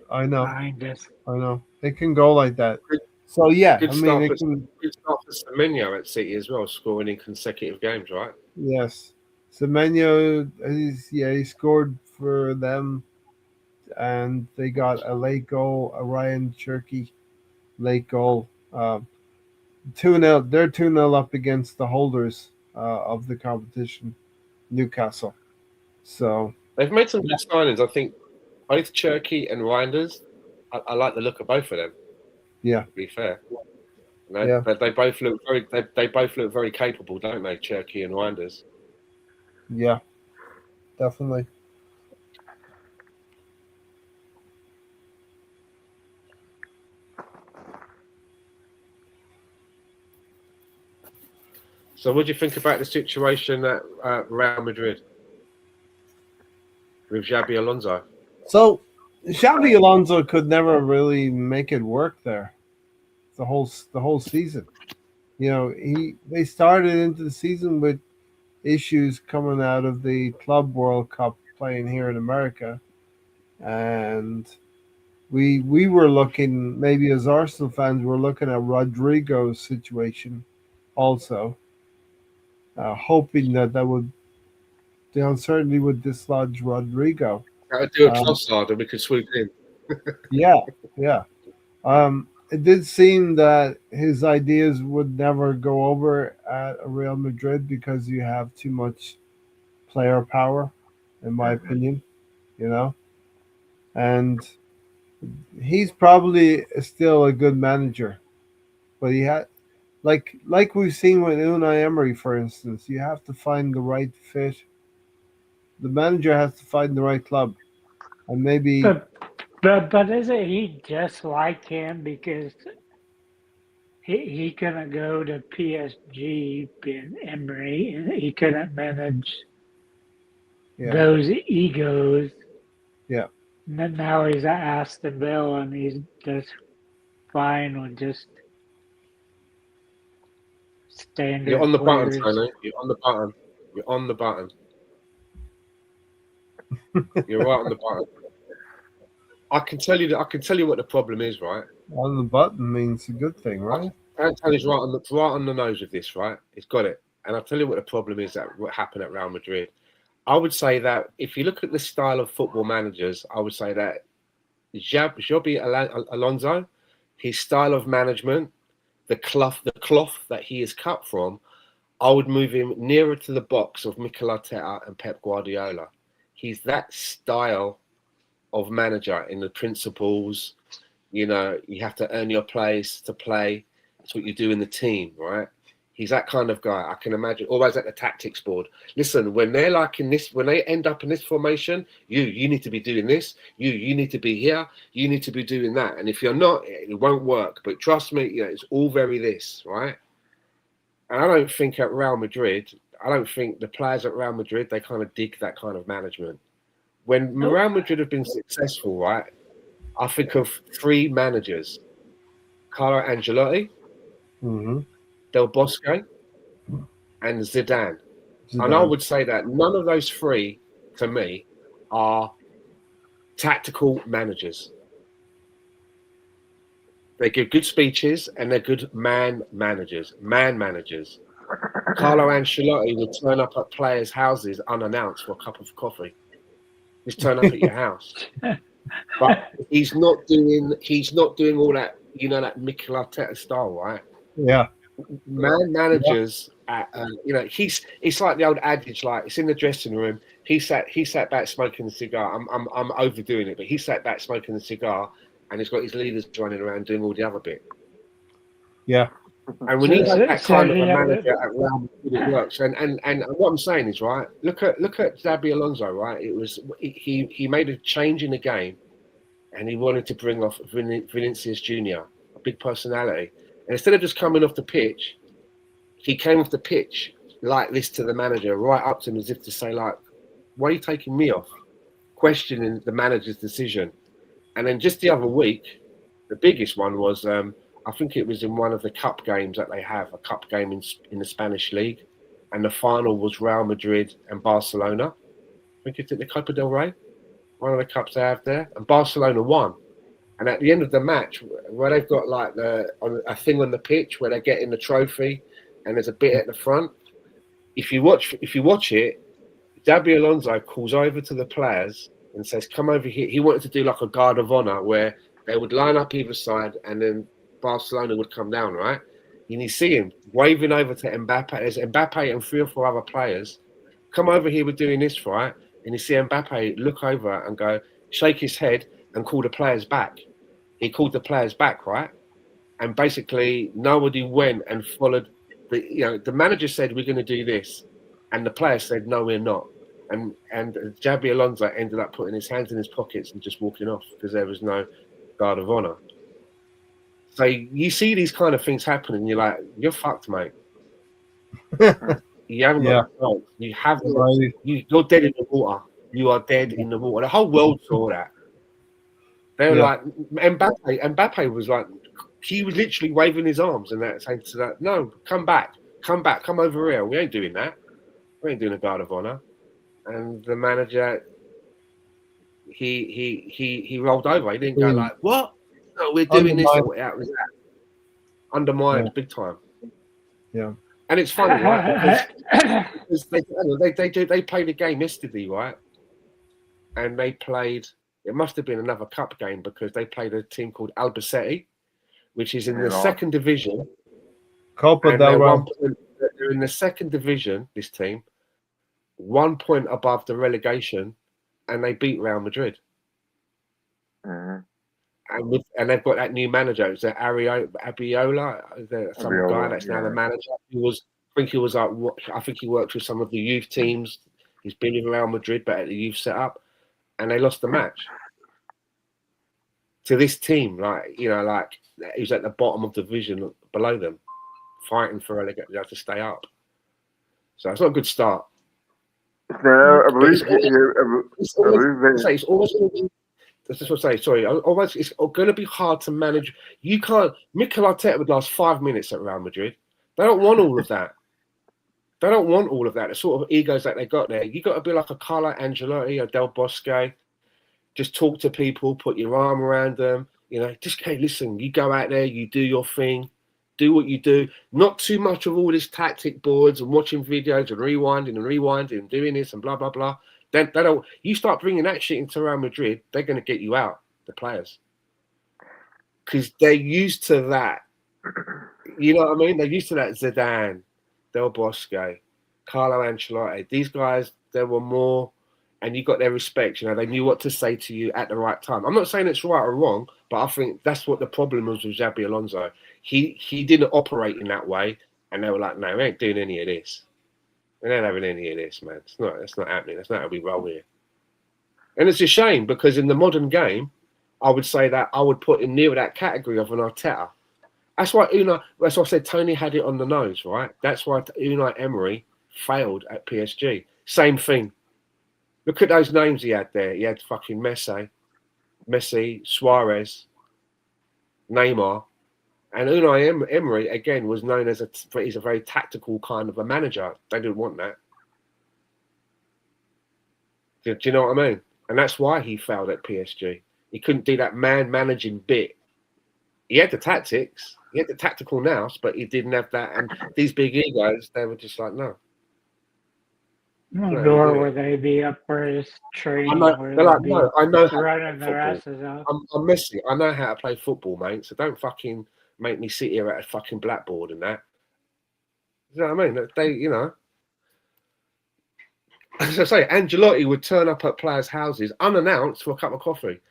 I know. behind us. I know. It can go like that. So yeah, Good I mean start it for can. good start for Semenyo at City as well, scoring in consecutive games, right? Yes. Semenyo, he scored for them, and they got a late goal, a Ryan Cherky late goal. 2-0. They're 2-0 up against the holders of the competition, Newcastle. So They've made some good signings. I think both Cherky and Reinders. I like the look of both of them. yeah, To be fair, Yeah. But they both look very. They both look very capable, don't they? Cherky and Reinders. yeah, definitely. So, what do you think about the situation at Real Madrid with Xabi Alonso? So Xabi Alonso could never really make it work there. The whole season. They started into the season with issues coming out of the Club World Cup playing here in America, and we were looking, maybe as Arsenal fans, we're looking at Rodrigo's situation also, hoping that the uncertainty would dislodge Rodrigo. That would do a Trossard and we could swoop in. Yeah. It did seem that his ideas would never go over at Real Madrid because you have too much player power, in my opinion, And he's probably still a good manager, but he had like we've seen with Unai Emery, for instance, you have to find the right fit. The manager has to find the right club, and maybe But isn't he just like him because he couldn't go to PSG being Emery, and he couldn't manage those egos. Yeah. And then now he's at Aston Villa, and he's just fine with just standard You're on the players. button, Tony. You're on the button. You're on the button. You're right on the button. I can tell you what the problem is, right? on the button means a good thing, right? Antonio's right on the nose with this, right? He's got it. And I'll tell you what the problem is that what happened at Real Madrid. I would say that if you look at the style of football managers, I would say that Xabi Alonso, his style of management, the cloth that he is cut from, I would move him nearer to the box of Mikel Arteta and Pep Guardiola. He's that style of manager in the principles. You have to earn your place to play. That's what you do in the team, right? He's that kind of guy. I can imagine always at the tactics board. Listen, when they're like in this, when they end up in this formation, you need to be doing this. You need to be here. You need to be doing that. And if you're not, it won't work. But trust me, it's all very this, right? And I don't think at Real Madrid, the players at Real Madrid, they kind of dig that kind of management. When Real Madrid have been successful, right? I think of three managers: Carlo Ancelotti, Del Bosque, and Zidane. And I would say that none of those three, to me, are tactical managers. They give good speeches and they're good man managers. Carlo Ancelotti would turn up at players' houses unannounced for a cup of coffee. Just turn up at your house. But he's not doing all that, that Mikel Arteta style, right? Yeah. Man managers it's like the old adage, like it's in the dressing room. He sat back smoking a cigar. I'm overdoing it, but he sat back smoking a cigar and he's got his leaders running around doing all the other bit. Yeah. And when he's that kind of a manager at Real Madrid, it works. And what I'm saying is, right, look at Xabi Alonso, right? He made a change in the game and he wanted to bring off Vinicius Jr., a big personality. And instead of just coming off the pitch, he came off the pitch like this to the manager, right up to him as if to say, like, why are you taking me off? Questioning the manager's decision. And then just the other week, the biggest one was, I think it was in one of the cup games that they have, a cup game in the Spanish league. And the final was Real Madrid and Barcelona. I think it's at the Copa del Rey, one of the cups they have there. And Barcelona won. And at the end of the match, where they've got like a thing on the pitch where they're getting the trophy, and there's a bit at the front. If you watch it, Xabi Alonso calls over to the players and says, "Come over here." He wanted to do like a guard of honor where they would line up either side, and then Barcelona would come down, right? And you see him waving over to Mbappe. There's Mbappe and 3 or 4 other players. Come over here, we're doing this, right? And you see Mbappe look over and go, shake his head and call the players back. He called the players back, right? And basically nobody went and followed the manager said, we're going to do this. And the players said, no, we're not. And Xabi Alonso ended up putting his hands in his pockets and just walking off because there was no guard of honor. So you see these kind of things happening, you're like, you're fucked, mate. You haven't got a chance. You haven't. You're dead in the water. You are dead in the water. The whole world saw that. They were like, Mbappe was like, he was literally waving his arms and that, saying to that, no, come back, come over here. We ain't doing that. We ain't doing a guard of honor. And the manager, he rolled over. He didn't go like, what? No, we're doing this. That was that. Undermined big time. Yeah. And it's funny, right? Because they played a game yesterday, right? And they played. It must have been another cup game because they played a team called Albacete, which is in the second division. Copa del Rey. They're in the second division. This team, 1 point above the relegation, and they beat Real Madrid. And they've got that new manager. It's Abiola, some guy that's now the manager. I think he worked with some of the youth teams. He's been in Real Madrid, but at the youth setup, and they lost the match to this team. He's at the bottom of the division below them, fighting for relegation to stay up. So it's not a good start. It's always that's just what I say. Sorry, it's going to be hard to manage. You can't. Mikel Arteta would last 5 minutes at Real Madrid. They don't want all of that. They don't want all of that. The sort of egos that they got there. You got to be like a Carlo Ancelotti or Del Bosque. Just talk to people, put your arm around them. Just hey, listen. You go out there, you do your thing, do what you do. Not too much of all this tactic boards and watching videos and rewinding and doing this and blah blah blah. They don't. You start bringing that shit into Real Madrid, they're going to get you out, the players, because they're used to that. You know what I mean? They're used to that. Zidane, Del Bosque, Carlo Ancelotti. These guys, they were more, and you got their respect. They knew what to say to you at the right time. I'm not saying it's right or wrong, but I think that's what the problem was with Xabi Alonso. He didn't operate in that way, and they were like, no, we ain't doing any of this. We ain't having any of this, man. It's not happening. That's not how we roll here. And it's a shame because in the modern game, I would say that I would put him near that category of an Arteta. That's why that's why I said Tony had it on the nose, right? That's why Unai Emery failed at PSG. Same thing. Look at those names he had there. He had fucking Messi, Suarez, Neymar. And Unai Emery, again, was known as he's a very tactical kind of a manager. They didn't want that. Do you know what I mean? And that's why he failed at PSG. He couldn't do that man-managing bit. He had the tactics, he had the tactical nous, but he didn't have that. And these big egos, they were just like, no. Nor would they be up for his training. They're like, no, I know how to running play their football. asses off. I'm Messi. I know how to play football, mate. So don't fucking make me sit here at a fucking blackboard and that. You know what I mean? They, you know. As I say, Ancelotti would turn up at players' houses unannounced for a cup of coffee.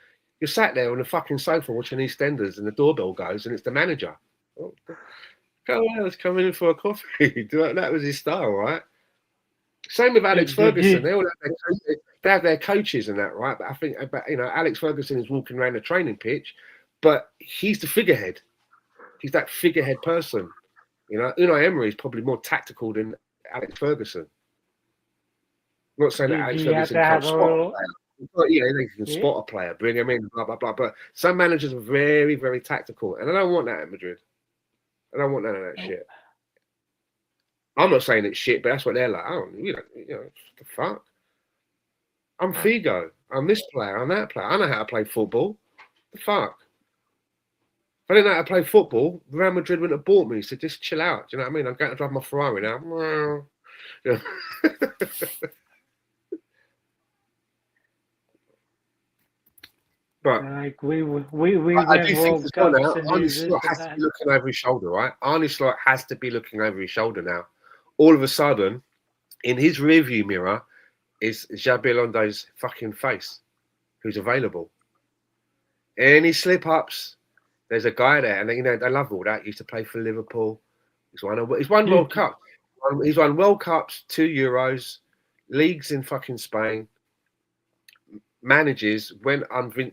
You're sat there on the fucking sofa watching EastEnders and the doorbell goes and it's the manager. Oh, go on, let's come in for a coffee. That was his style, right? Same with Alex Ferguson. They all have their coaches and that, right? But I think, you know, Alex Ferguson is walking around the training pitch, but he's the figurehead. He's that figurehead person. You know, Unai Emery is probably more tactical than Alex Ferguson. I'm not saying that Alex Ferguson can't spot a player. But, yeah, they can spot a player, bring him in, blah, blah, blah. But some managers are very, very tactical. And I don't want that at Madrid. I don't want none of that shit. I'm not saying it's shit, but that's what they're like. Oh, you know, what the fuck? I'm Figo. I'm this player. I'm that player. I know how to play football. The fuck? If I didn't know how to play football, Real Madrid wouldn't have bought me. So just chill out. Do you know what I mean? I'm going to drive my Ferrari now. You know? But like we I do think as well now, Arne Slot has to be looking over his shoulder, right? Arne Slot has to be looking over his shoulder now. All of a sudden, in his rearview mirror, is Xabi Alonso's fucking face, who's available. Any slip-ups, there's a guy there, and you know they love all that. He used to play for Liverpool. He's won World Cup. He's won World Cups, 2 Euros, leagues in fucking Spain. Manages, went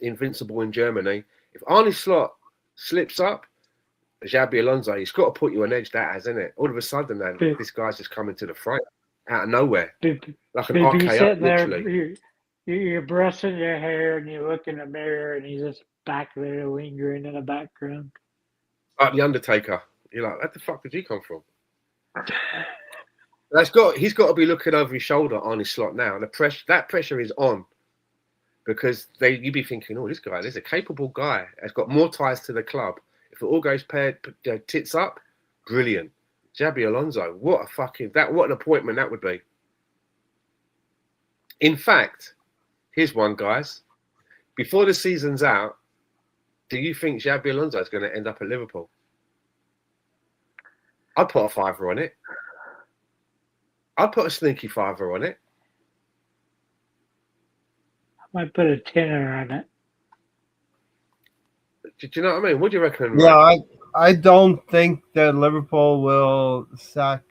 invincible in Germany. If Arne Slot slips up, Xabi Alonso, he's got to put you on edge. That has, isn't it? All of a sudden, then this guy's just coming to the front out of nowhere, like an RKO, literally. You're brushing your hair and you look in the mirror and he's just back there lingering in the background. Like the Undertaker. You're like, where the fuck did he come from? He's got to be looking over his shoulder on his slot now. That pressure is on. Because you'd be thinking, oh, this guy, there's a capable guy. Has got more ties to the club. If it all goes tits up, brilliant. Xabi Alonso, what an appointment that would be. In fact, here's one, guys. Before the season's out, do you think Xabi Alonso is going to end up at Liverpool? I'd put a fiver on it. I'd put a sneaky fiver on it. Might put a tenner on it. Do you know what I mean? What do you reckon? Yeah, I don't think that Liverpool will sack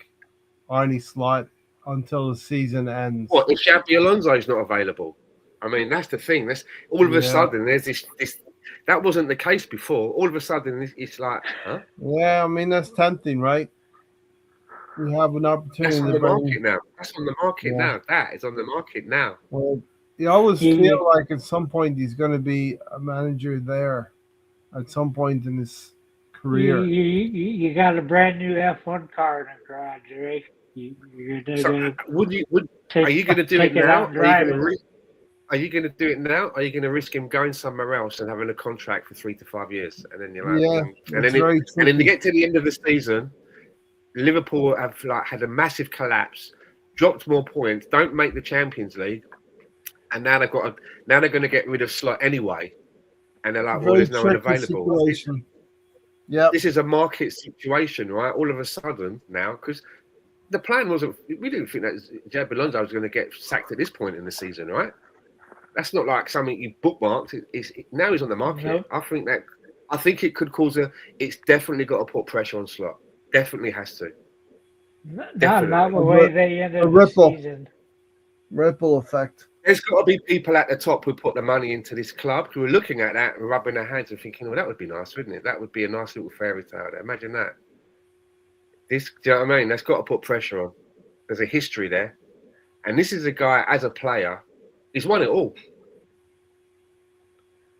Arne Slot until the season ends. What if Xabi Alonso is not available? I mean, that's the thing. That's all of a sudden there's this. That wasn't the case before. All of a sudden it's like, huh? Yeah, I mean that's tempting, right? We have an opportunity. That's on the market now. That's on the market now. That is on the market now. Well, you always feel like at some point he's going to be a manager there at some point in his career. You got a brand new F1 car in the garage, right? Are you going to do it now? Are you going to do it now? Or are you going to risk him going somewhere else and having a contract for 3 to 5 years? And then you're like, and then you get to the end of the season, Liverpool have had a massive collapse, dropped more points, don't make the Champions League. And now they're going to get rid of Slot anyway, and they're like, "Well, there's no one available." Yeah, this is a market situation, right? All of a sudden now, because the plan wasn't. We didn't think that Xabi Alonso was going to get sacked at this point in the season, right? That's not like something you bookmarked. Now he's on the market. No. I think it could cause It's definitely got to put pressure on Slot. Definitely has to. Not the way they ended the season. Ripple effect. There's got to be people at the top who put the money into this club who are looking at that and rubbing their hands and thinking, well, that would be nice, wouldn't it? That would be a nice little fairy tale. Imagine that. Do you know what I mean? That's got to put pressure on. There's a history there. And this is a guy, as a player, he's won it all.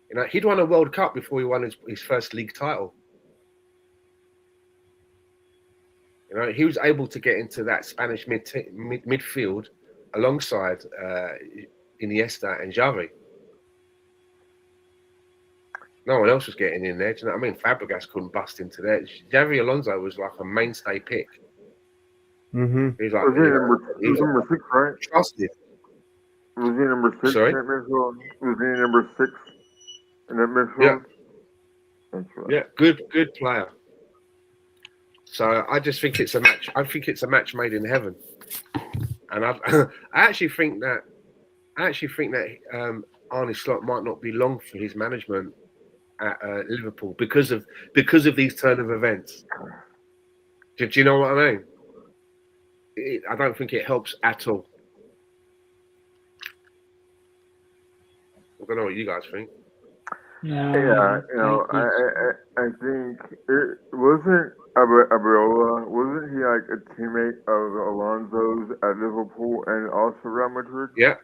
You know, he'd won a World Cup before he won his first league title. You know, he was able to get into that Spanish midfield alongside Iniesta and Xavi. No one else was getting in there. Do you know what I mean? Fabregas couldn't bust into there. Xavi Alonso was like a mainstay pick. Mm-hmm. He was like, Was he he was number 6, right? trusted. Was he number 6 Sorry? in that midfield? Was he number 6 in that Yeah, midfield? yeah, good player. So I just think it's a match. I think it's a match made in heaven, and I actually think that Arne Slot might not be long for his management at Liverpool because of these turn of events. Do you know what I mean? I don't think it helps at all. I don't know what you guys think. Yeah, you know, I think it wasn't Abriola. Wasn't he like a teammate of Alonso's at Liverpool and also Real Madrid? Yeah,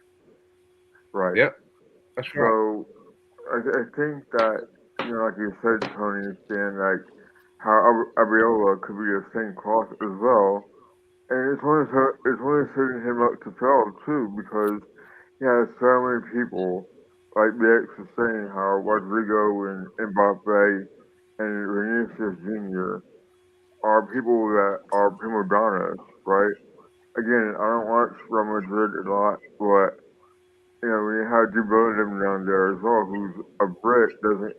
Right. yeah, that's right. So I think that, you know, like you said, Tony, saying like how Abriola could be the same class as well, and it's only setting him up to fail too because he has so many people like Bex was saying how Rodrigo and Mbappe and Vinicius Jr. are people that are prima donnas, right? Again, I don't watch Real Madrid a lot, but you know, when you have Jude Bellingham down there as well, who's a Brit, doesn't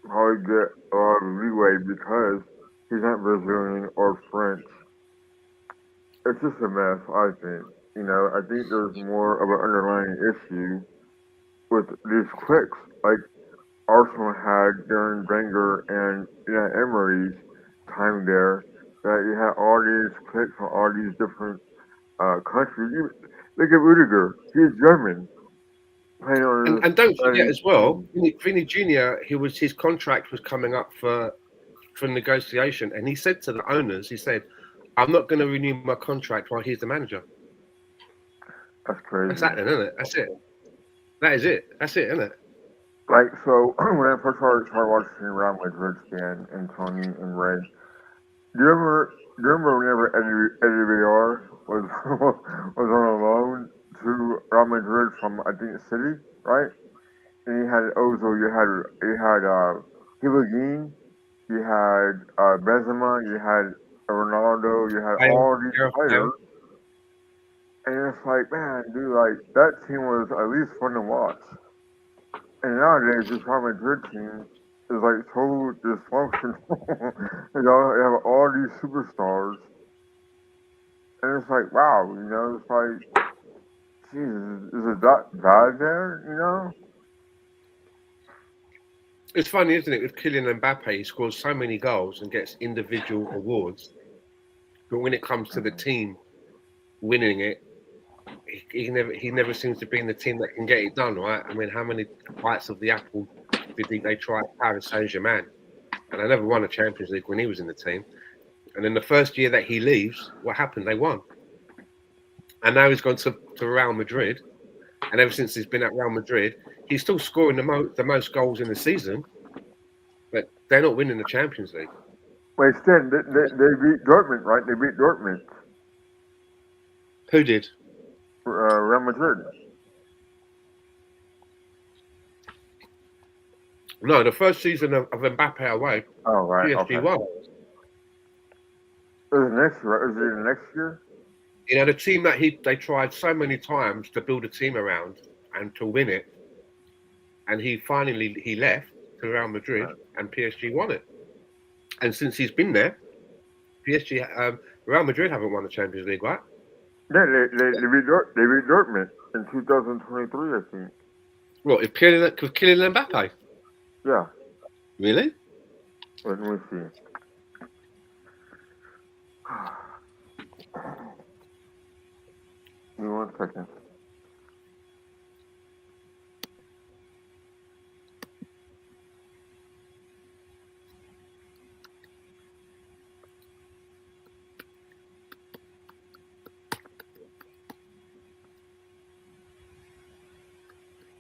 probably get a lot of leeway because he's not Brazilian or French. It's just a mess, I think. You know, I think there's more of an underlying issue with these clicks, like Arsenal had during Wenger and Emery's time there, that you had all these clicks from all these different countries. Look at Rudiger, he's German, playing on And don't the forget Spanish as well, team. Vinny Junior. His contract was coming up for negotiation, and he said to the owners, he said, "I'm not going to renew my contract while he's the manager." That's That's crazy. that, then, isn't it? That's it. That is it. That's it, isn't it? Like, so when I first started watching Real Madrid, Stan and Tony and Ray, do you remember whenever Eddie Villar was was on a loan to Real Madrid from I think City, right? And you had Ozil, you had Higuain, you had Benzema, you had Ronaldo, you had all these Gareth Bale. players, and it's like, man, dude, like that team was at least fun to watch. And nowadays, this Real Madrid team is like total dysfunctional. You have all these superstars, and it's like, wow, you know, it's like, Jesus, is it that bad there? You know? It's funny, isn't it? With Kylian Mbappe, he scores so many goals and gets individual awards, but when it comes to the team winning it, he never seems to be in the team that can get it done, right? I mean, how many bites of the apple did they try at Paris Saint-Germain? And they never won a Champions League when he was in the team. And then the first year that he leaves, what happened? They won. And now he's gone to Real Madrid. And ever since he's been at Real Madrid, he's still scoring the most goals in the season, but they're not winning the Champions League. Wait, Stan, they beat Dortmund, right? They beat Dortmund. Who did? Real Madrid. No, the first season of Mbappe away, Oh, right. PSG Okay. won. Is it next year? Is it next year? You know, the team that they tried so many times to build a team around and to win it, and he left to Real Madrid, and PSG won it. And since he's been there, Real Madrid haven't won the Champions League, right? Yeah, they beat Dortmund in 2023, I think. What, with Kylian Mbappe? Yeah. Really? Let me see. Give me 1 second.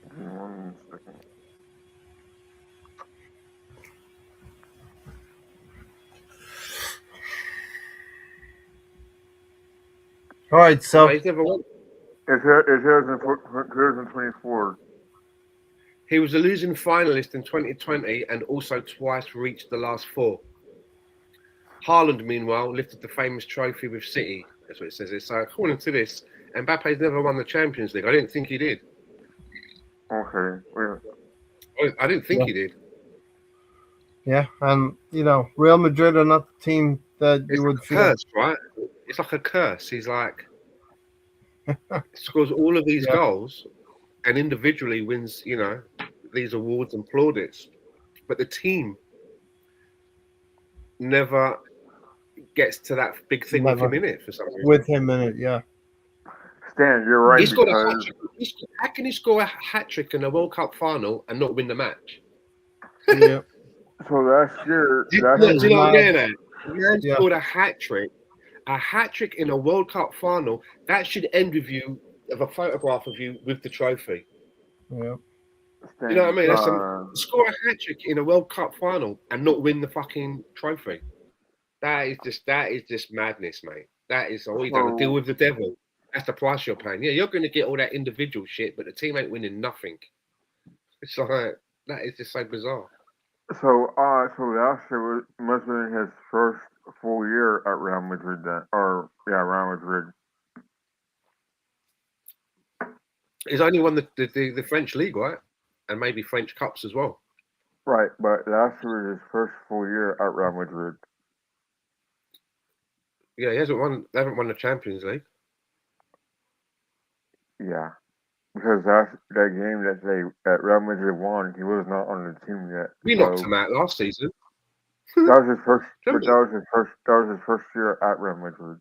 Give me 1 second. All right, No, so he's never won. It's 2024. He was a losing finalist in 2020 and also twice reached the last four. Haaland, meanwhile, lifted the famous trophy with City. That's what it says. So according to this, Mbappe's never won the Champions League. I didn't think he did. Okay. I didn't think he did. yeah, and Real Madrid are not the team that It's you would like a feel. curse, right? It's like a curse. He's like scores all of these Yeah. goals and individually wins, these awards and plaudits. But the team never gets to that big thing with Never. him in it for some reason. With him in it, yeah. Stan, you're right. He's got a because hat trick. How can he score a hat trick in a World Cup final and not win the match? Yeah. so last year, Do you know what I'm getting at? Man Yeah. scored a hat trick in a World Cup final. That should end with you of a photograph of you with the trophy. Yeah. Stan, You know what I mean? That's score a hat trick in a World Cup final and not win the fucking trophy. That is just madness, mate. That is all you done. Deal with the devil. That's the price you're paying. Yeah, you're going to get all that individual shit, but the team ain't winning nothing. It's like that is just so bizarre. So last year must have been his first full year at Real Madrid then, Real Madrid. He's only won the French league, right? And maybe French cups as well. Right, but last year was his first full year at Real Madrid. Yeah, they haven't won the Champions League. Yeah, because that game that Real Madrid won, he was not on the team yet. We knocked him out last season. That was his first. But that was his first year at Real Madrid.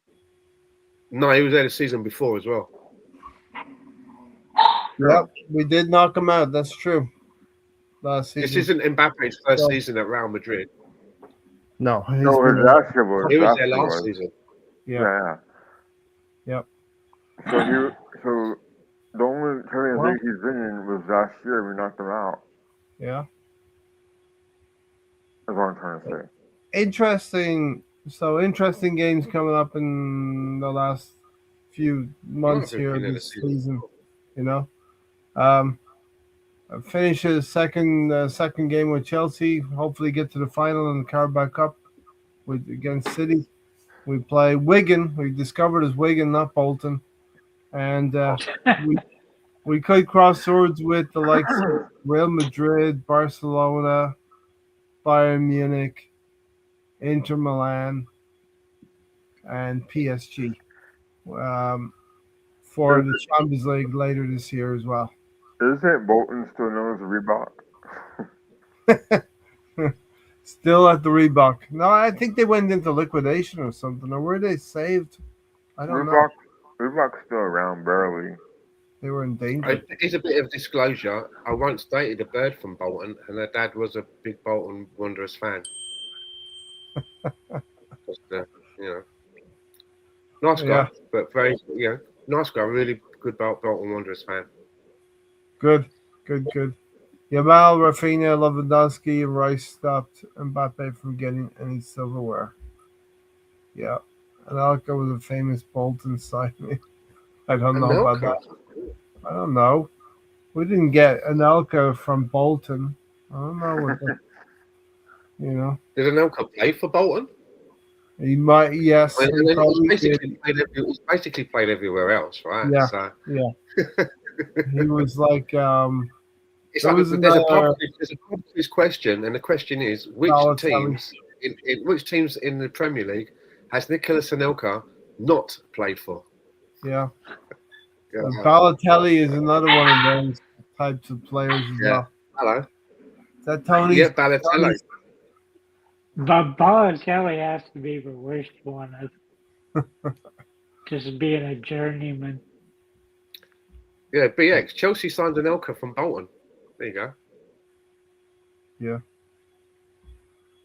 No, he was there the season before as well. Yep, we did knock him out. That's true. Last season. This isn't Mbappe's first season at Real Madrid. No, his last year was. He was there last season. Yeah. Yep. So the only Champions League he's been in was last year. We knocked him out. Yeah. That's what I'm trying to say. Interesting games coming up in the last few months here this season. Finishes second game with Chelsea. Hopefully get to the final in the Carabao Cup against City. We play Wigan. We discovered as Wigan, not Bolton, and we could cross swords with the likes of Real Madrid, Barcelona, Bayern Munich, Inter Milan, and PSG for the Champions League later this year as well. Isn't Bolton still known as Reebok? Still at the Reebok. No, I think they went into liquidation or something. Or were they saved? I don't know. Reebok's still around, barely. They were in danger. It's a bit of disclosure. I once dated a bird from Bolton, and her dad was a big Bolton Wanderers fan. Just, nice guy, but very, nice guy. Really good Bolton Wanderers fan. Good. Yamal, Rafinha, Lewandowski, and Rice stopped Mbappe from getting any silverware. Yeah. Anelka was a famous Bolton signing. I don't know about that. I don't know. We didn't get Anelka from Bolton. I don't know what Did Anelka play for Bolton? He might, yes. He's basically played everywhere else, right? Yeah. So. Yeah. He was like. It's like there's a pub quiz question, and the question is which teams in the Premier League has Nicolas Anelka not played for? Yeah. Balotelli is another one of those types of players as well. Hello. Is that Tony? Yeah, Balotelli. But Balotelli has to be the worst one. Just being a journeyman. Yeah, BX. Chelsea signed Anelka from Bolton. There you go. Yeah.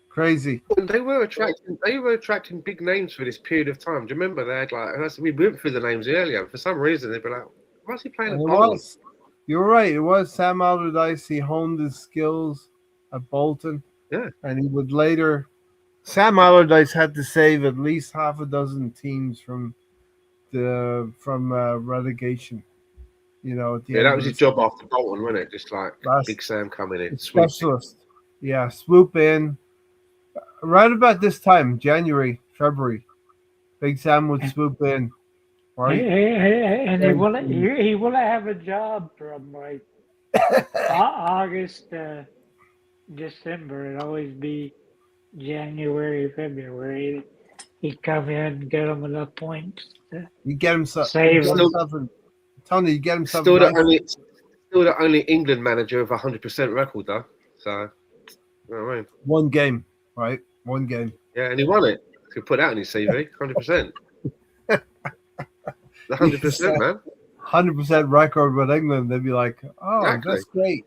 Crazy. They were attracting big names for this period of time. Do you remember they had we went through the names earlier, and for some reason they'd be like, why is he playing at Bolton? You're right. It was Sam Allardyce. He honed his skills at Bolton. Yeah. And he would later Sam Allardyce had to save at least half a dozen teams from from relegation. You know, at the Yeah, end that of was the his job after Bolton, wasn't it? Just like last Big Sam coming in, the swooping. specialist. Yeah, swoop in right about this time, January, February. Big Sam would swoop in, right? And he will have a job from like August to December. It'd always be January, February. He'd come in, get him enough points to You get himself, save him. Tony, you get himself Still a nice, the only England manager with 100% record though. So, you know what I mean? one game, right? One game. Yeah, and he won it. Could put that on his CV, 100%. The 100%, man. 100% record with England. They'd be like, "Oh, Exactly. that's great.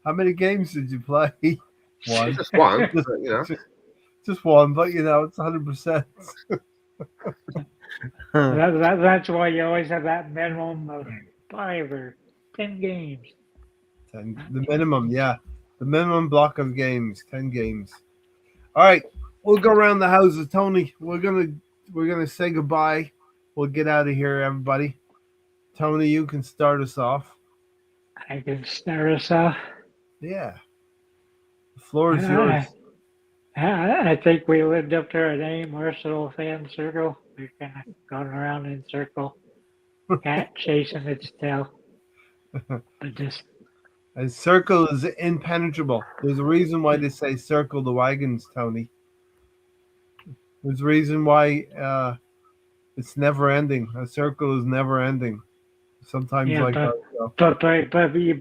How many games did you play? One, Just one, but, you know. just one, but you know it's 100%." That's why you always have that minimum of 5 or 10 games. The minimum, yeah, the minimum block of games, 10 games. All right, we'll go around the houses, Tony. We're gonna say goodbye. We'll get out of here, everybody. Tony, you can start us off. I can start us off. Yeah, the floor is yours. I think we lived up to our name, Arsenal Fan Circle. We've kind of gone around in circle, cat chasing its tail. But just A circle is impenetrable. There's a reason why they say circle the wagons, Tony. There's a reason why it's never ending. A circle is never ending. Sometimes yeah, like that.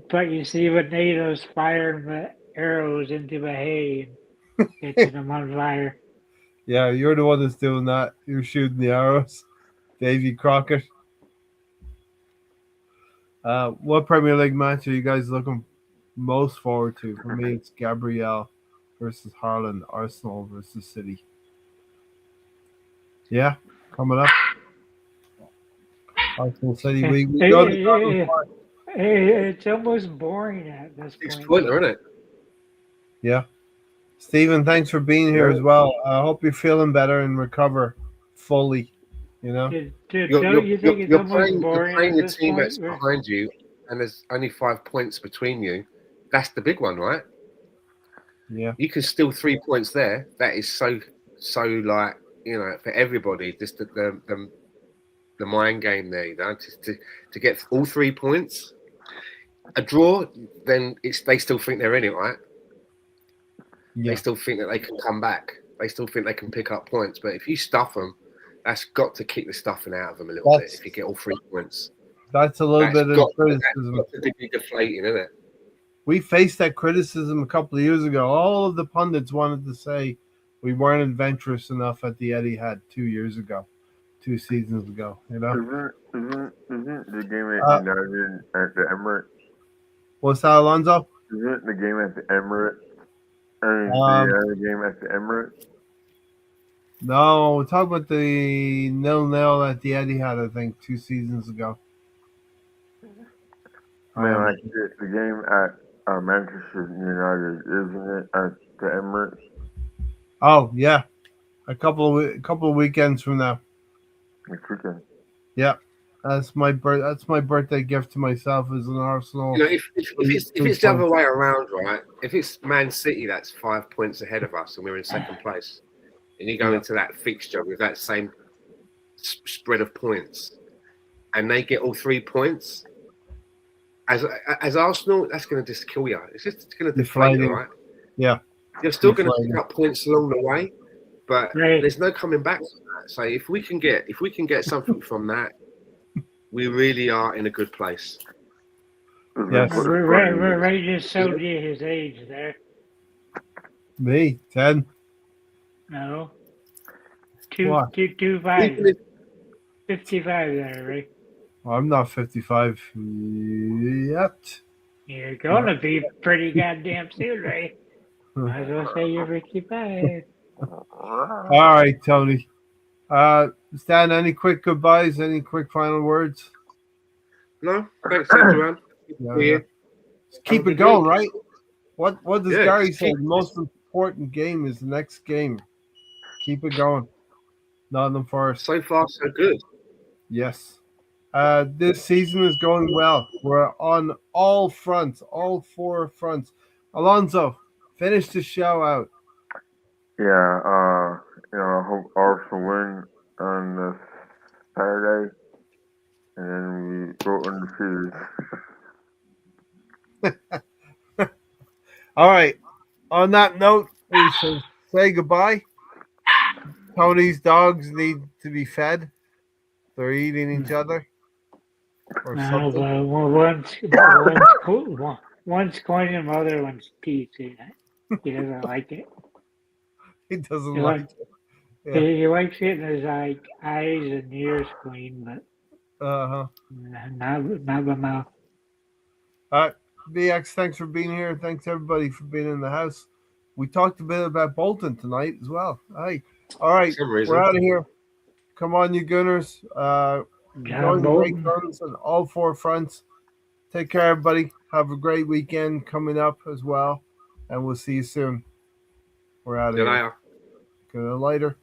but you see when NATO's firing the arrows into the hay and catching them on fire. Yeah, you're the one that's doing that. You're shooting the arrows, Davy Crockett. What Premier League match are you guys looking most forward to? For me, it's Gabriel versus Haaland, Arsenal versus City. Yeah, coming up. Arsenal City. We go to It's almost boring at this point. 6-pointer, isn't it? Yeah. Stephen, thanks for being here as well. I hope you're feeling better and recover fully. You know? Don't you think it's almost boring? You're playing at the this team point? that's behind you, and there's only 5 points between you. That's the big one, right? Yeah. You can steal 3 points there. That is so like, you know, for everybody, just the mind game there, you know, to get all 3 points. A draw, then they still think they're in it, right? Yeah. They still think that they can come back. They still think they can pick up points. But if you stuff them, that's got to kick the stuffing out of them a little bit. If you get all 3 points, that's a little bit of criticism. That's got to be deflating, isn't it? We faced that criticism a couple of years ago. All of the pundits wanted to say we weren't adventurous enough at the Etihad 2 seasons ago. You know? Isn't the game at United at the Emirates? What's that, Alonso? Isn't the game at the Emirates? The other game at the Emirates? No, we're talking about the 0-0 at the Etihad, I think, 2 seasons ago. I mean, like the game at Manchester United, isn't it at the Emirates? Oh yeah, a couple of weekends from now. Next weekend. Yeah, that's my birthday gift to myself as an Arsenal. You know, if it's the other way around, right? If it's Man City that's 5 points ahead of us and we're in second place, and you go into that fixture with that same spread of points, and they get all 3 points, as Arsenal, that's going to just kill you. It's just going to deflate you, right? Yeah. You're still going to pick up points along the way, but there's no coming back from that. So if we can get something from that, we really are in a good place. Yes. Ray just showed you his age there. Me, 10. No. 55 there, Ray. Well, I'm not 55 yet. You're gonna be pretty goddamn soon, Ray. Might as well say you're 55. All right, Tony. Stan, any quick goodbyes? Any quick final words? No, thanks, everyone. Just keep it going, right? What does Gary say? The most important game is the next game. Keep it going. Nottingham Forest. So far, so good. Yes. This season is going well. We're on all fronts, all four fronts. Alonso, finish the show out. Yeah, I hope Arsenal win on this Saturday, and then we go undefeated. All right. On that note, we shall say goodbye. Tony's dogs need to be fed. They're eating each other or No, something. but one's cleaning him, other one's teeth. He doesn't like it. He doesn't He, like like, it. Yeah. he likes getting his eyes and ears clean, but Uh-huh. not the mouth. All right. BX, thanks for being here. Thanks everybody for being in the house. We talked a bit about Bolton tonight as well. Hey. All right. For some We're reason. out of here. Come on, you Gunners. John Going great Bolton. guns on all four fronts. Take care, everybody. Have a great weekend coming up as well. And we'll see you soon. We're out of See you here. later. Good later.